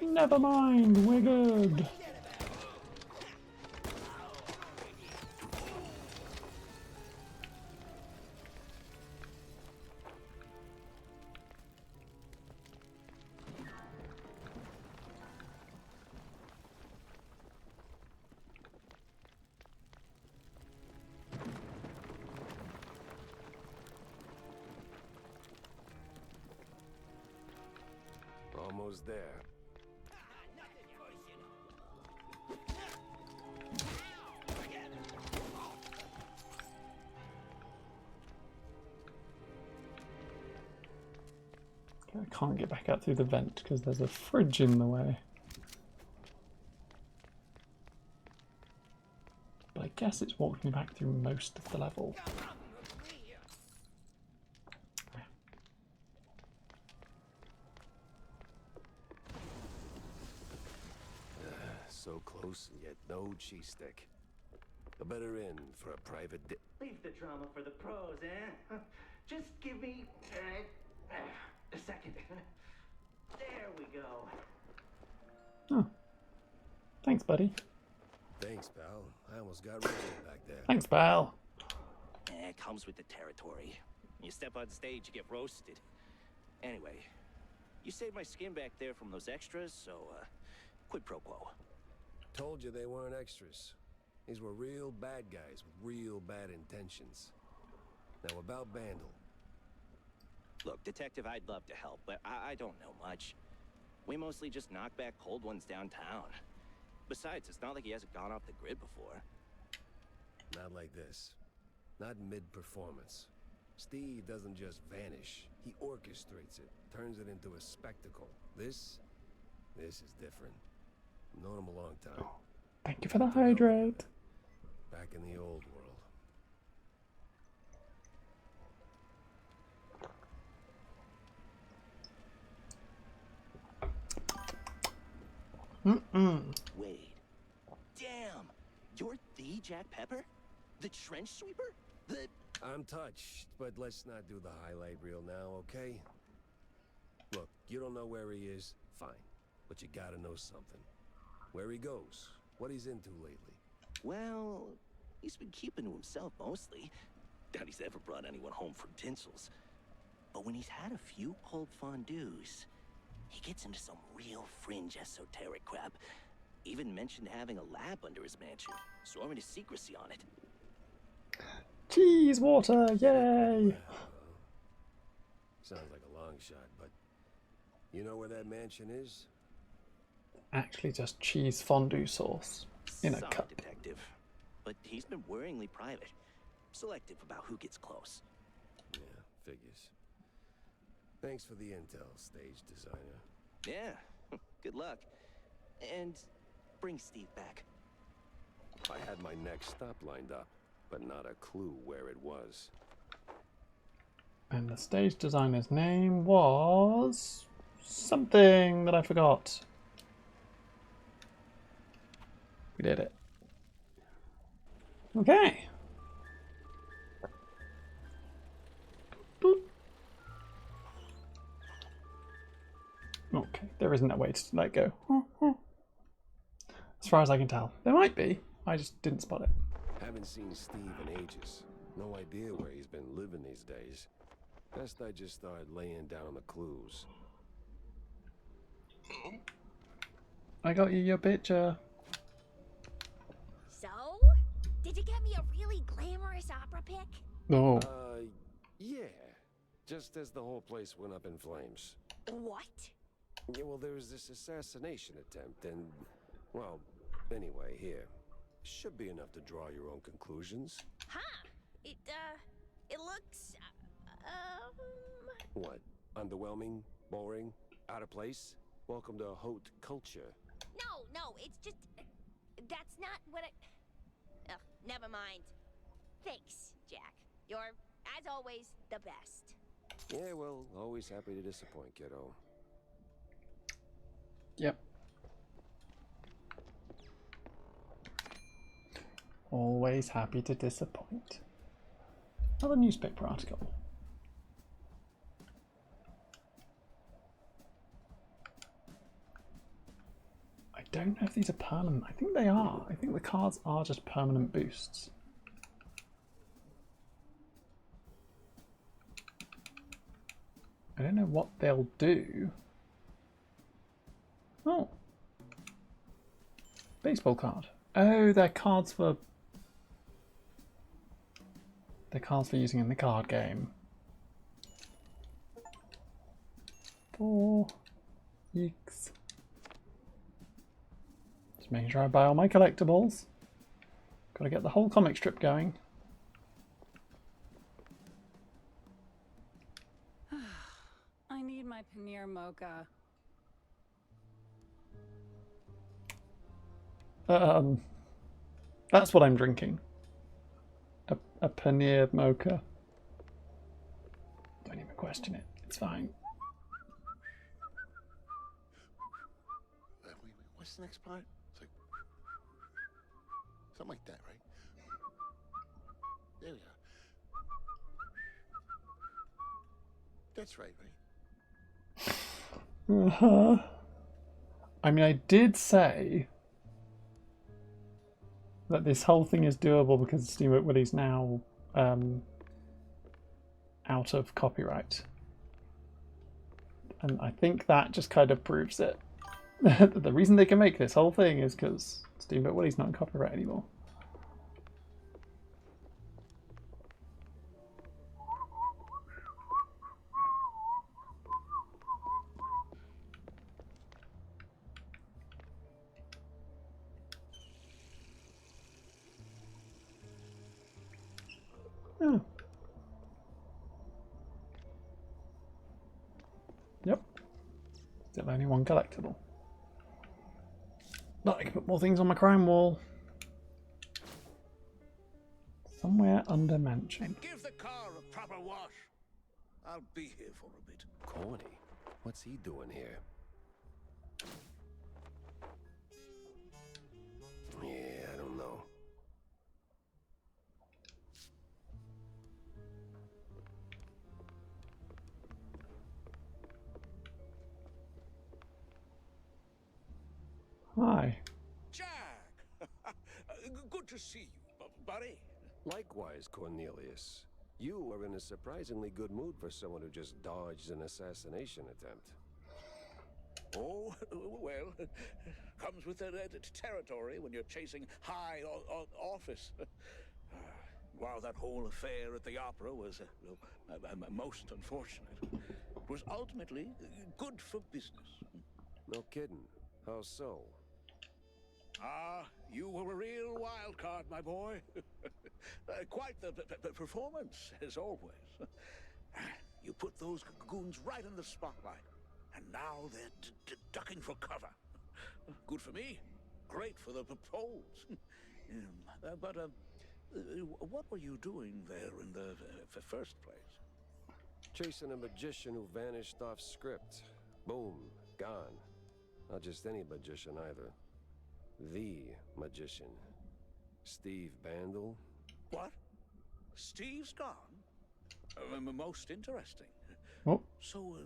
Never mind, we're good. Almost there. Okay, I can't get back out through the vent because there's a fridge in the way. But I guess it's walked me back through most of the level. No cheese stick. A better inn for a private Leave the drama for the pros, eh? Just give me a second. There we go. Oh. Thanks, buddy. Thanks, pal. I almost got roasted back there. Thanks, pal. It comes with the territory. You step on stage, you get roasted. Anyway, you saved my skin back there from those extras, so quid pro quo. Told you they weren't extras. These were real bad guys with real bad intentions. Now about Bandle. Look, Detective, I'd love to help, but I don't know much. We mostly just knock back cold ones downtown. Besides, it's not like he hasn't gone off the grid before. Not like this. Not mid-performance. Steve doesn't just vanish. He orchestrates it, turns it into a spectacle. This is different. I've known him a long time. Thank you for the hydrate. Back in the old world. Wait. Damn! You're the Jack Pepper? The trench sweeper? I'm touched, but let's not do the highlight reel now, okay? Look, you don't know where he is? Fine. But you gotta know something. Where he goes, what he's into lately. Well, he's been keeping to himself mostly. Doubt he's ever brought anyone home from tinsels. But when he's had a few cold fondues, he gets into some real fringe esoteric crap. Even mentioned having a lab under his mansion, sworn to secrecy on it. Cheese water, yay! Sounds like a long shot, but you know where that mansion is? Actually, just cheese fondue sauce in a Some cup. detective, but he's been worryingly private, selective about who gets close. Yeah, figures. Thanks for the intel, stage designer. Yeah, good luck. And bring Steve back. I had my next stop lined up, but not a clue where it was. And the stage designer's name was something that I forgot. We did it. Okay. Boop. Okay, there isn't a way to let go. As far as I can tell. There might be. I just didn't spot it. Haven't seen Steve in ages. No idea where he's been living these days. Best I just start laying down the clues. I got you your picture. So, did you get me a really glamorous opera pic? No. Yeah. Just as the whole place went up in flames. What? Yeah, well, there was this assassination attempt, and, well, anyway, here. Should be enough to draw your own conclusions. Huh? It looks, What? Underwhelming? Boring? Out of place? Welcome to haute culture. No, it's just, that's not what Ugh, never mind. Thanks, Jack. You're, as always, the best. Yeah, well, always happy to disappoint, kiddo. Yep. Always happy to disappoint. Another newspaper article. I don't know if these are permanent. I think they are. I think the cards are just permanent boosts. I don't know what they'll do. Oh. Baseball card. Oh, they're cards for... They're cards for using in the card game. 4 weeks. Just making sure I buy all my collectibles. Gotta get the whole comic strip going. I need my paneer mocha. That's what I'm drinking. A paneer mocha. Don't even question it. It's fine. Wait, what's the next part? It's like... Something like that, right? There we are. That's right, right? Uh-huh. I mean, I did say that this whole thing is doable because Steamboat Willie's now out of copyright. And I think that just kind of proves it. The reason they can make this whole thing is because Steamboat Willie's not in copyright anymore. Oh. Yep. Still only one collectible. But I can put more things on my crime wall. Somewhere under mansion. And give the car a proper wash. I'll be here for a bit. Corny? What's he doing here? Yeah, I don't know. Hi. Jack! Good to see you, buddy. Likewise, Cornelius. You are in a surprisingly good mood for someone who just dodged an assassination attempt. Oh, well, comes with the territory when you're chasing high office. While that whole affair at the opera was most unfortunate, it was ultimately good for business. No kidding. How so? You were a real wild card, my boy. Quite the performance, as always. You put those goons right in the spotlight, and now they're ducking for cover. Good for me, great for the polls. But what were you doing there in the first place? Chasing a magician who vanished off script. Boom, gone. Not just any magician either. The magician. Steve Bandel. What? Steve's gone? Most interesting. Oh. So,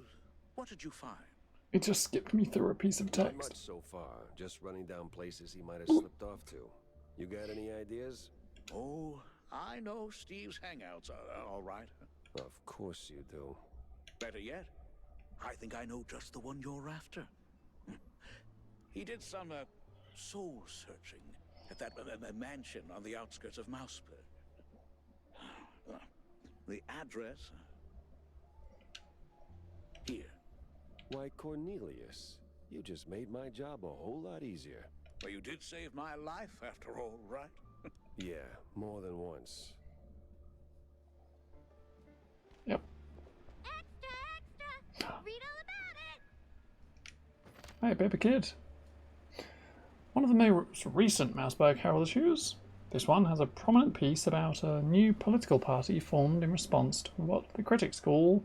what did you find? It just skipped me through a piece of Not much text. so far. Just running down places he might have slipped off to. You got any ideas? Oh, I know Steve's hangouts are all right. Of course you do. Better yet, I think I know just the one you're after. He did some soul searching at that mansion on the outskirts of Mouseburg. The address here. Why, Cornelius, you just made my job a whole lot easier. Well, you did save my life after all, right? Yeah, more than once. Yep. Extra! Read all about it! Hey, paper kid. One of the most recent Mouseburg Herald issues. This one has a prominent piece about a new political party formed in response to what the critics call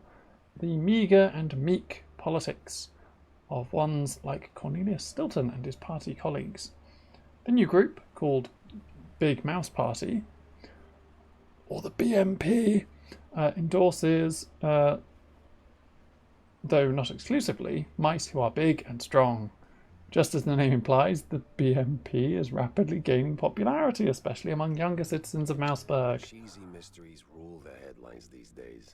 the meagre and meek politics of ones like Cornelius Stilton and his party colleagues. The new group, called Big Mouse Party, or the BMP, endorses, though not exclusively, mice who are big and strong. Just as the name implies, the BMP is rapidly gaining popularity, especially among younger citizens of Mouseburg. Cheesy mysteries rule the headlines these days.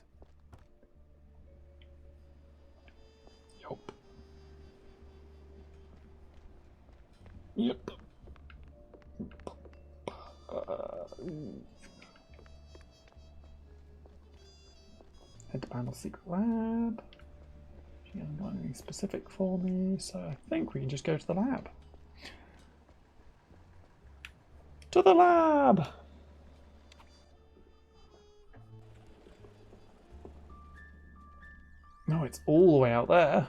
Yup. Yep. Head to Panel Secret Lab. She hasn't got anything specific for me, so I think we can just go to the lab. To the lab! No, it's all the way out there.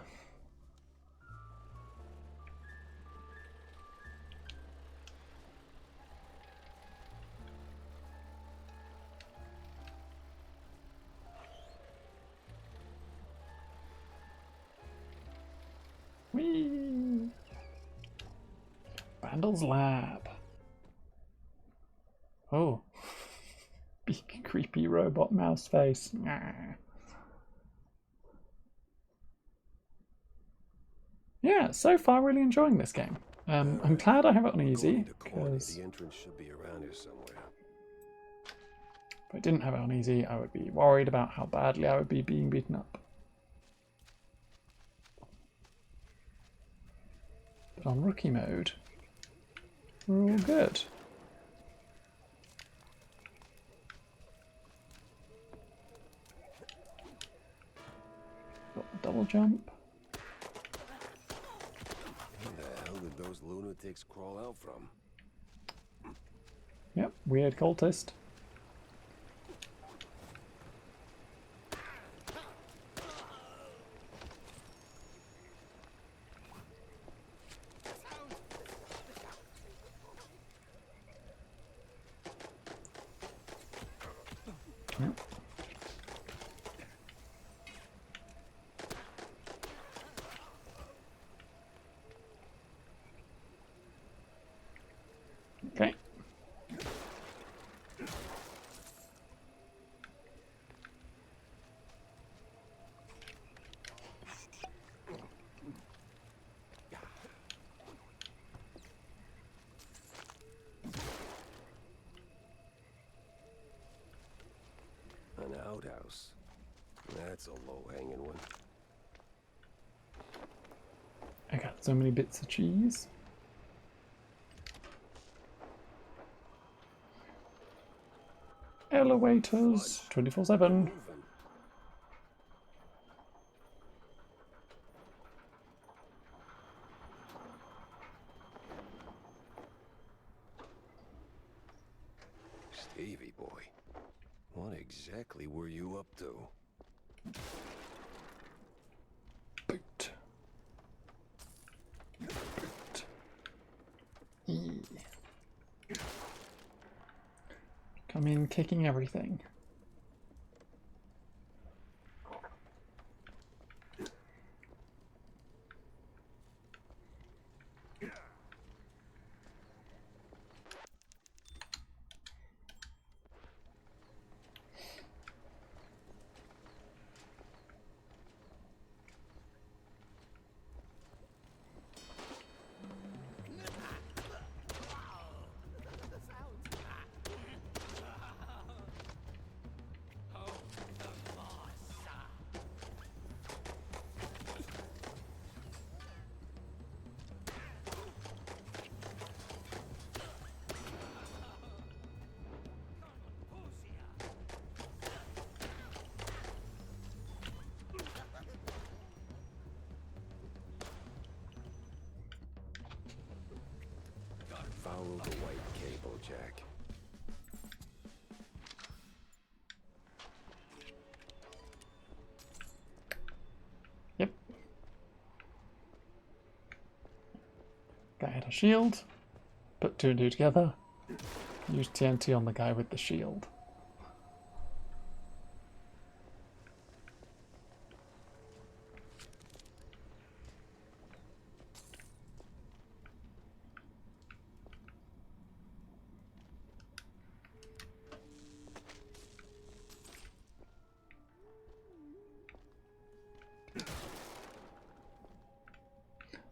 Whee! Randall's lab. Oh. Big creepy robot mouse face. Nah. Yeah, so far really enjoying this game. I'm glad I have it on easy, because the entrance should be around here somewhere. if I didn't have it on easy, I would be worried about how badly I would be being beaten up. But on rookie mode, we're all good. Got the double jump. Where the hell did those lunatics crawl out from? Yep, weird cultist. Yep. Okay. An outhouse. That's a low-hanging one. I got so many bits of cheese. Elevators, 24/7. Stevie boy, what exactly were you up to? Boot. Boot. E. Come in kicking everything. Follow the white cable, Jack. Yep. Guy had a shield. Put two and two together. Use TNT on the guy with the shield.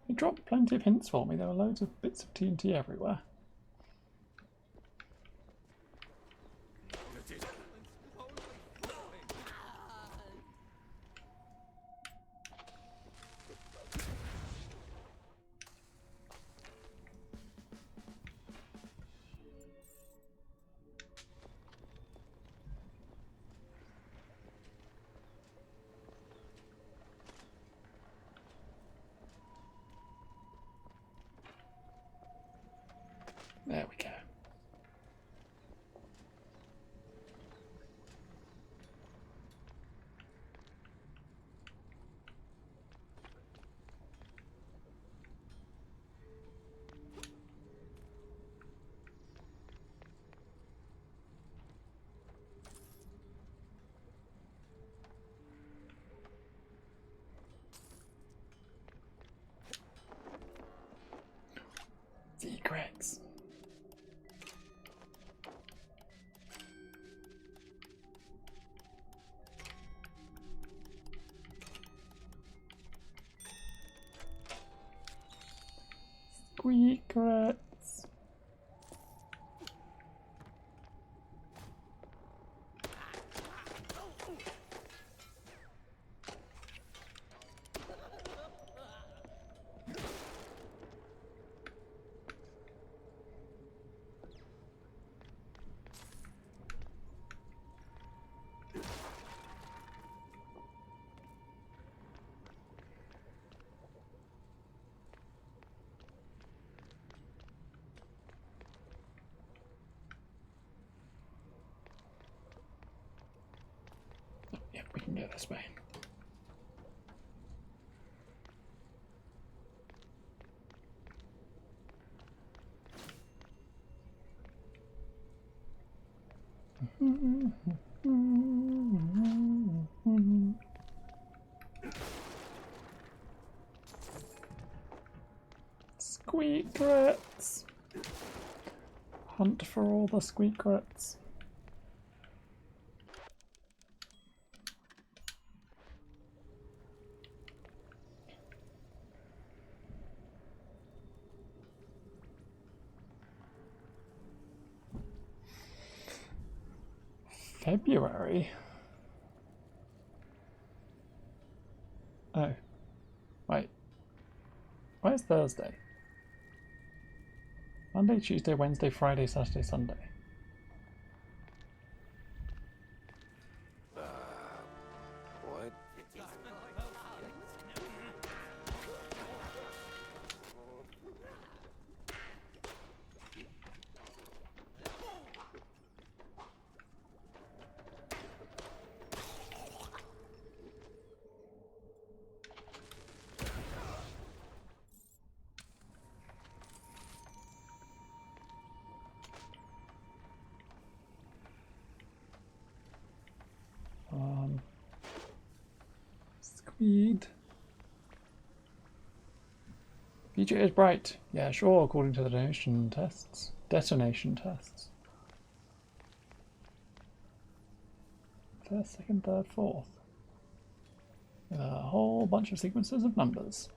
It dropped plenty of hints for me. There were loads of bits of TNT everywhere. Secrets. Yep, we can go this way. Squeakrets. Hunt for all the squeakrets. February? Oh. Wait. Where's Thursday? Monday, Tuesday, Wednesday, Friday, Saturday, Sunday. What? Squeed. Future is bright. Yeah, sure, according to the detonation tests. First, second, third, fourth. With a whole bunch of sequences of numbers.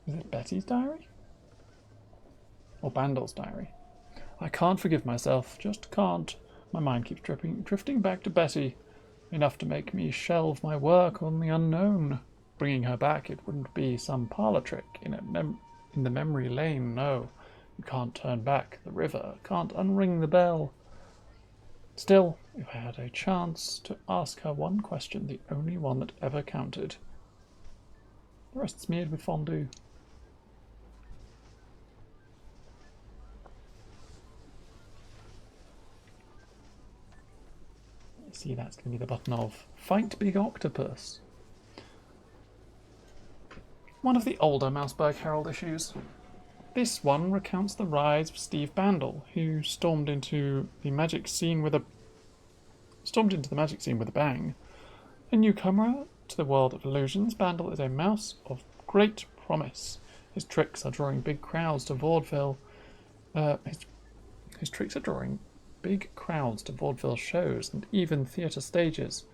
Is it Betty's diary? Or Bandle's diary? I can't forgive myself, just can't. My mind keeps drifting back to Betty, enough to make me shelve my work on the unknown. Bringing her back, it wouldn't be some parlor trick in the memory lane, no. You can't turn back the river, can't unring the bell. Still, if I had a chance to ask her one question, the only one that ever counted. The rest smeared with fondue. See, that's going to be the button of Fight Big Octopus. One of the older Mouseburg Herald issues. This one recounts the rise of Steve Bandle, who stormed into the magic scene with a bang. A newcomer to the world of illusions, Bandle is a mouse of great promise. His tricks are drawing big crowds to vaudeville. His tricks are drawing big crowds to vaudeville shows and even theatre stages.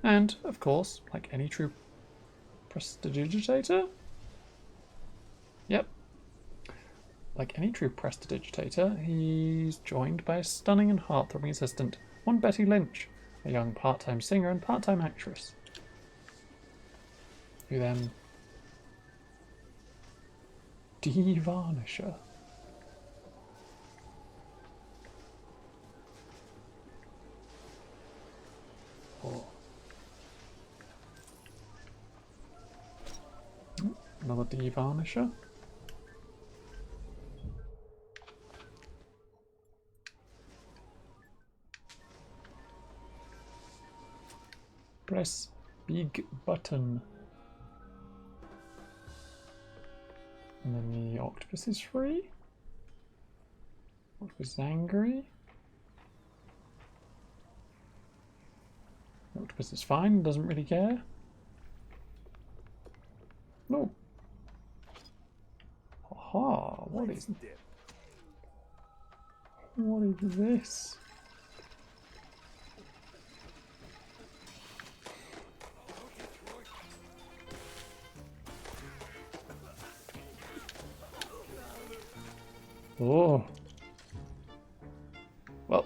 And, of course, like any true prestidigitator? Yep. Like any true prestidigitator, he's joined by a stunning and heart-throbbing assistant, one Betty Lynch, a young part-time singer and part-time actress, who then de-varnish her. Another devarnisher. Press big button. And then the octopus is free. Octopus is angry. The octopus is fine, doesn't really care. No. Aha, what is this? Oh. Well.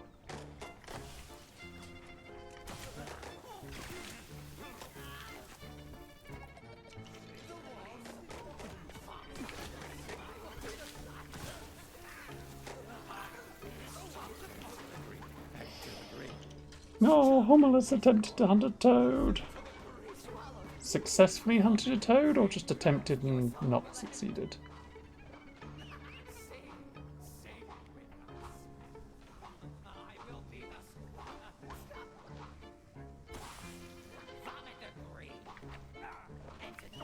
No, Homulus attempted to hunt a toad. Successfully hunted a toad, or just attempted and not succeeded?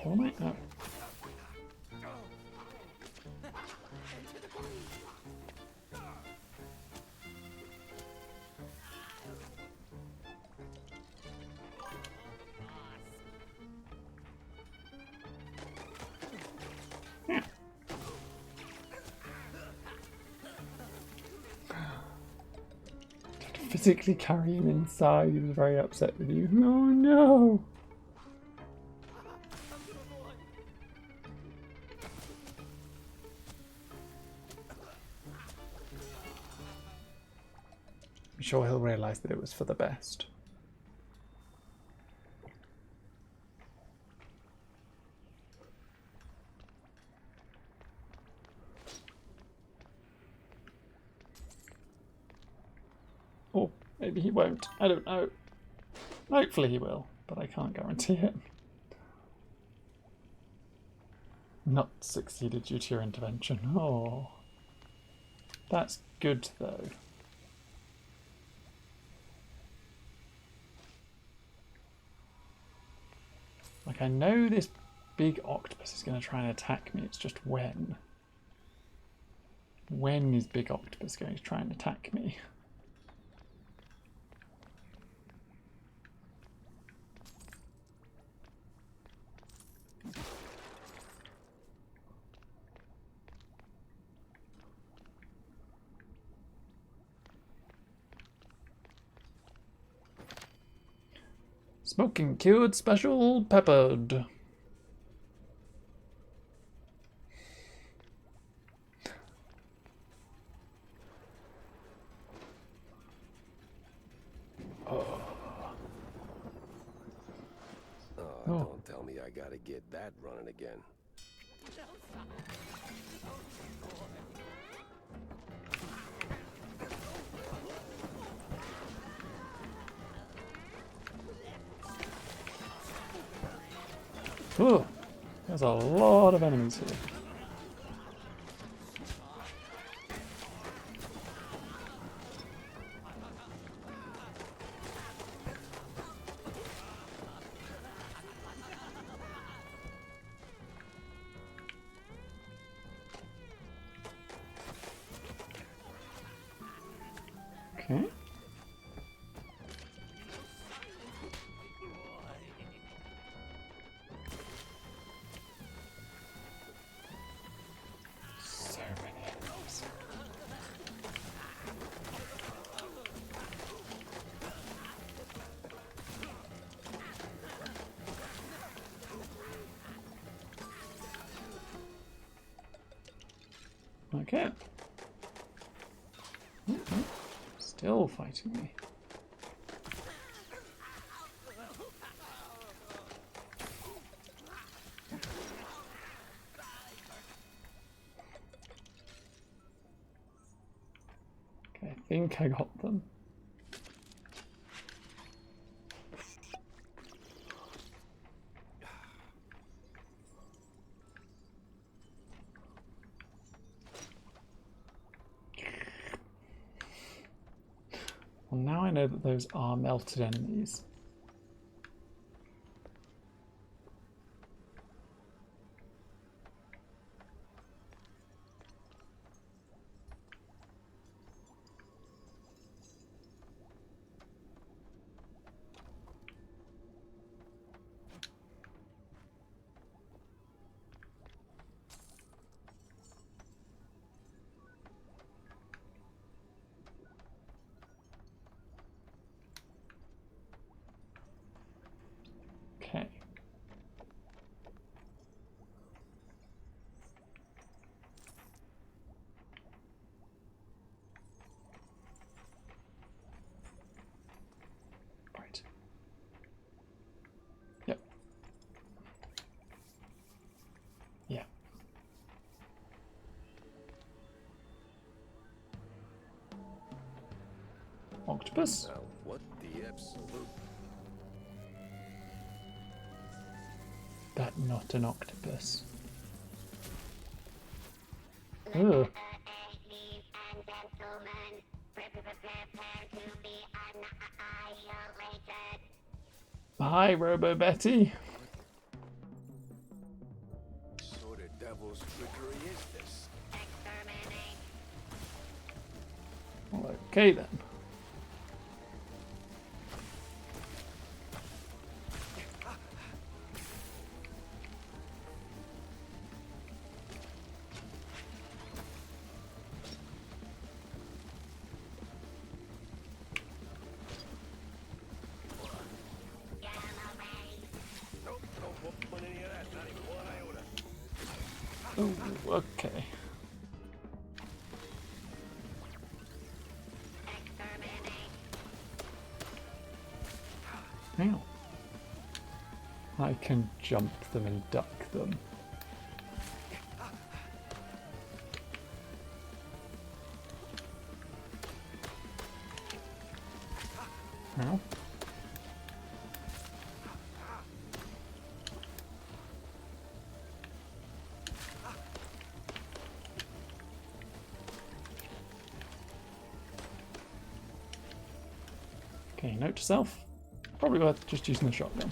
Oh my god. Physically carry him inside. He was very upset with you. Oh no! I'm sure he'll realise that it was for the best. Or maybe he won't. I don't know. Hopefully he will, but I can't guarantee it. Not succeeded due to your intervention. Oh. That's good though. Like, I know this big octopus is going to try and attack me, it's just when. When is big octopus going to try and attack me? Smoking cured, special peppered. Oh, don't tell me I gotta get that running again. Oh, there's a lot of enemies here. Okay. So many enemies. Okay. Still fighting me. Okay, I think I got them. know that those are melted enemies. Okay. Right. Yep. Yeah. Octopus? Now, what the absolute... That not an octopus. Ugh. Hi, Robo Betty. What sort of devil's trickery is this? Well, okay then. Ooh, okay. Now I can jump them and duck them. Now. Okay, note to self. Probably worth just using the shotgun.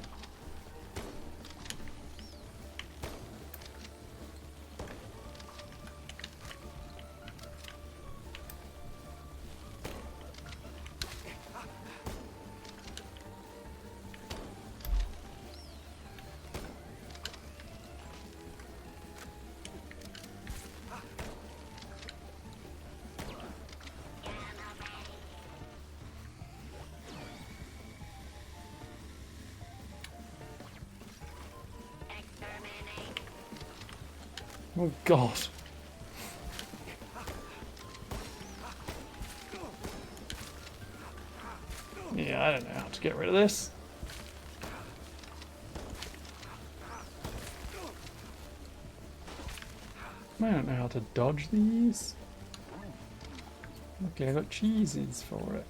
Oh god. Yeah, I don't know how to get rid of this. I don't know how to dodge these. Luckily I got cheeses for it.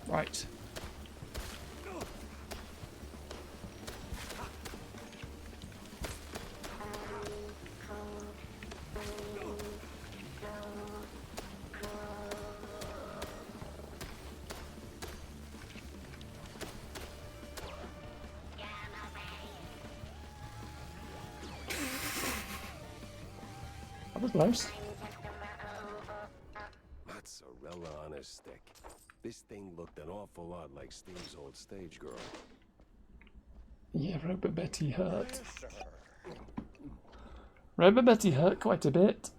Right. That was close. Mozzarella on a stick. This thing looked an awful lot like Steve's old stage girl. Yeah, Robo Betty hurt. Robo Betty hurt quite a bit.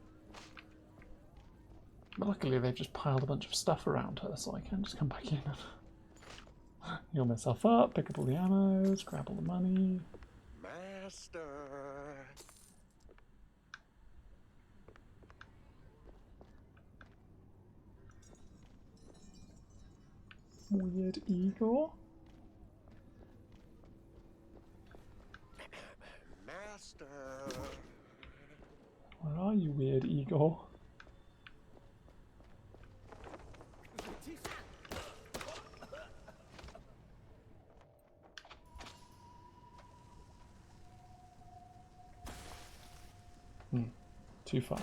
But luckily they've just piled a bunch of stuff around her, so I can just come back in and heal myself up, pick up all the ammos, grab all the money. Master. Weird Igor? Master. Where are you, Weird Igor? Too far.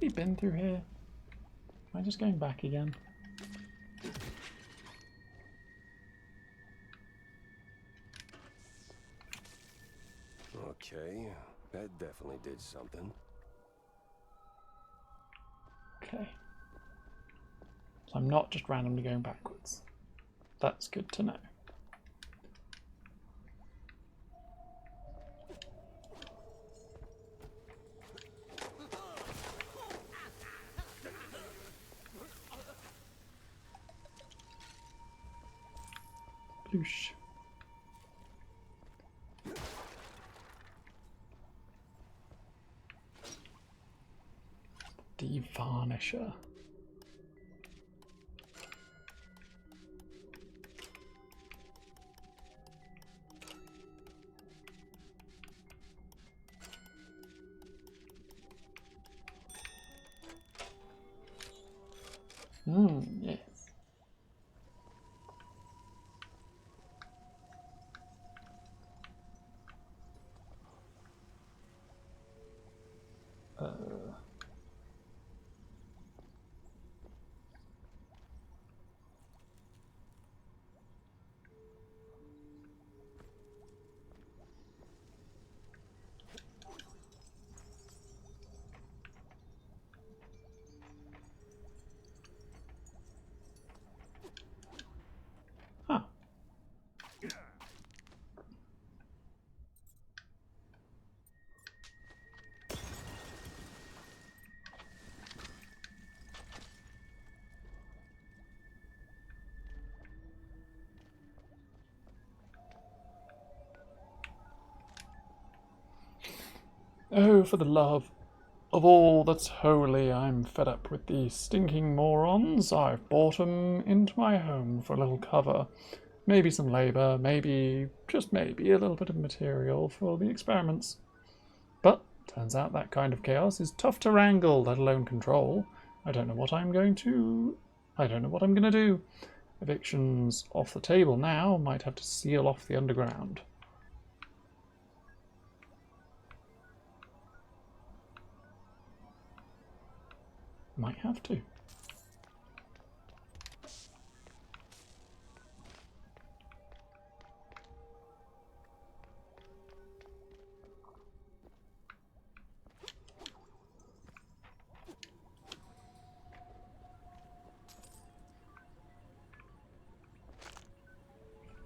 Already been through here. Am I just going back again? Okay, that definitely did something. Okay. So I'm not just randomly going backwards. That's good to know. Ploosh. Devarnisher. Yes. Huh. Oh, for the love of all that's holy, I'm fed up with these stinking morons. I've brought 'em into my home for a little cover. Maybe some labour, maybe, just maybe, a little bit of material for the experiments. But turns out that kind of chaos is tough to wrangle, let alone control. I don't know what I'm going to do. Eviction's off the table now. Might have to seal off the underground. Might have to.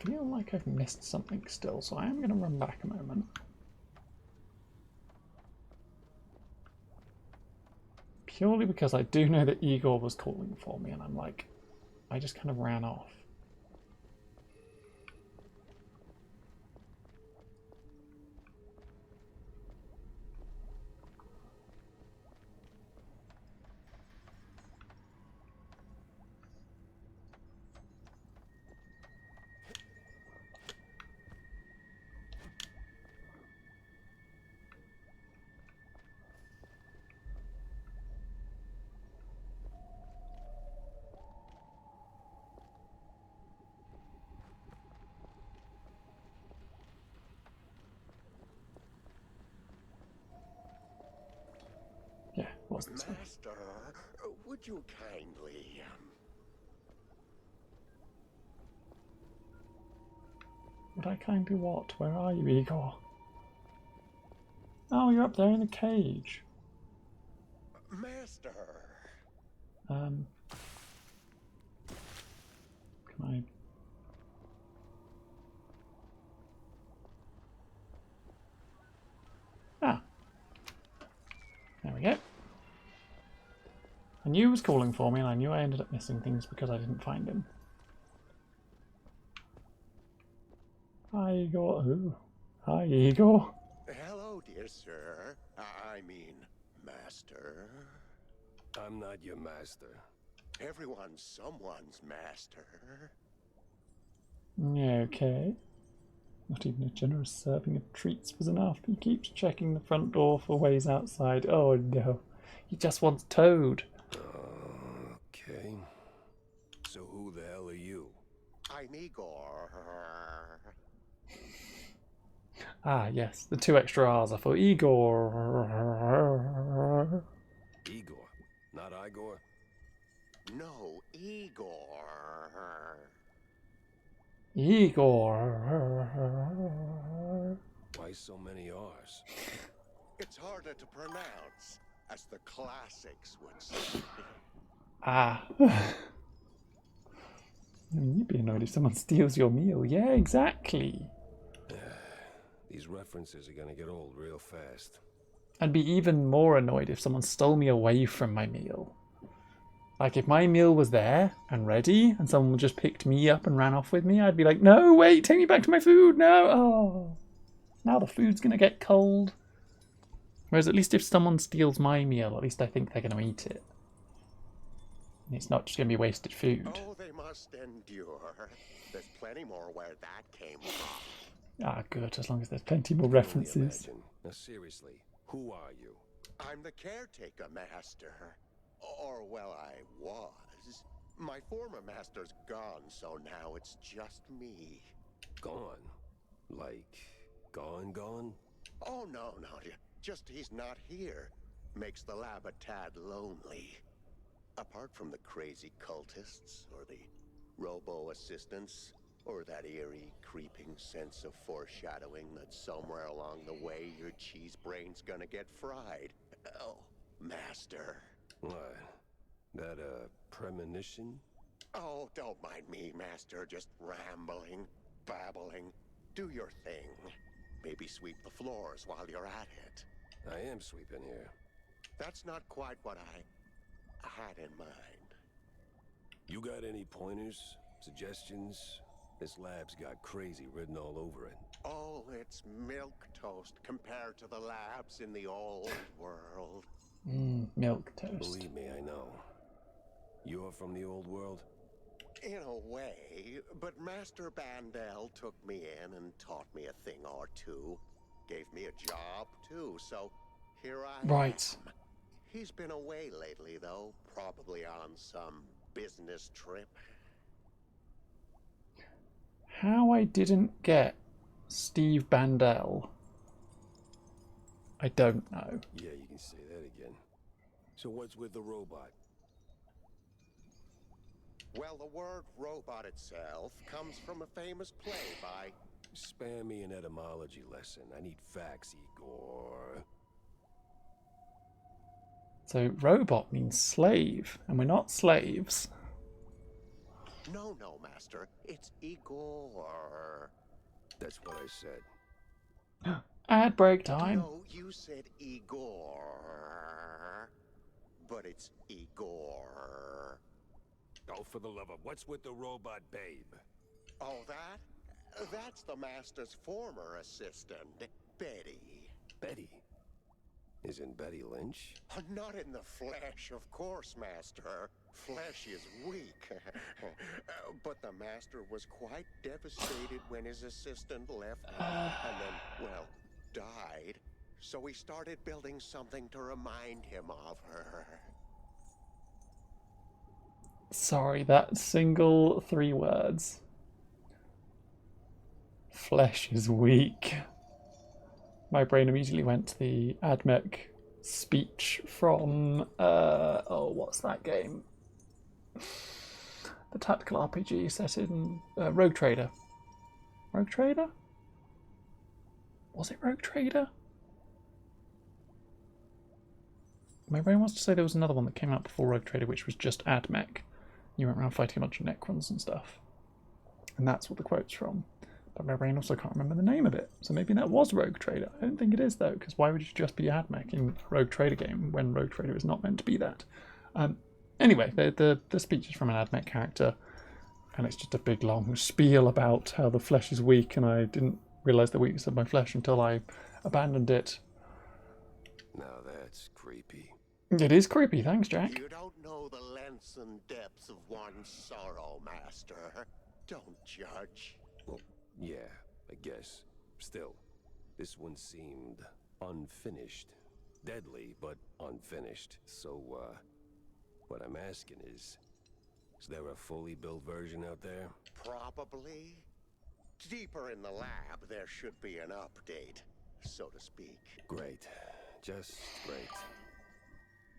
I feel like I've missed something still, so I am going to run back a moment. Purely because I do know that Igor was calling for me, and I'm like, I just kind of ran off. Yeah, wasn't so. Master, would you kindly... Would I kindly what? Where are you, Igor? Oh, you're up there in a cage. Master! Can I... Ah. There we go. I knew he was calling for me, and I knew I ended up missing things because I didn't find him. Hi, Igor. Ooh. Hi, Igor. Hello, dear sir. I mean, master. I'm not your master. Everyone's someone's master. Okay. Not even a generous serving of treats was enough. He keeps checking the front door for ways outside. Oh no. He just wants Toad. Okay. So who the hell are you? I'm Igor. Ah, yes. The 2 extra R's are for Igor. Igor, not Igor? No, Igor. Igor. Why so many R's? It's harder to pronounce, as the classics would say. Ah. You'd be annoyed if someone steals your meal. Yeah, exactly. These references are gonna get old real fast. I'd be even more annoyed if someone stole me away from my meal. Like, if my meal was there and ready and someone just picked me up and ran off with me, I'd be like, no, wait, take me back to my food, no. Oh, now the food's going to get cold. Whereas at least if someone steals my meal, at least I think they're going to eat it. And it's not just going to be wasted food. Oh, they must endure. There's plenty more where that came from. Ah, good, as long as there's plenty more references. Now, seriously, who are you? I'm the caretaker master. Or, well, I was. My former master's gone, so now it's just me. Gone? Like, gone? Oh, no. Just he's not here. Makes the lab a tad lonely. Apart from the crazy cultists, or the robo-assistants, or that eerie, creeping sense of foreshadowing that somewhere along the way your cheese brain's gonna get fried. Oh, master. What? That a premonition? Oh, don't mind me, master. Just rambling, babbling. Do your thing. Maybe sweep the floors while you're at it. I am sweeping here. That's not quite what I had in mind. You got any pointers? Suggestions? This lab's got crazy written all over it. Oh, it's milquetoast compared to the labs in the old world. Milk toast. Believe me, I know. You're from the old world? In a way, but Master Bandel took me in and taught me a thing or two. Gave me a job, too, so here I am. He's been away lately, though. Probably on some business trip. How I didn't get Steve Bandel, I don't know. Yeah, you can say that again. So what's with the robot? Well, the word robot itself comes from a famous play by... Spare me an etymology lesson. I need facts, Igor. So robot means slave, and we're not slaves. No, master. It's Igor. That's what I said. Ad break time. No, you said Igor. But it's Igor. Oh, for the love of... What's with the robot babe? Oh, that? That's the master's former assistant, Betty. Betty? Isn't Betty Lynch? Not in the flesh, of course, master. Flesh is weak. But the master was quite devastated when his assistant left him and then, well, died. So he started building something to remind him of her. Sorry, that single 3 words. Flesh is weak. My brain immediately went to the Admech speech from, what's that game? The tactical RPG set in Rogue Trader. Rogue Trader? Was it Rogue Trader? My brain wants to say there was another one that came out before Rogue Trader, which was just Admech. You went around fighting a bunch of Necrons and stuff. And that's what the quote's from. But my brain also can't remember the name of it. So maybe that was Rogue Trader. I don't think it is, though, because why would you just be Admech in a Rogue Trader game when Rogue Trader is not meant to be that? Anyway, the speech is from an Admech character, and it's just a big, long spiel about how the flesh is weak, and I didn't realise the weakness of my flesh until I abandoned it. Now that's creepy. It is creepy, thanks, Jack. You don't know the lengths and depths of one's sorrow, Master. Don't judge. Well, yeah, I guess. Still, this one seemed unfinished. Deadly, but unfinished. So, what I'm asking is there a fully built version out there? Probably. Deeper in the lab, there should be an update, so to speak. Great. Just great.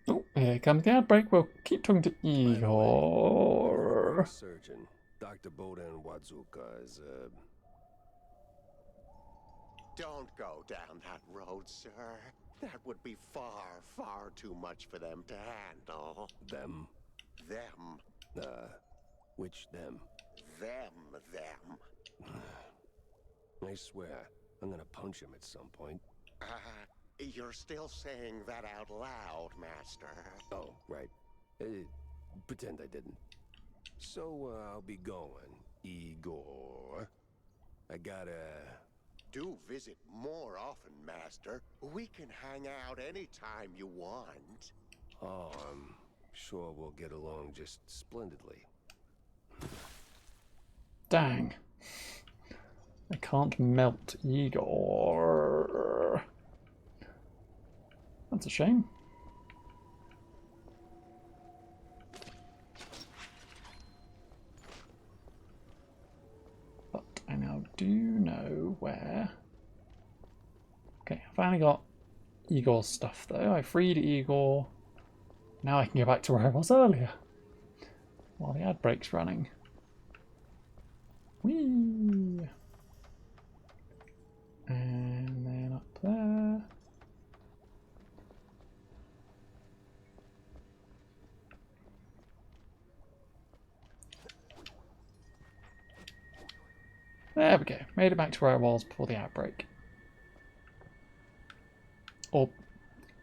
Oh, here comes the outbreak. We'll keep talking to Igor. Surgeon, Dr. Bodan Wadzuka is, Don't go down that road, sir. That would be far, far too much for them to handle. Them? Them. Which them? Them. I swear, I'm gonna punch him at some point. You're still saying that out loud, Master. Oh, right. Pretend I didn't. So, I'll be going, Igor. I gotta... Do visit more often, Master. We can hang out anytime you want. Oh, I'm sure we'll get along just splendidly. Dang. I can't melt Igor. That's a shame. But I now do know where. Okay, I finally got Igor's stuff though. I freed Igor. Now I can go back to where I was earlier. While the ad break's running. Whee! And then up there. There we go. Made it back to where I was before the outbreak. Or,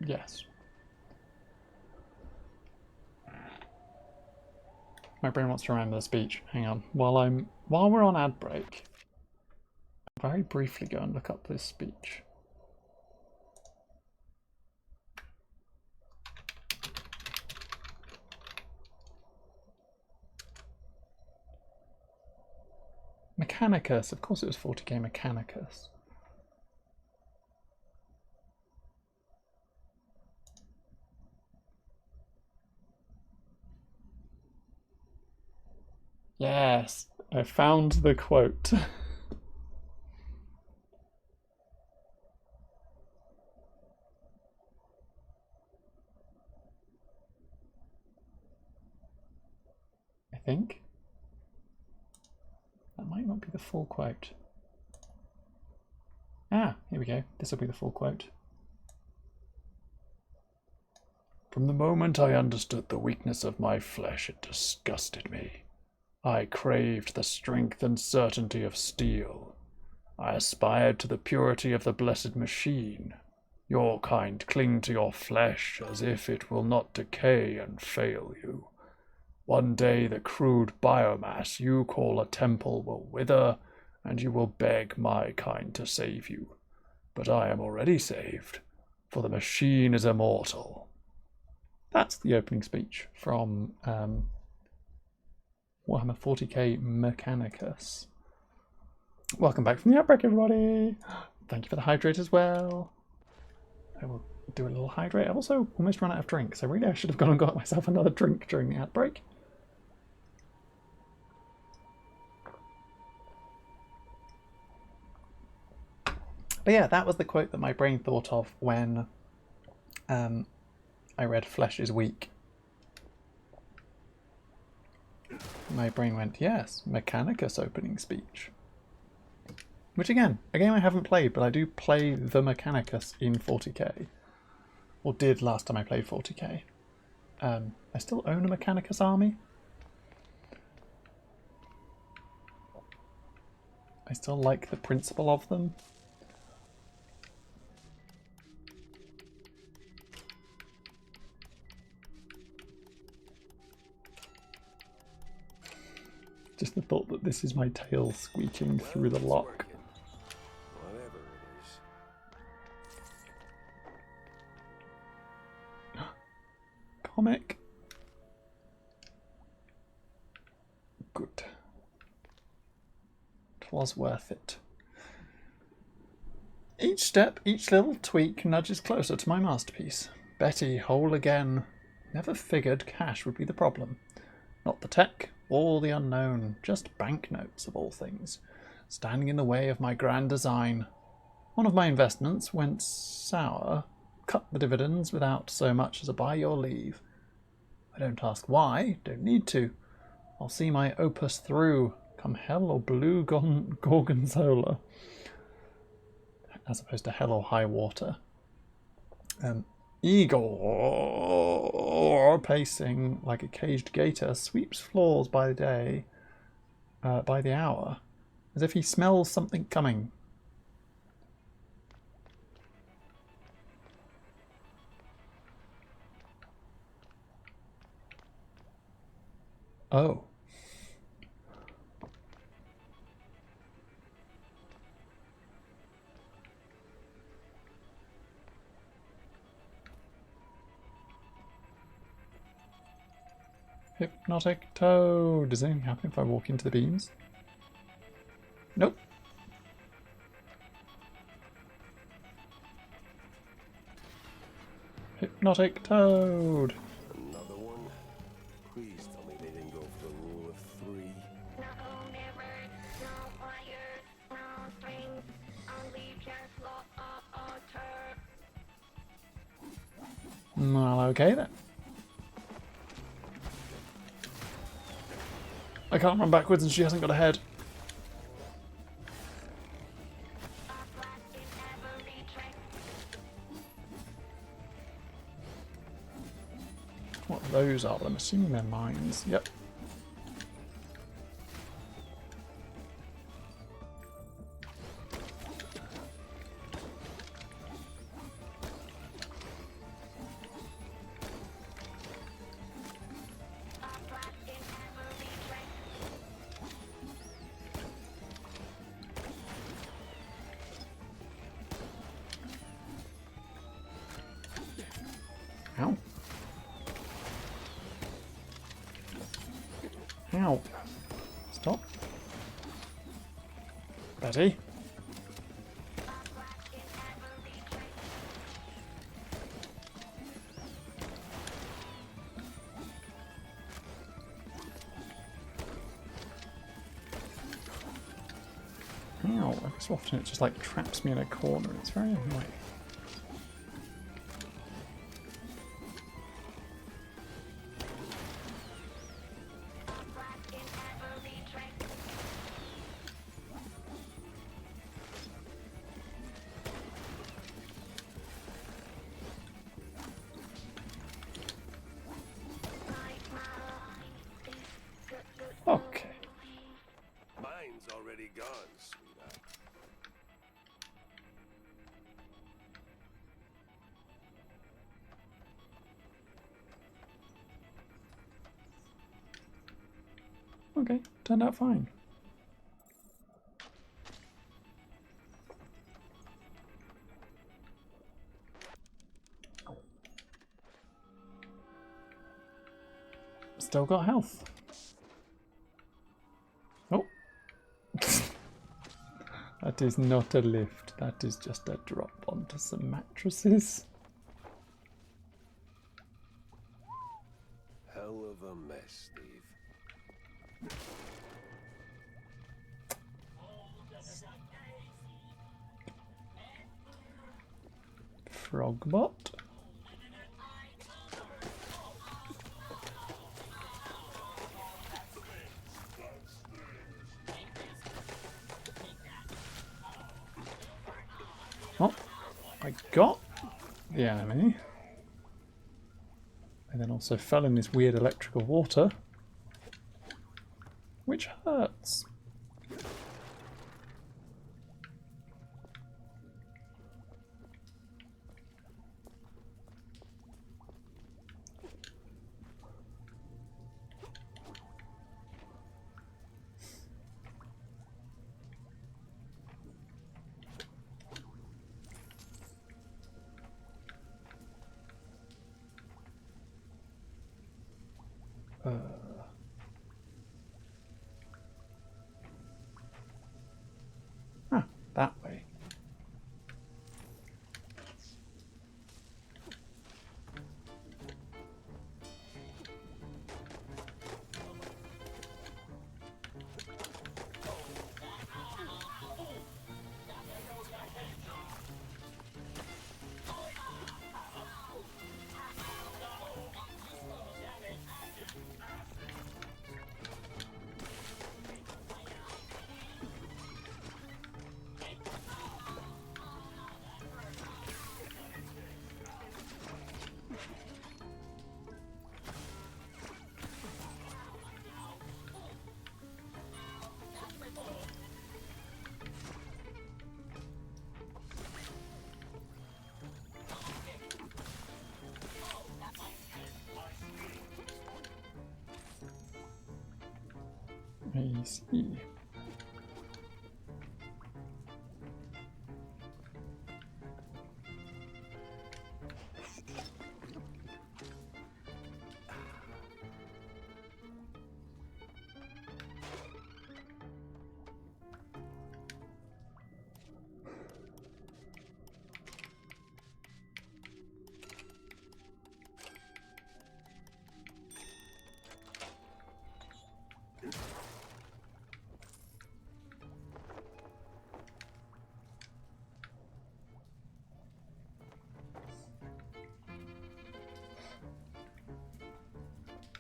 yes. My brain wants to remember the speech. Hang on. While we're on ad break, I'll very briefly go and look up this speech. Mechanicus. Of course it was 40k Mechanicus. Yes, I found the quote. I think. That might not be the full quote. Ah, here we go. This will be the full quote. From the moment I understood the weakness of my flesh, it disgusted me. I craved the strength and certainty of steel. I aspired to the purity of the blessed machine. Your kind cling to your flesh as if it will not decay and fail you. One day the crude biomass you call a temple will wither, and you will beg my kind to save you. But I am already saved, for the machine is immortal. That's the opening speech from Warhammer 40k Mechanicus. Welcome back from the outbreak, everybody. Thank you for the hydrate as well. I will do a little hydrate. I've also almost run out of drink, so really I should have gone and got myself another drink during the outbreak. But yeah, that was the quote that my brain thought of when I read Flesh is Weak. My brain went, yes, Mechanicus opening speech. Which again, a game I haven't played, but I do play the Mechanicus in 40k. Or did last time I played 40k. I still own a Mechanicus army. I still like the principle of them. Just the thought that this is my tail squeaking through the lock. Whatever it is. good. It was worth it. Each step, each little tweak nudges closer to my masterpiece. Betty, whole again. Never figured cash would be the problem. Not the tech or the unknown, just banknotes of all things, standing in the way of my grand design. One of my investments went sour, cut the dividends without so much as a by your leave. I don't ask why, don't need to. I'll see my opus through, come hell or blue gorgonzola. As opposed to hell or high water. Igor, pacing like a caged gator, sweeps floors by the day, by the hour, as if he smells something coming. Oh. Hypnotic toad. Does anything happen if I walk into the beams? Nope. Hypnotic toad. Another one? Please tell me they didn't go for the rule of 3. No mirrors, no wires, no strings, only just water. Well, okay then. I can't run backwards and she hasn't got a head. What those are, but I'm assuming they're mines. Yep. Ow. Ow. Stop. Betty. Ow. Every so often it just like traps me in a corner. It's very annoying. Okay. Mine's already gone, sweetheart. Okay, turned out fine. Still got health. Oh. That is not a lift. That is just a drop onto some mattresses. Hell of a mess, Steve. Frogbot. Oh, I got the enemy. I then also fell in this weird electrical water, which hurts. I see.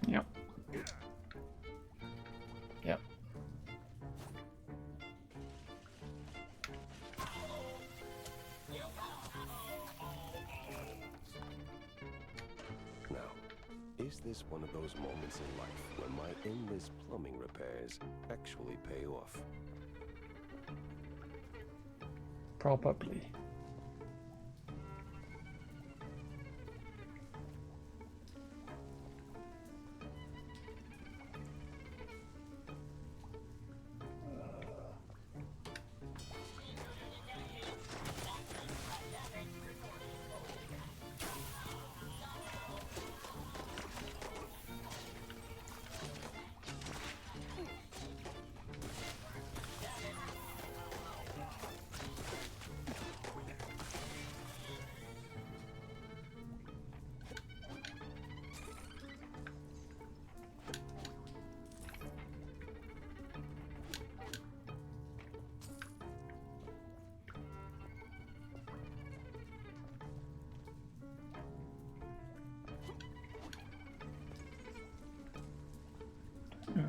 Yep. Yep. Now, is this one of those moments in life when my endless plumbing repairs actually pay off? Probably.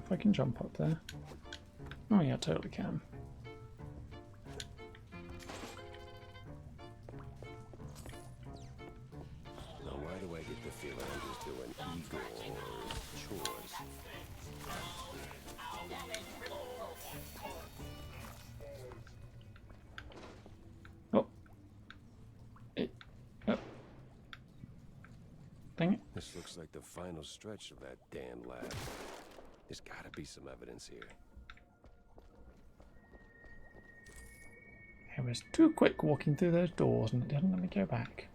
If I can jump up there. Oh yeah, totally can. Now why do I get the feeling I'm just doing ego or chores? Oh. Oh. Dang it. This looks like the final stretch of that damn lab. There's gotta be some evidence here. I was too quick walking through those doors and it didn't let me go back.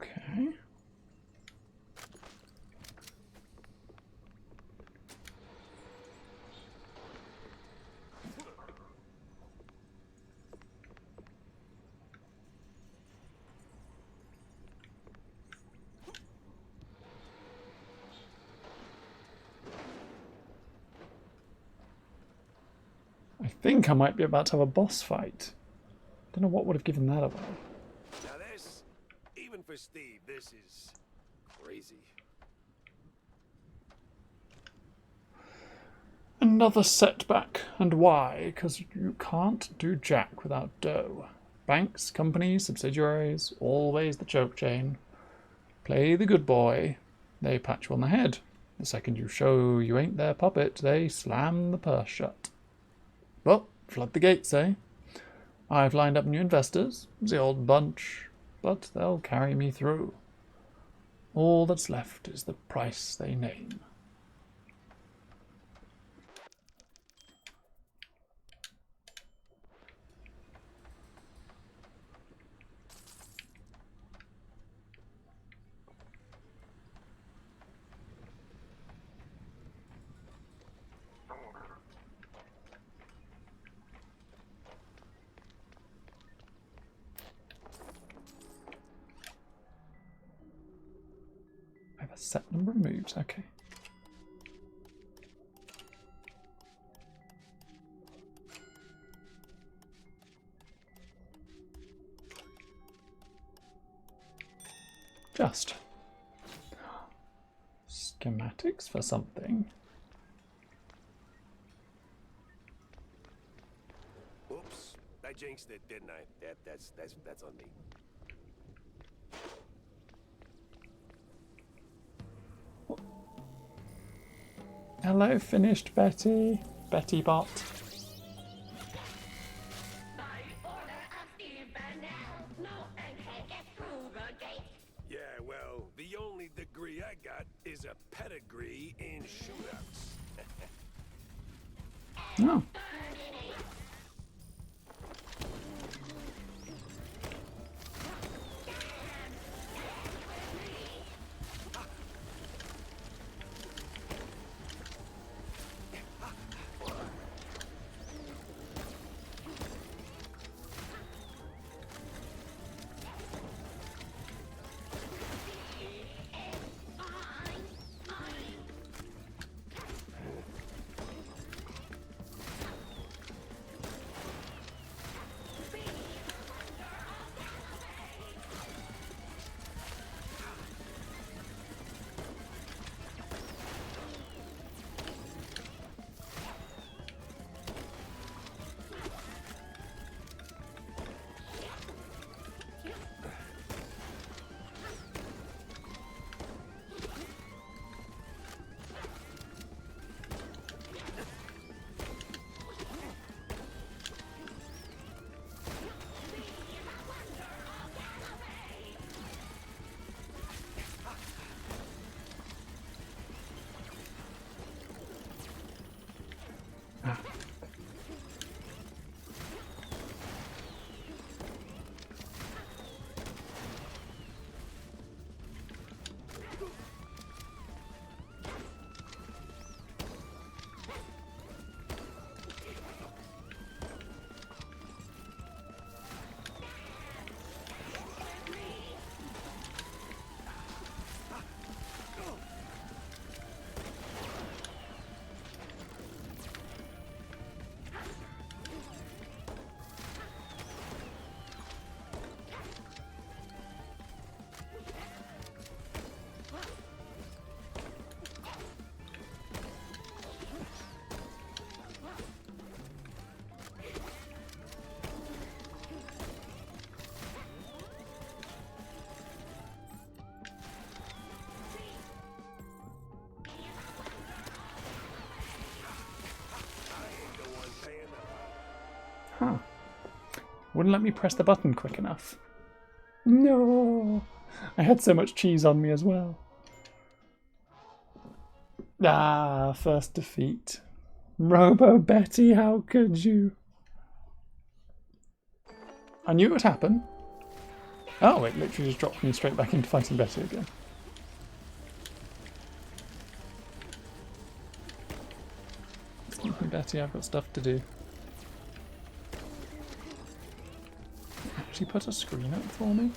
Okay. I think I might be about to have a boss fight. Don't know what would have given that away. Now this, even for Steve, this is crazy. Another setback. And why? Because you can't do jack without dough. Banks, companies, subsidiaries, always the choke chain. Play the good boy. They pat you on the head. The second you show you ain't their puppet, they slam the purse shut. Well, flood the gates, eh? I've lined up new investors, the old bunch, but they'll carry me through. All that's left is the price they name. I have a set number of moves, okay. Just. Schematics for something. Oops, I jinxed it, didn't I? That's on me. Hello, finished Betty. Betty bot. Yeah, well, the only degree I got is a pedigree in shootouts. Oh. Huh. Wouldn't let me press the button quick enough. No! I had so much cheese on me as well. Ah, first defeat. Robo Betty, how could you? I knew it would happen. Oh, it literally just dropped me straight back into fighting Betty again. Sleeping Betty, I've got stuff to do. Actually put a screen up for me.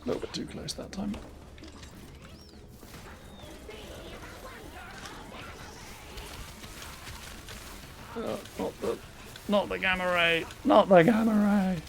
A little bit too close that time. Not the gamma ray! Not the gamma ray!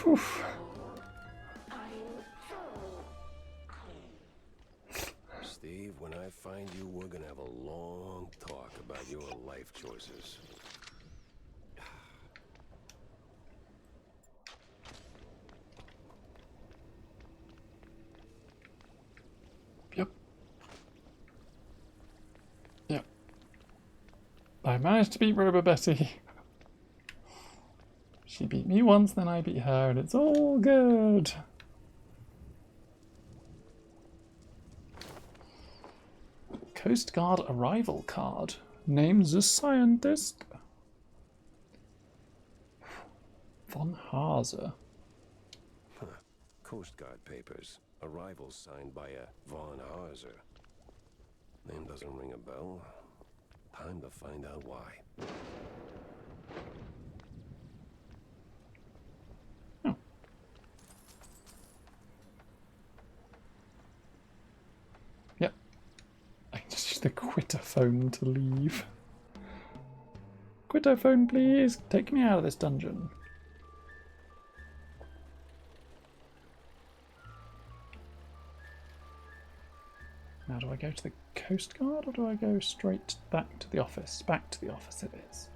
Oof. Steve, when I find you, we're gonna have a long talk about your life choices. Yep. Yep. I managed to beat Robo Betty. She beat me once, then I beat her, and it's all good. Coast Guard arrival card. Name's a scientist. Von Hase. Huh. Coast Guard papers. Arrival signed by a Von Hase. Name doesn't ring a bell. Time to find out why. The quitterphone to leave. Quitterphone, please. Take me out of this dungeon. Now, do I go to the Coast Guard or do I go straight back to the office? Back to the office it is.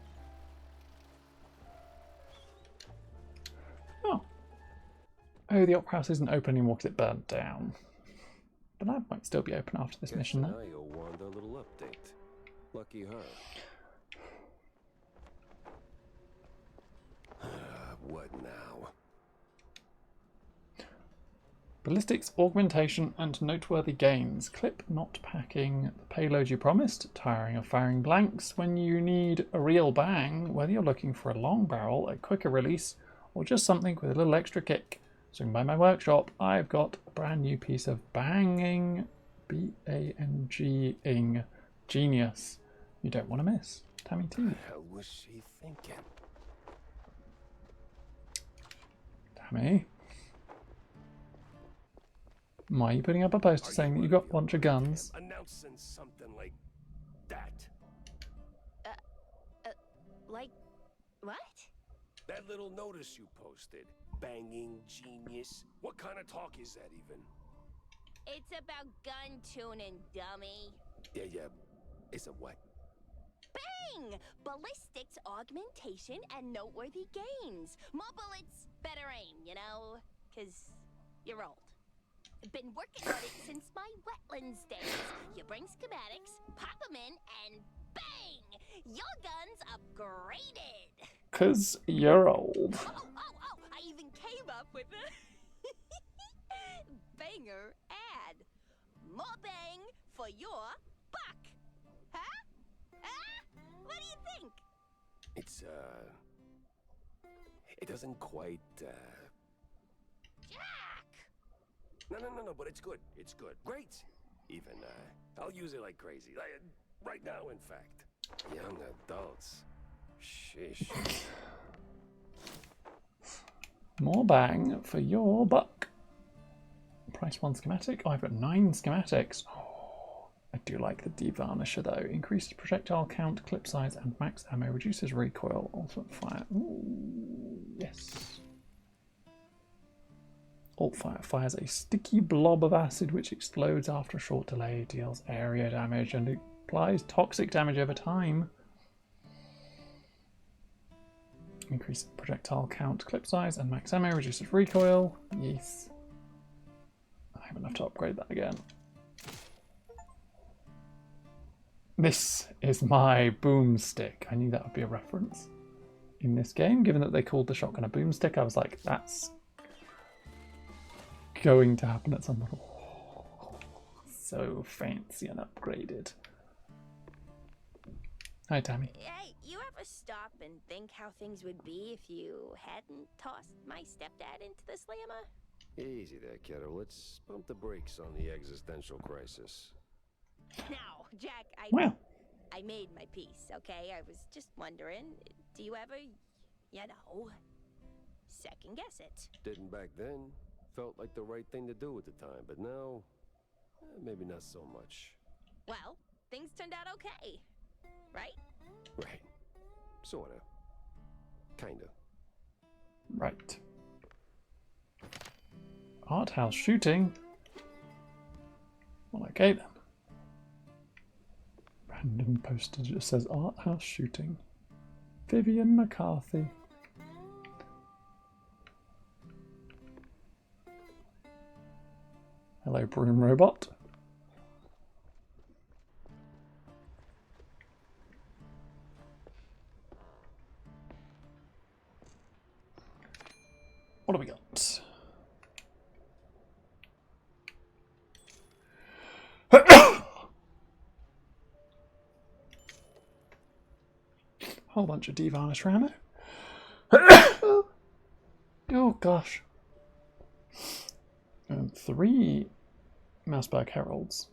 Oh. Oh, the Opera House isn't open anymore because it burnt down. But that might still be open after this mission, though. Now you'll want a little update. Lucky her. What now? Ballistics, augmentation, and noteworthy gains. Clip not packing the payload you promised. Tiring of firing blanks when you need a real bang. Whether you're looking for a long barrel, a quicker release, or just something with a little extra kick. Swing by my workshop. I've got a brand new piece of banging, B-A-N-G-ing genius. You don't want to miss. Tammy T. What the hell was she thinking? Tammy. Why are you putting up a poster saying that you've got a bunch of guns? Announcing something like that. Like what? That little notice you posted. Banging genius. What kind of talk is that even? It's about gun tuning, dummy. Yeah. It's a what? Bang! Ballistics, augmentation, and noteworthy gains. More bullets, better aim, you know? 'Cause you're old. Been working on it since my wetlands days. You bring schematics, pop them in, and bang! Your gun's upgraded. 'Cause you're old. Oh, I even came up with a banger ad. More bang for your buck. Huh? What do you think? It's, it doesn't quite, Jack! No, but it's good. It's good. Great! Even, I'll use it like crazy. Like, right now, in fact. Young adults. Sheesh. More bang for your buck. Price 1 schematic. Oh, I've got 9 schematics. Oh, I do like the devarnisher though. Increases projectile count, clip size, and max ammo. Reduces recoil. Ultimate fire. Ooh, yes. Alt fire fires a sticky blob of acid which explodes after a short delay, deals area damage, and applies toxic damage over time. Increase projectile count, clip size, and max ammo. Reduces recoil. Yes. I have enough to upgrade that again. This is my boomstick. I knew that would be a reference in this game. Given that they called the shotgun a boomstick, I was like, that's going to happen at some point. Oh, so fancy and upgraded. Hi, Tammy. Hey, you ever stop and think how things would be if you hadn't tossed my stepdad into the slammer? Easy there, kiddo. Let's pump the brakes on the existential crisis. Now, Jack, I made my peace, okay? I was just wondering, do you ever, second guess it? Didn't back then. Felt like the right thing to do at the time, but now, maybe not so much. Well, things turned out okay, right? Right. Sorta. Kinda. Right. Art house shooting. Well, okay then. Random postage that says art house shooting. Vivian McCarthy. Hello, broom robot. What do we got? Whole bunch of D-varnish ammo. Oh gosh. And 3 Mousebag Heralds.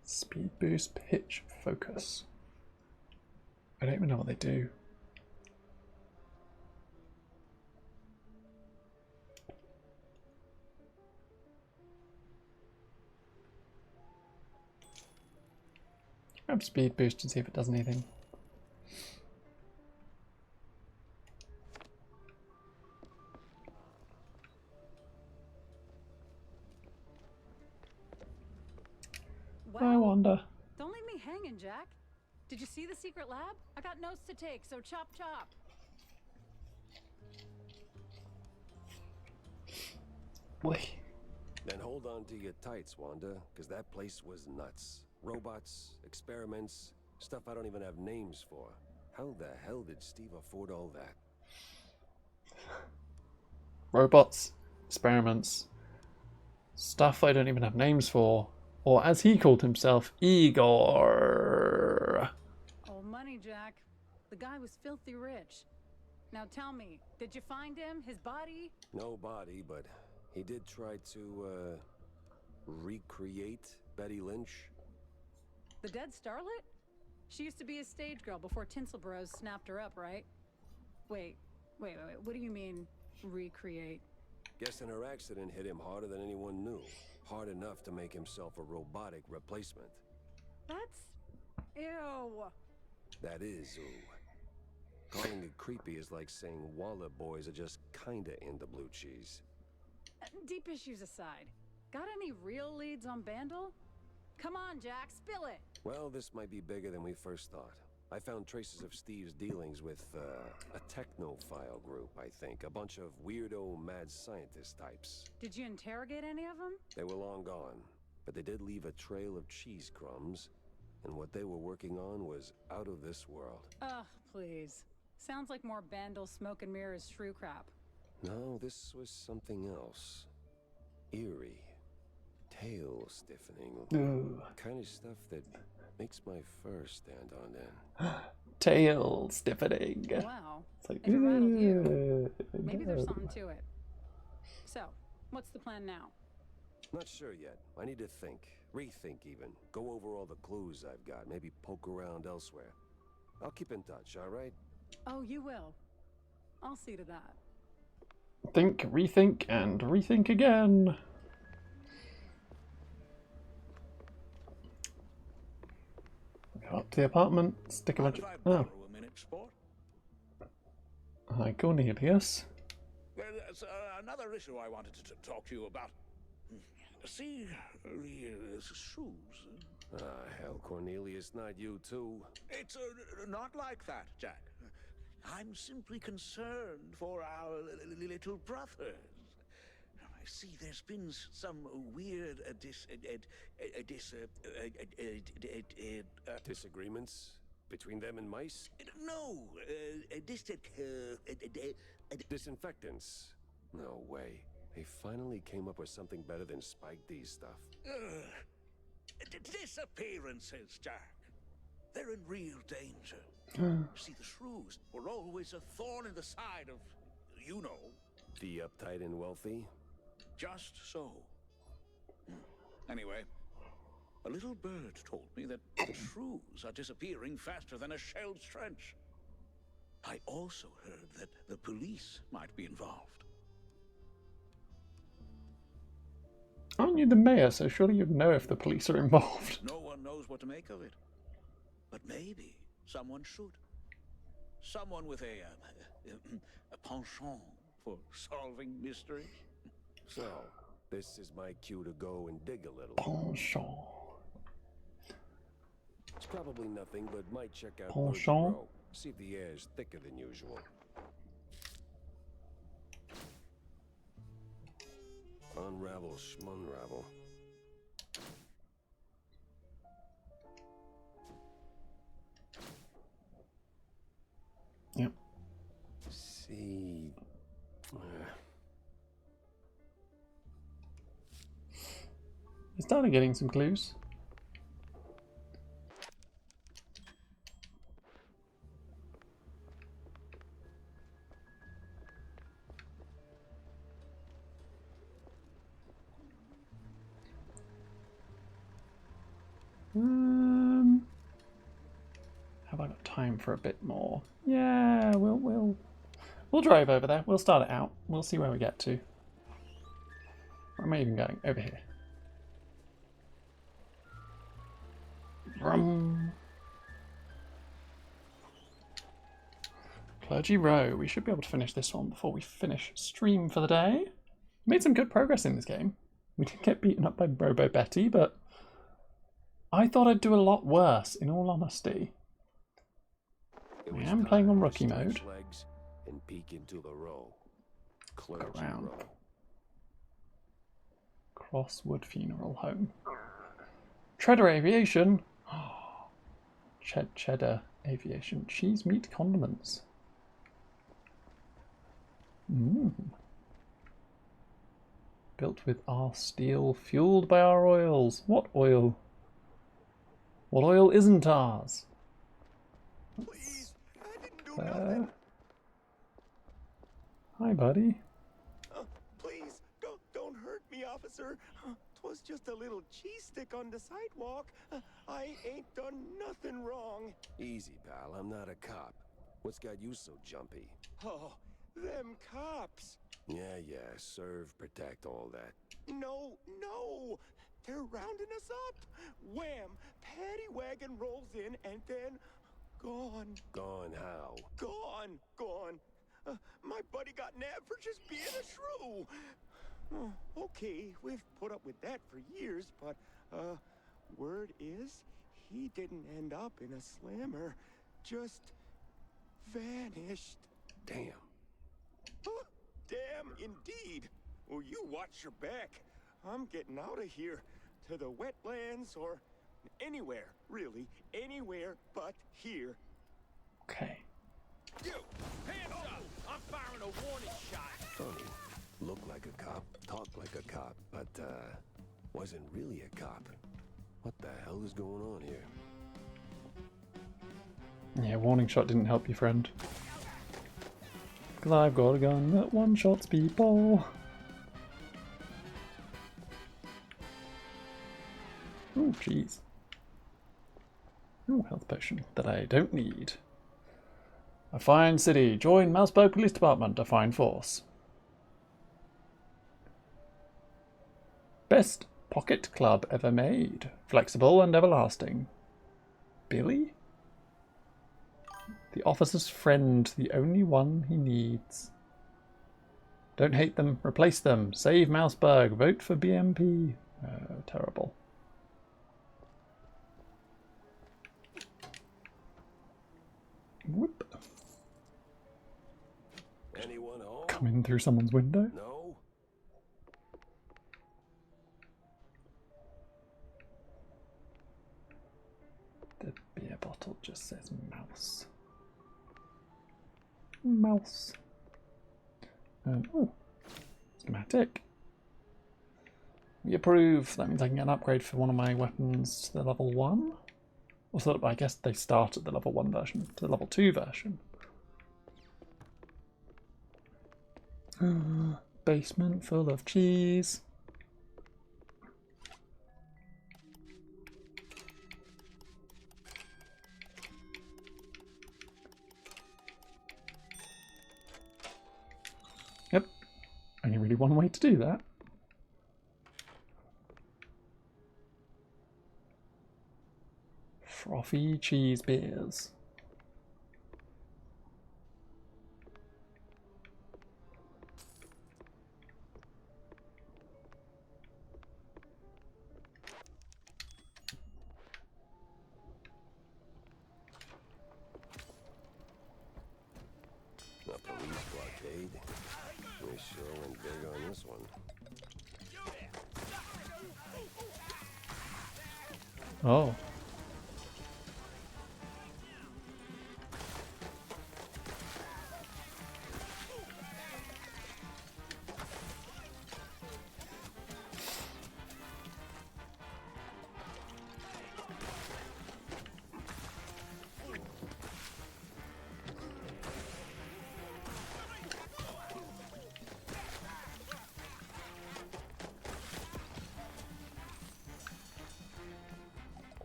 Speed boost, pitch, focus. I don't even know what they do. Grab speed boost and see if it does anything. Well, I wonder. Don't leave me hanging, Jack. Did you see the secret lab? I got notes to take, so chop chop. Boy. Then hold on to your tights, Wanda, because that place was nuts. Robots, experiments, stuff I don't even have names for. How the hell did Steve afford all that? Robots, experiments, stuff I don't even have names for, or as he called himself, Igor. Oh, money, Jack. The guy was filthy rich. Now tell me, did you find him? His body? No body, but he did try to, recreate Betty Lynch. The dead starlet? She used to be a stage girl before Tinsel Bros snapped her up, right? Wait. What do you mean, recreate? Guessing her accident hit him harder than anyone knew. Hard enough to make himself a robotic replacement. That's... ew. That is, ooh. Calling it creepy is like saying Waller boys are just kinda into blue cheese. Deep issues aside, got any real leads on Bandle? Come on, Jack, spill it! Well, this might be bigger than we first thought. I found traces of Steve's dealings with, a technophile group, I think. A bunch of weirdo mad scientist types. Did you interrogate any of them? They were long gone, but they did leave a trail of cheese crumbs, and what they were working on was out of this world. Ugh, please. Sounds like more Bandle smoke and mirrors shrew crap. No, this was something else. Eerie. Tail stiffening. Ooh. Kind of stuff that makes my fur stand on end. Tail stiffening. Wow. It's like, If it rattled you, maybe there's something to it. So, what's the plan now? Not sure yet. I need to think. Rethink even. Go over all the clues I've got. Maybe poke around elsewhere. I'll keep in touch, alright? Oh, you will. I'll see to that. Think, rethink, and rethink again. Go up to the apartment, stick a bunch of... Oh. Hi, Cornelius. Well, there's another issue I wanted to talk to you about. See, these shoes. Hell, Cornelius, not you too. It's not like that, Jack. I'm simply concerned for our little brothers. see, there's been some weird Disagreements between them and mice? Disinfectants? No way. They finally came up with something better than Spike D's stuff. Disappearances, Jack. They're in real danger. See, the shrews were always a thorn in the side of, you know. The uptight and wealthy? Just so. Anyway, a little bird told me that the shrews are disappearing faster than a shelled trench. I also heard that the police might be involved. Aren't you the mayor, so surely you'd know if the police are involved. No one knows what to make of it. But maybe someone should. Someone with a penchant for solving mysteries. So, this is my cue to go and dig a little. Penchant. It's probably nothing, but might check out Penchant? Row. See if the air's thicker than usual. Unravel schmunravel. Yep. See. I started getting some clues. Have I got time for a bit more? Yeah, we'll drive over there. We'll start it out. We'll see where we get to. Where am I even going? Over here. Vroom. Clergy Row. We should be able to finish this one before we finish stream for the day. Made some good progress in this game. We didn't get beaten up by Robo Betty, but I thought I'd do a lot worse, in all honesty. I am playing on rookie mode. Legs and peek into the row. Look around. Crosswood Funeral Home. Cheddar Aviation. Cheddar Aviation. Cheese, meat, condiments. Built with our steel, fueled by our oils. What oil? What oil isn't ours? Please, I didn't do nothing. Hi, buddy. Please, don't hurt me, officer. 'Twas just a little cheese stick on the sidewalk. I ain't done nothing wrong. Easy, pal. I'm not a cop. What's got you so jumpy? Oh, them cops. Yeah, serve, protect, all that. No. They're rounding us up. Wham! Paddy wagon rolls in and then gone. Gone how? Gone. My buddy got nabbed for just being a shrew. Okay, we've put up with that for years, but word is he didn't end up in a slammer. Just vanished. Damn. Damn indeed. Well, you watch your back. I'm getting out of here. To the wetlands or anywhere, really. Anywhere but here. Okay. You! Hands up! I'm firing a warning shot! Funny. Look like a cop, talk like a cop, but wasn't really a cop. What the hell is going on here? Yeah, warning shot didn't help you, friend. Because I've got a gun that one-shots people. Oh, jeez. Oh, health potion that I don't need. A fine city. Join Mousebow Police Department. A fine force. Best pocket club ever made. Flexible and everlasting. Billy? The officer's friend. The only one he needs. Don't hate them. Replace them. Save Mouseburg. Vote for BMP. Oh, terrible. Whoop. Anyone home? Come in through someone's window. No? just says mouse. Mouse. Oh, schematic. We approve. That means I can get an upgrade for one of my weapons to the level 1. Also, I guess they start at the level 1 version to the level 2 version. Basement full of cheese. Yep, only really one way to do that. Frothy cheese beers. A police blockade? We sure went big on this one. Oh.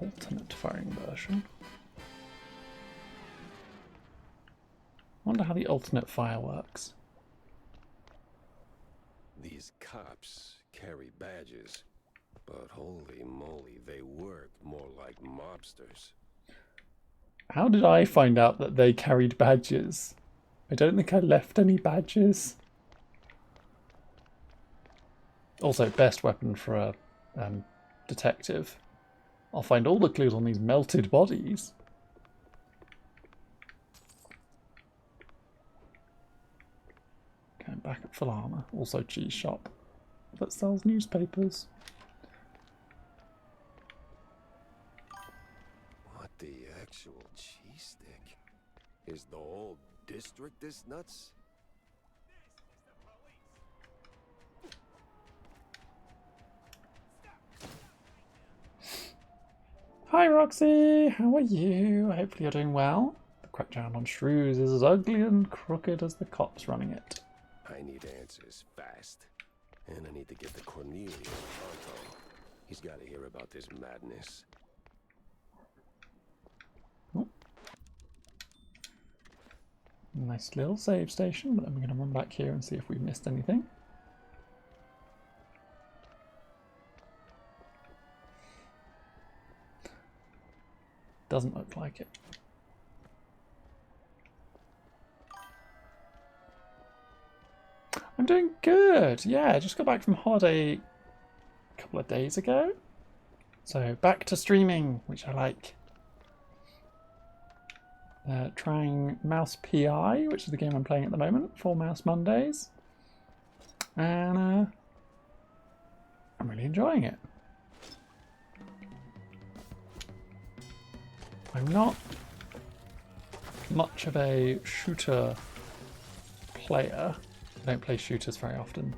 Alternate firing version. Wonder how the alternate fire works. These cops carry badges, but holy moly, they work more like mobsters. How did I find out that they carried badges? I don't think I left any badges. Also, best weapon for a detective. I'll find all the clues on these melted bodies. Okay, back at full armor. Also cheese shop that sells newspapers. What the actual cheese stick? Is the whole district this nuts? Hi Roxy, how are you? Hopefully you're doing well. The crackdown on shrews is as ugly and crooked as the cops running it. I need answers fast. And I need to get the Cornelius pronto. He's got to hear about this madness. Oh. Nice little save station, but then we're going to run back here and see if we've missed anything. Doesn't look like it. I'm doing good. Yeah, I just got back from holiday a couple of days ago. So back to streaming, which I like. Trying Mouse PI, which is the game I'm playing at the moment, for Mouse Mondays. And I'm really enjoying it. I'm not much of a shooter player. I don't play shooters very often.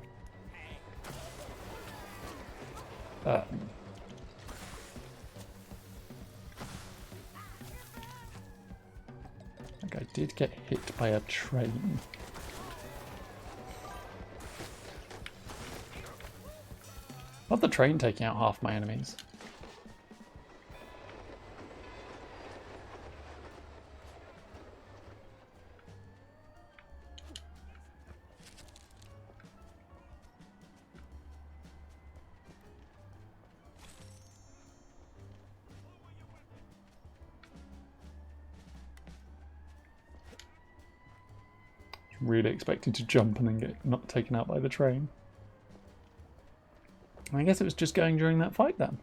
Like I did get hit by a train. Love the train taking out half my enemies. Really expecting to jump and then get not taken out by the train. And I guess it was just going during that fight then.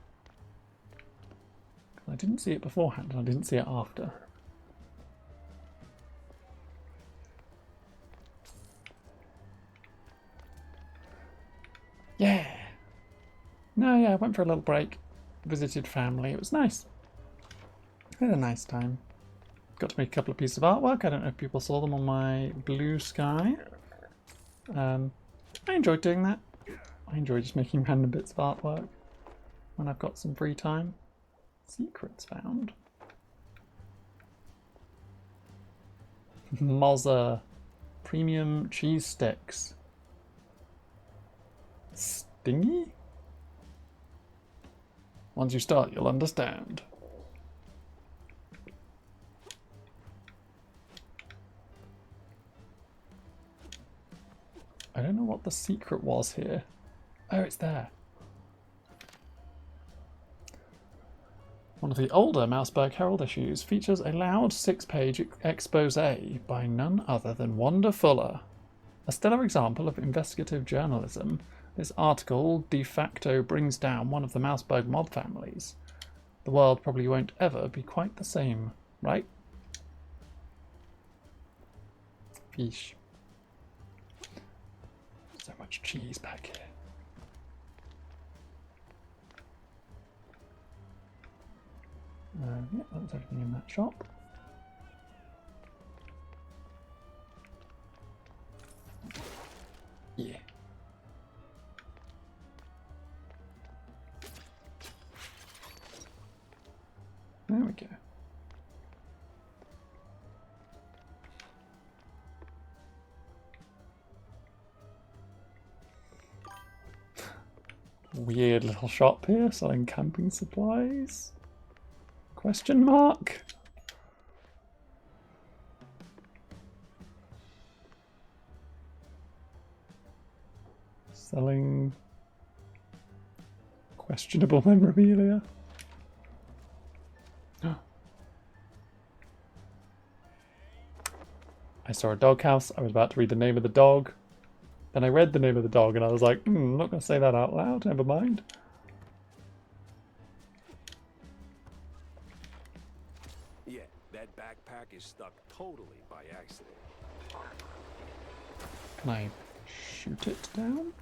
I didn't see it beforehand and I didn't see it after. Yeah. No, yeah, I went for a little break. Visited family. It was nice. I had a nice time. got to make a couple of pieces of artwork. I don't know if people saw them on my blue sky. I enjoyed doing that. I enjoy just making random bits of artwork when I've got some free time. Secrets found. Mozza premium cheese sticks. Stingy? Once you start, you'll understand. I don't know what the secret was here. Oh, it's there. One of the older Mouseberg Herald issues features a loud 6-page expose by none other than Wanda Fuller. A stellar example of investigative journalism, this article de facto brings down one of the Mouseberg mob families. The world probably won't ever be quite the same, right? Fish. So much cheese back here. Yeah, that was everything in that shop. Yeah. There we go. Weird little shop here selling camping supplies. Question mark? Selling questionable memorabilia. I saw a doghouse. I was about to read the name of the dog. Then I read the name of the dog and I was like, I'm not going to say that out loud. Never mind. Yeah, that backpack is stuck totally by accident. Can I shoot it down?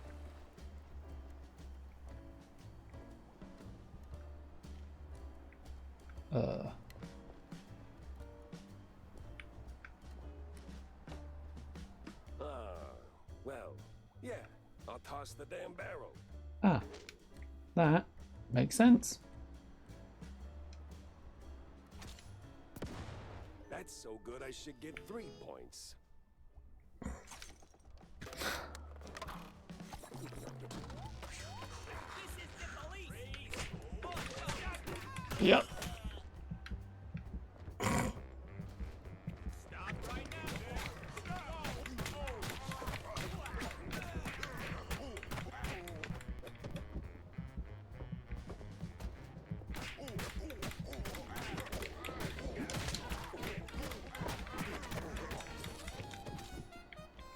Well, yeah, I'll toss the damn barrel. Ah, that makes sense. That's so good I should get 3 points. Yep.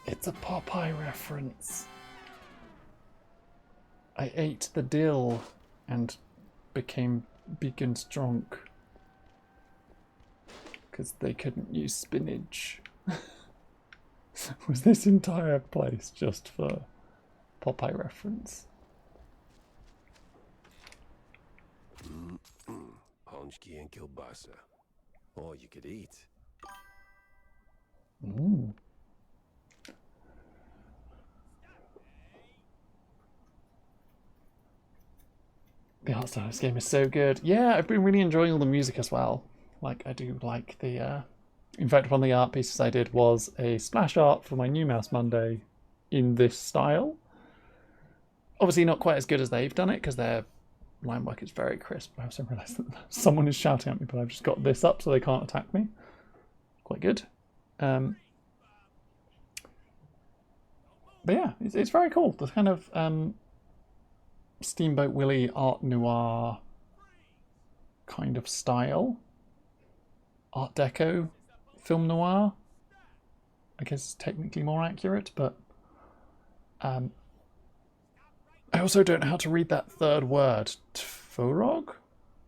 It's a Popeye reference. I ate the dill and became big and strong because they couldn't use spinach. Was this entire place just for Popeye reference? Honchki and kielbasa. All you could eat. Ooh. The art style of this game is so good. Yeah, I've been really enjoying all the music as well. Like, I do like the... In fact, one of the art pieces I did was a splash art for my new Mouse Monday in this style. Obviously not quite as good as they've done it, because their line work is very crisp. I also realised that someone is shouting at me, but I've just got this up so they can't attack me. Quite good. But yeah, it's very cool. The kind of... Steamboat Willie art noir kind of style. Art Deco film noir. I guess it's technically more accurate, but I also don't know how to read that third word. Tvorog?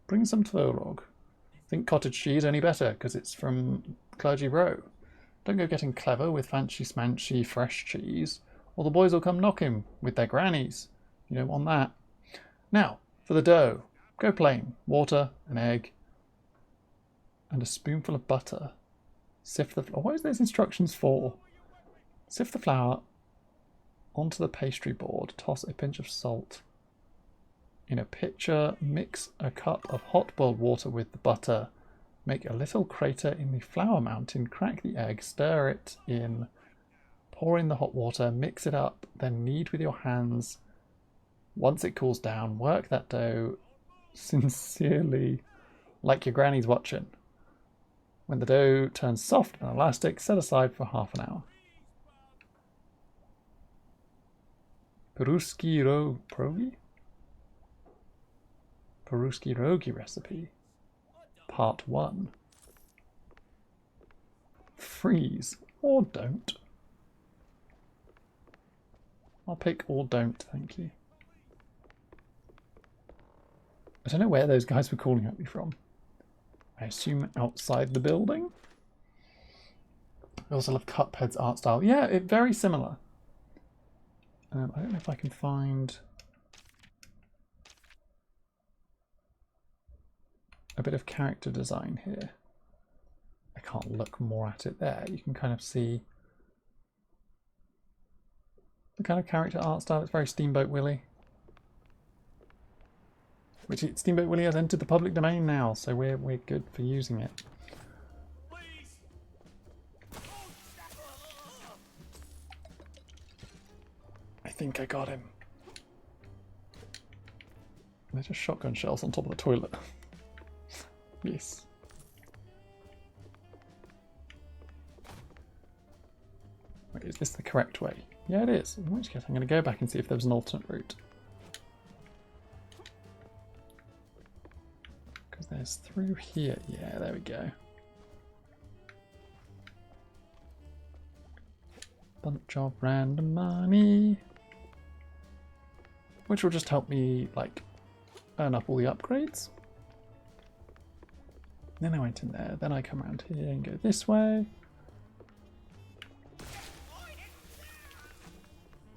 Bring some Tvorog. I think cottage cheese any better because it's from Clergy Row. Don't go getting clever with fancy smanchy fresh cheese, or the boys will come knocking with their grannies. You don't want that. Now, for the dough, go plain. Water, an egg, and a spoonful of butter. Sift the flour. What is those instructions for? Sift the flour onto the pastry board. Toss a pinch of salt in a pitcher. Mix a cup of hot boiled water with the butter. Make a little crater in the flour mountain. Crack the egg. Stir it in. Pour in the hot water. Mix it up. Then knead with your hands. Once it cools down, work that dough sincerely like your granny's watching. When the dough turns soft and elastic, set aside for half an hour. Peruski rogi recipe. Part 1. Freeze or don't. I'll pick or don't, thank you. I don't know where those guys were calling at me from. I assume outside the building. I also love Cuphead's art style. Yeah, very similar. I don't know if I can find a bit of character design here. I can't look more at it there. You can kind of see the kind of character art style. It's very Steamboat Willie. Which Steamboat Willie has entered the public domain now, so we're good for using it. I think I got him. They're just shotgun shells on top of the toilet. Yes. Wait, is this the correct way? Yeah, it is. In which case I'm going to go back and see if there's an alternate route. Because there's through here. Yeah, there we go. Bunch of random money. Which will just help me, like, earn up all the upgrades. Then I went in there. Then I come around here and go this way.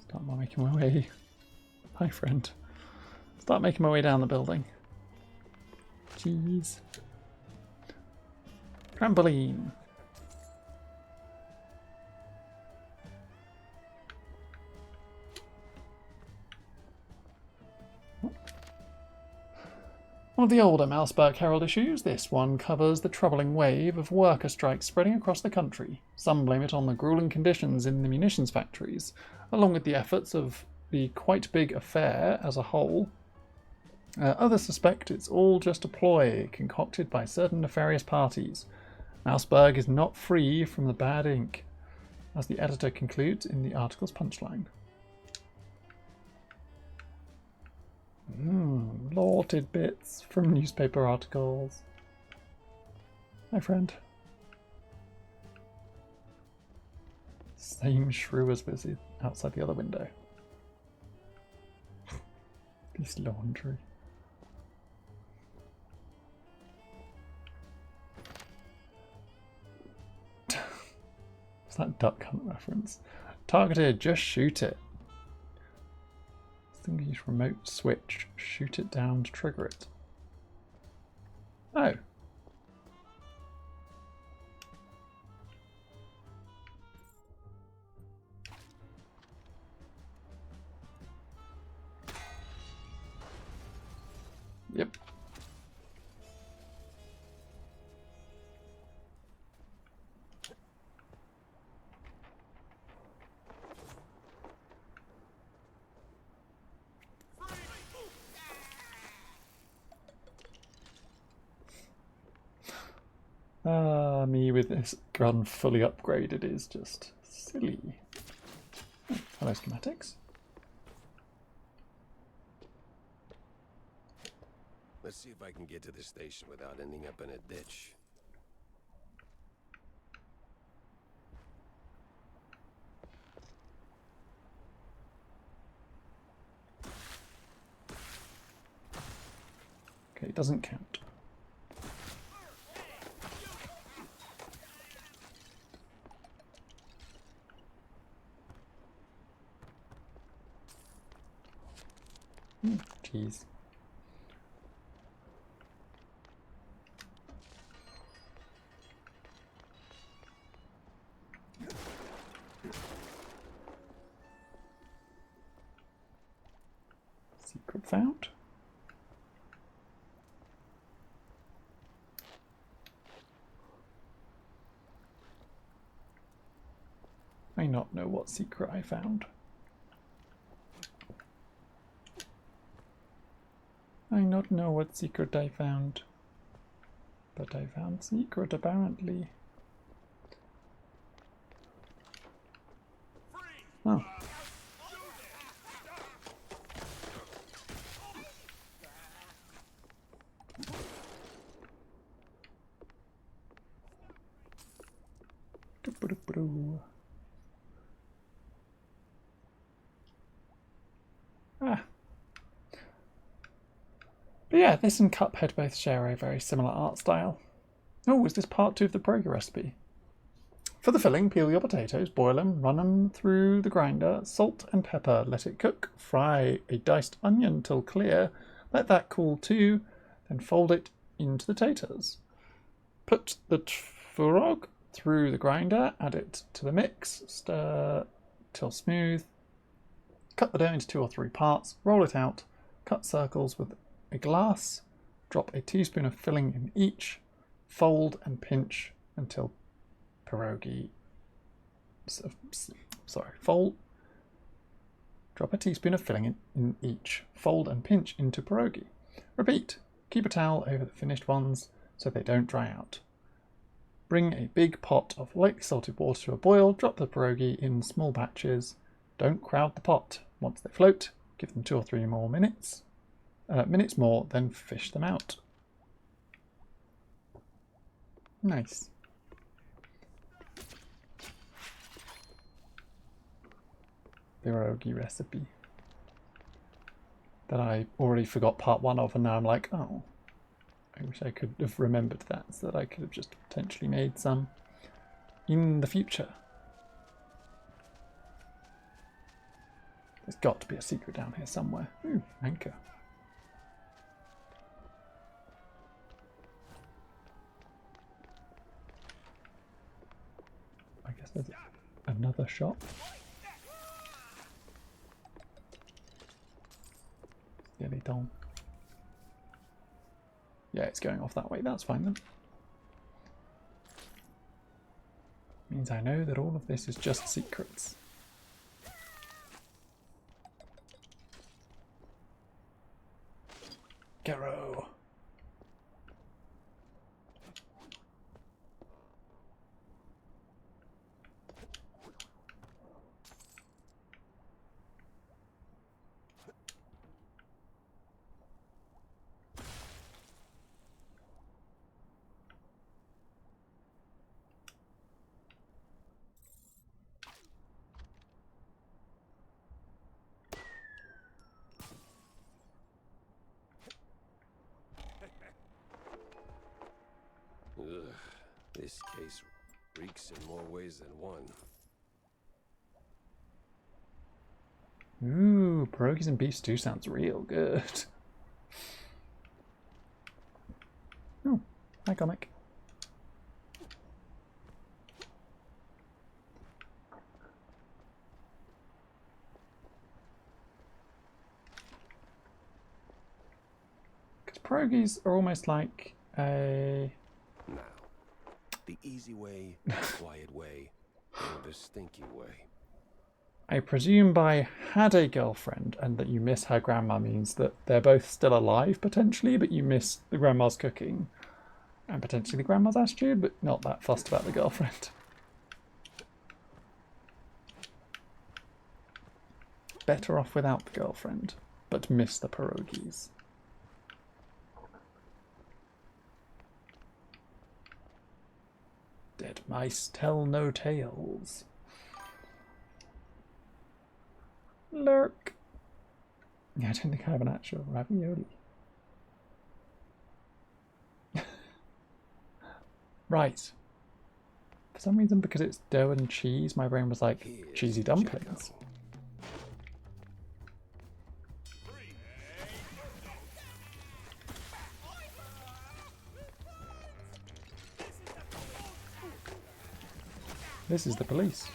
Start making my way. Hi, friend. Start making my way down the building. Jeez. Trampoline. One of the older Mouseburg Herald issues, this one covers the troubling wave of worker strikes spreading across the country. Some blame it on the grueling conditions in the munitions factories, along with the efforts of the quite big affair as a whole. Others suspect it's all just a ploy concocted by certain nefarious parties. Mouseburg is not free from the bad ink, as the editor concludes in the article's punchline. Lore tidbits from newspaper articles. Hi, friend. Same shrew as busy outside the other window. This laundry. Is that Duck Hunt reference? Targeted, just shoot it. Use remote switch. Shoot it down to trigger it. Oh. Yep. Me with this gun fully upgraded is just silly. Oh, hello, schematics. Let's see if I can get to the station without ending up in a ditch. Okay, it doesn't count. Jeez. Secret found. I not know what secret I found. I not know what secret I found. But I found secret apparently. Oh. Ah. But yeah, this and Cuphead both share a very similar art style. Oh, is this part 2 of the Pierogi recipe? For the filling, peel your potatoes, boil them, run them through the grinder, salt and pepper, let it cook, fry a diced onion till clear, let that cool too, then fold it into the taters. Put the tvorog through the grinder, add it to the mix, stir till smooth, cut the dough into 2 or 3 parts, roll it out, cut circles with a glass, drop a teaspoon of filling in each, fold and pinch until pierogi. Fold. Drop a teaspoon of filling in each, fold and pinch into pierogi. Repeat. Keep a towel over the finished ones so they don't dry out. Bring a big pot of lightly salted water to a boil, drop the pierogi in small batches. Don't crowd the pot. Once they float, give them 2 or 3 more minutes. Minutes more, then fish them out. Nice. Pierogi recipe that I already forgot part 1 of, and now I'm like, oh, I wish I could have remembered that so that I could have just potentially made some in the future. There's got to be a secret down here somewhere. Ooh, anchor. I guess there's another shop. Yeah, it's going off that way. That's fine then. Means I know that all of this is just secrets. Garo. Ugh, this case reeks in more ways than one. Ooh, pierogies and beef stew sounds real good. Oh, hi comic. Because pierogies are almost like a... Now, the easy way, the quiet way, or the stinky way. I presume by had a girlfriend and that you miss her grandma means that they're both still alive potentially, but you miss the grandma's cooking and potentially the grandma's attitude, but not that fussed about the girlfriend. Better off without the girlfriend, but miss the pierogies. Dead mice tell no tales. Lurk. Yeah, I don't think I have an actual ravioli. Right. For some reason, because it's dough and cheese, my brain was like, cheesy dumplings. This is the police.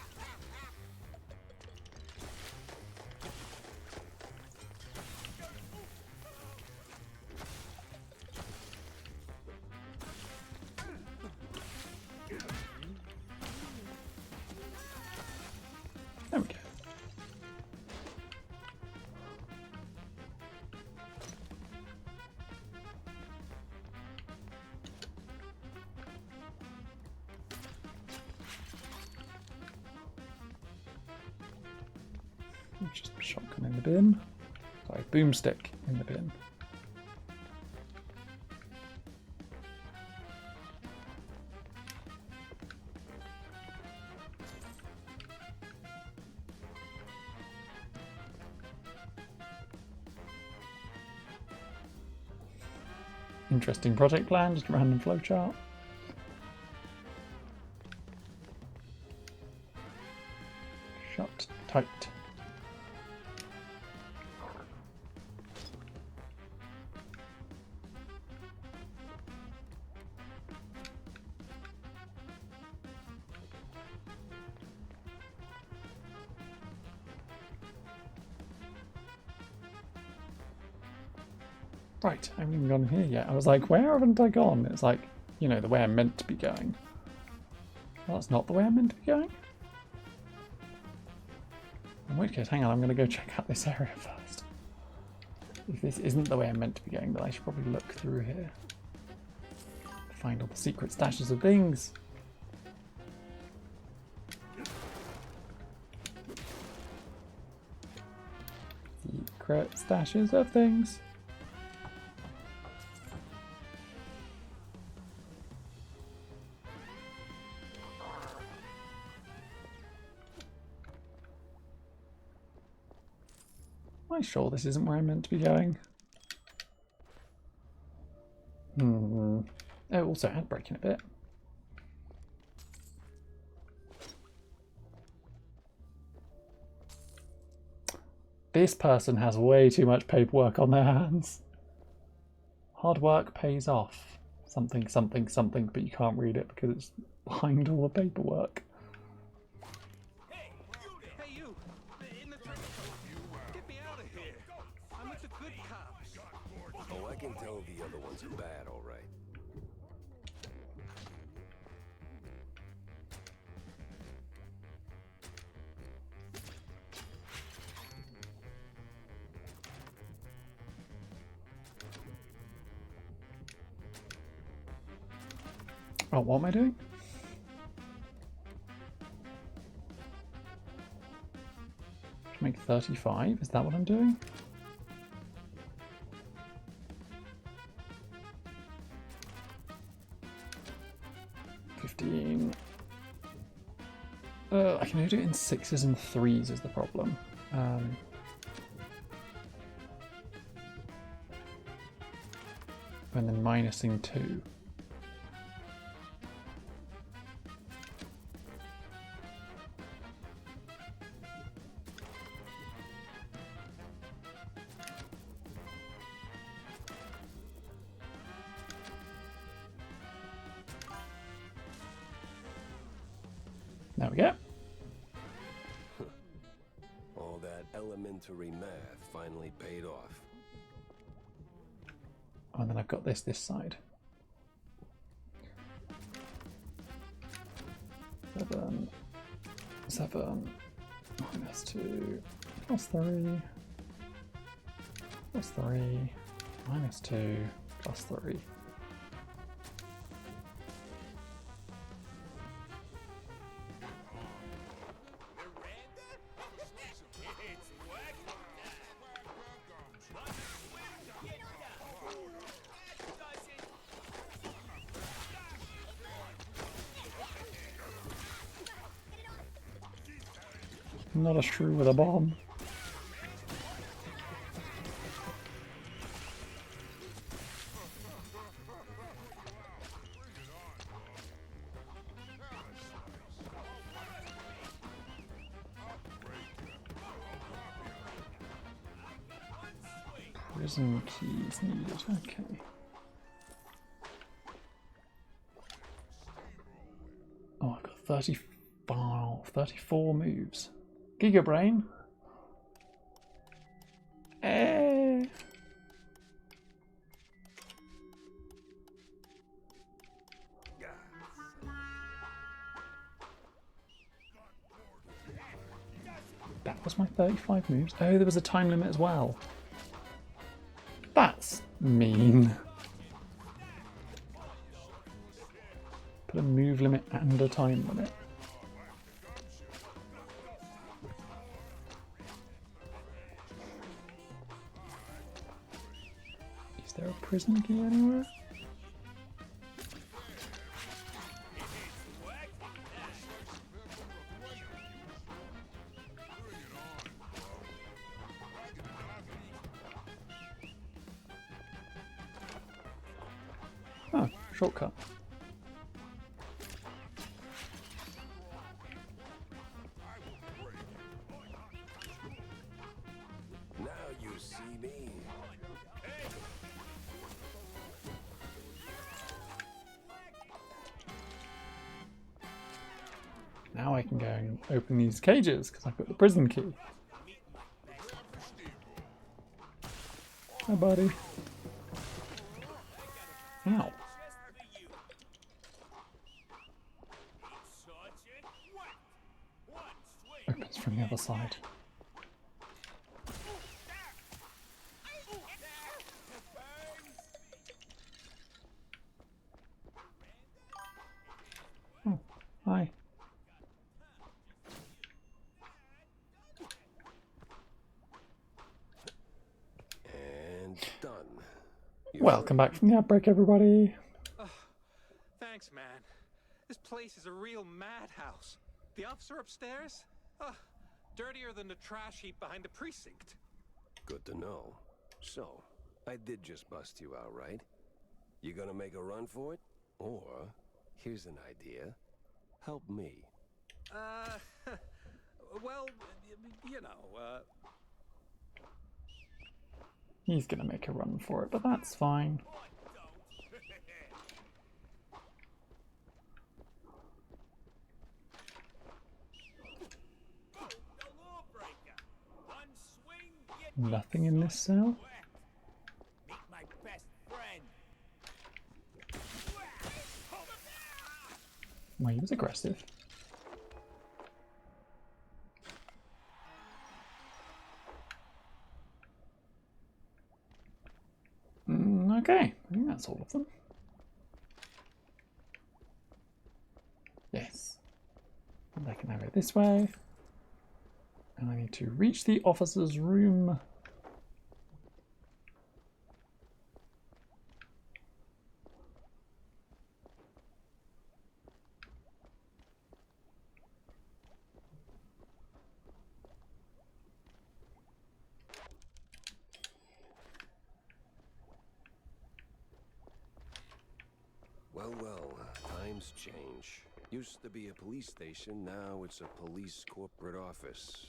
Just shotgun in the bin. Sorry, boomstick in the bin. Interesting project plan, just a random flowchart. Shut tight. Right, I haven't even gone here yet. I was like, where haven't I gone? It's like, you know, the way I'm meant to be going. Well, that's not the way I'm meant to be going. In which case, hang on, I'm going to go check out this area first. If this isn't the way I'm meant to be going, then I should probably look through here. Find all the secret stashes of things. Secret stashes of things. Am I sure this isn't where I'm meant to be going? Oh, also had breaking a bit. This person has way too much paperwork on their hands. Hard work pays off. Something, something, something, but you can't read it because it's behind all the paperwork. Oh, I can tell the other ones are bad, all right. Oh, what am I doing? Make 35, is that what I'm doing? I can only do it in 6s and 3s is the problem. And then minusing 2. There we go. All that elementary math finally paid off. And then I've got this side. 7, 7, minus 2, plus 3, plus 3, minus 2, plus 3. Not a shrew with a bomb. Prison keys needed, okay. Oh, I've got 34 moves. Giga Brain. That was my 35 moves. Oh, there was a time limit as well. That's mean. Put a move limit and a time limit. there a prison key anywhere? Oh, shortcut. Now you see me. Now I can go and open these cages because I've got the prison key. Hi, buddy. Ow. Opens from the other side. Oh, hi. And done. Welcome back from the outbreak, everybody. Thanks, man. This place is a real madhouse. The officer upstairs? Dirtier than the trash heap behind the precinct. Good to know. So, I did just bust you out, right? You gonna make a run for it? Or, here's an idea. Help me. Well, you know, He's gonna make a run for it, but that's fine. Nothing in this cell? Well, he was aggressive. Okay, I think that's all of them. Yes. And I can now go this way. And I need to reach the officer's room. Well, times change. Used to be a police station, now it's a police corporate office.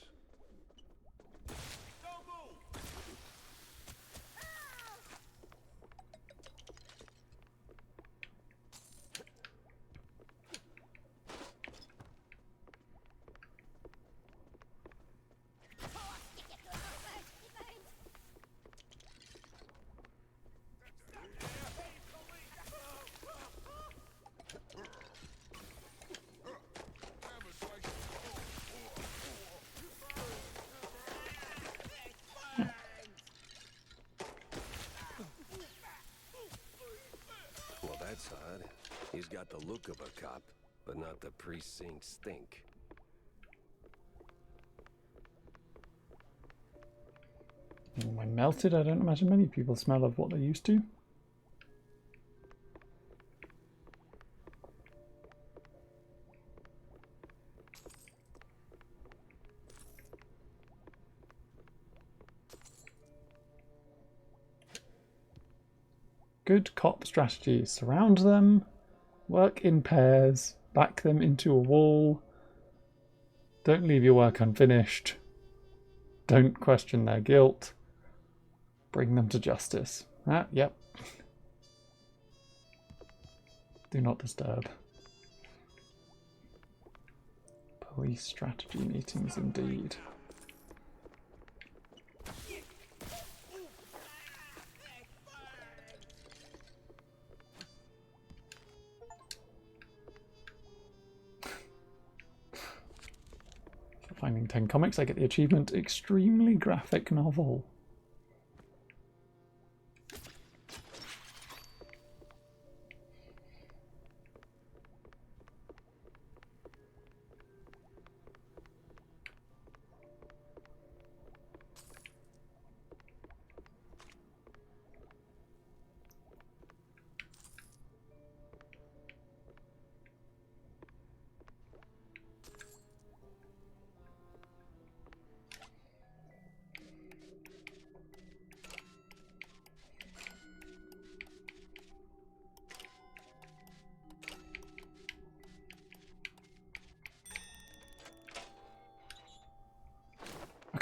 Well, that's odd. He's got the look of a cop, but not the precinct stink. When melted, I don't imagine many people smell of what they used to. Good cop strategy. Surround them, work in pairs, back them into a wall. Don't leave your work unfinished. Don't question their guilt. Bring them to justice. Yep. Do not disturb. Police strategy meetings indeed. For finding 10 comics, I get the achievement Extremely Graphic Novel.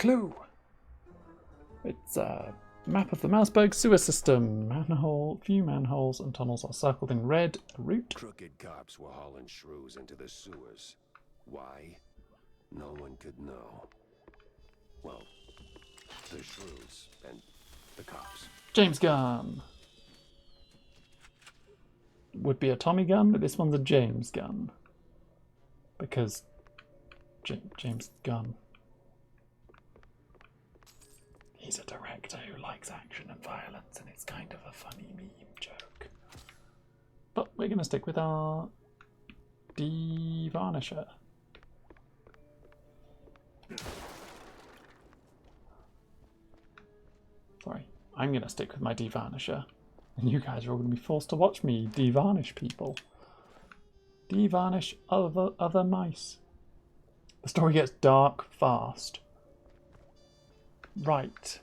clue. It's a map of the Mouseburg sewer system. Few manholes and tunnels are circled in red. A route. Crooked cops were hauling shrews into the sewers. Why? No one could know. Well, the shrews and the cops. James gun. Would be a Tommy gun, but this one's a James gun. Because James Gunn. He's a director who likes action and violence, and it's kind of a funny meme joke. But we're going to stick with our de-varnisher. Sorry, I'm going to stick with my de-varnisher. And you guys are all going to be forced to watch me de-varnish people. De-varnish other mice. The story gets dark fast. Right.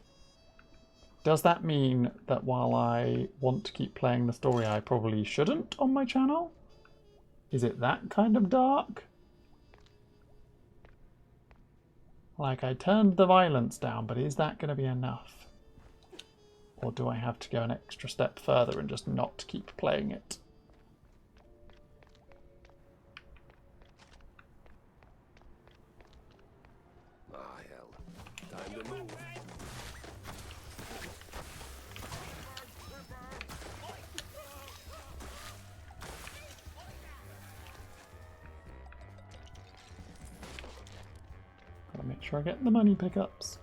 Does that mean that while I want to keep playing the story, I probably shouldn't on my channel? Is it that kind of dark? Like, I turned the violence down, but is that going to be enough? Or do I have to go an extra step further and just not keep playing it? Ah, hell. Time to move. Gotta make sure I get the money pickups.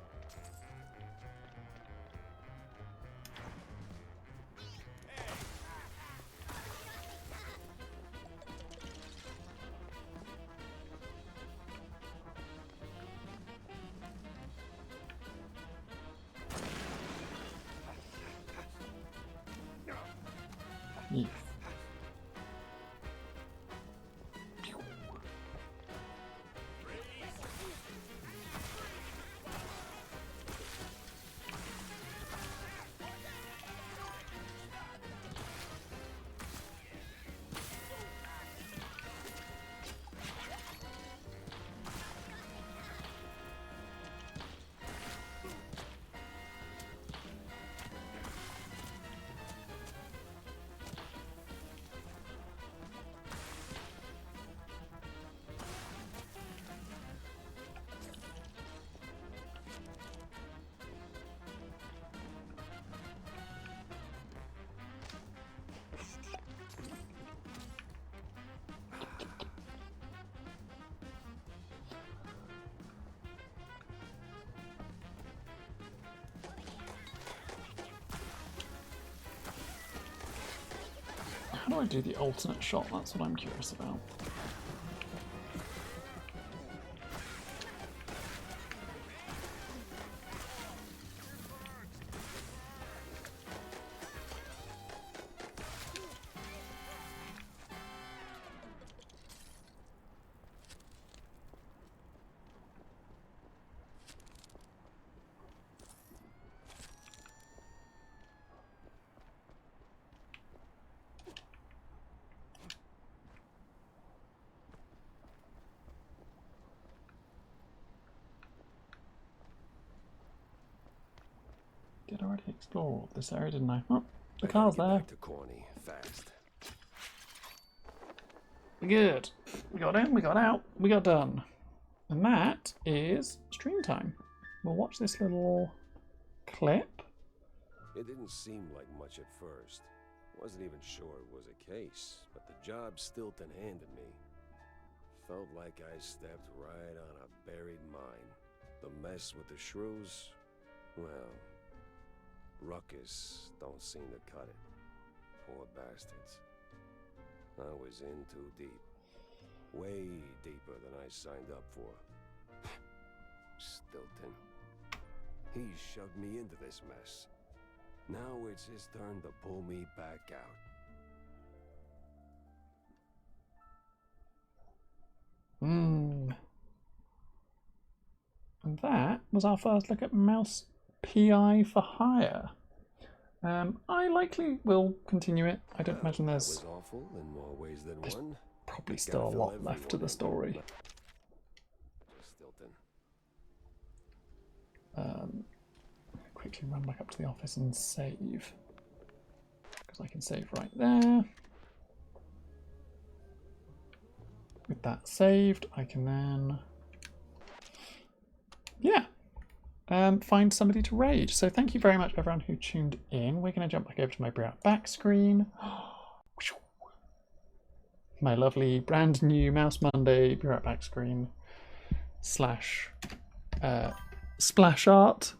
Yeah. How do I do the alternate shot? That's what I'm curious about. Did I already explore this area, didn't I? Oh, the car's there. Back to Corny, fast. Good. We got in, we got out, we got done. And that is stream time. We'll watch this little clip. It didn't seem like much at first. Wasn't even sure it was a case, but the job Stilton handed me felt like I stepped right on a buried mine. The mess with the shrews, well, Ruckus don't seem to cut it. Poor bastards. I was in too deep. Way deeper than I signed up for. Stilton. He shoved me into this mess. Now it's his turn to pull me back out. And that was our first look at Mouse PI for Hire. I likely will continue it. I don't imagine there's awful in more ways than one. Probably still a lot left to the story. Quickly run back up to the office and save. Because I can save right there. With that saved, I can then... yeah. Find somebody to raid. So thank you very much everyone who tuned in. We're going to jump back over to my back screen. My lovely brand new Mouse Monday back screen / splash art.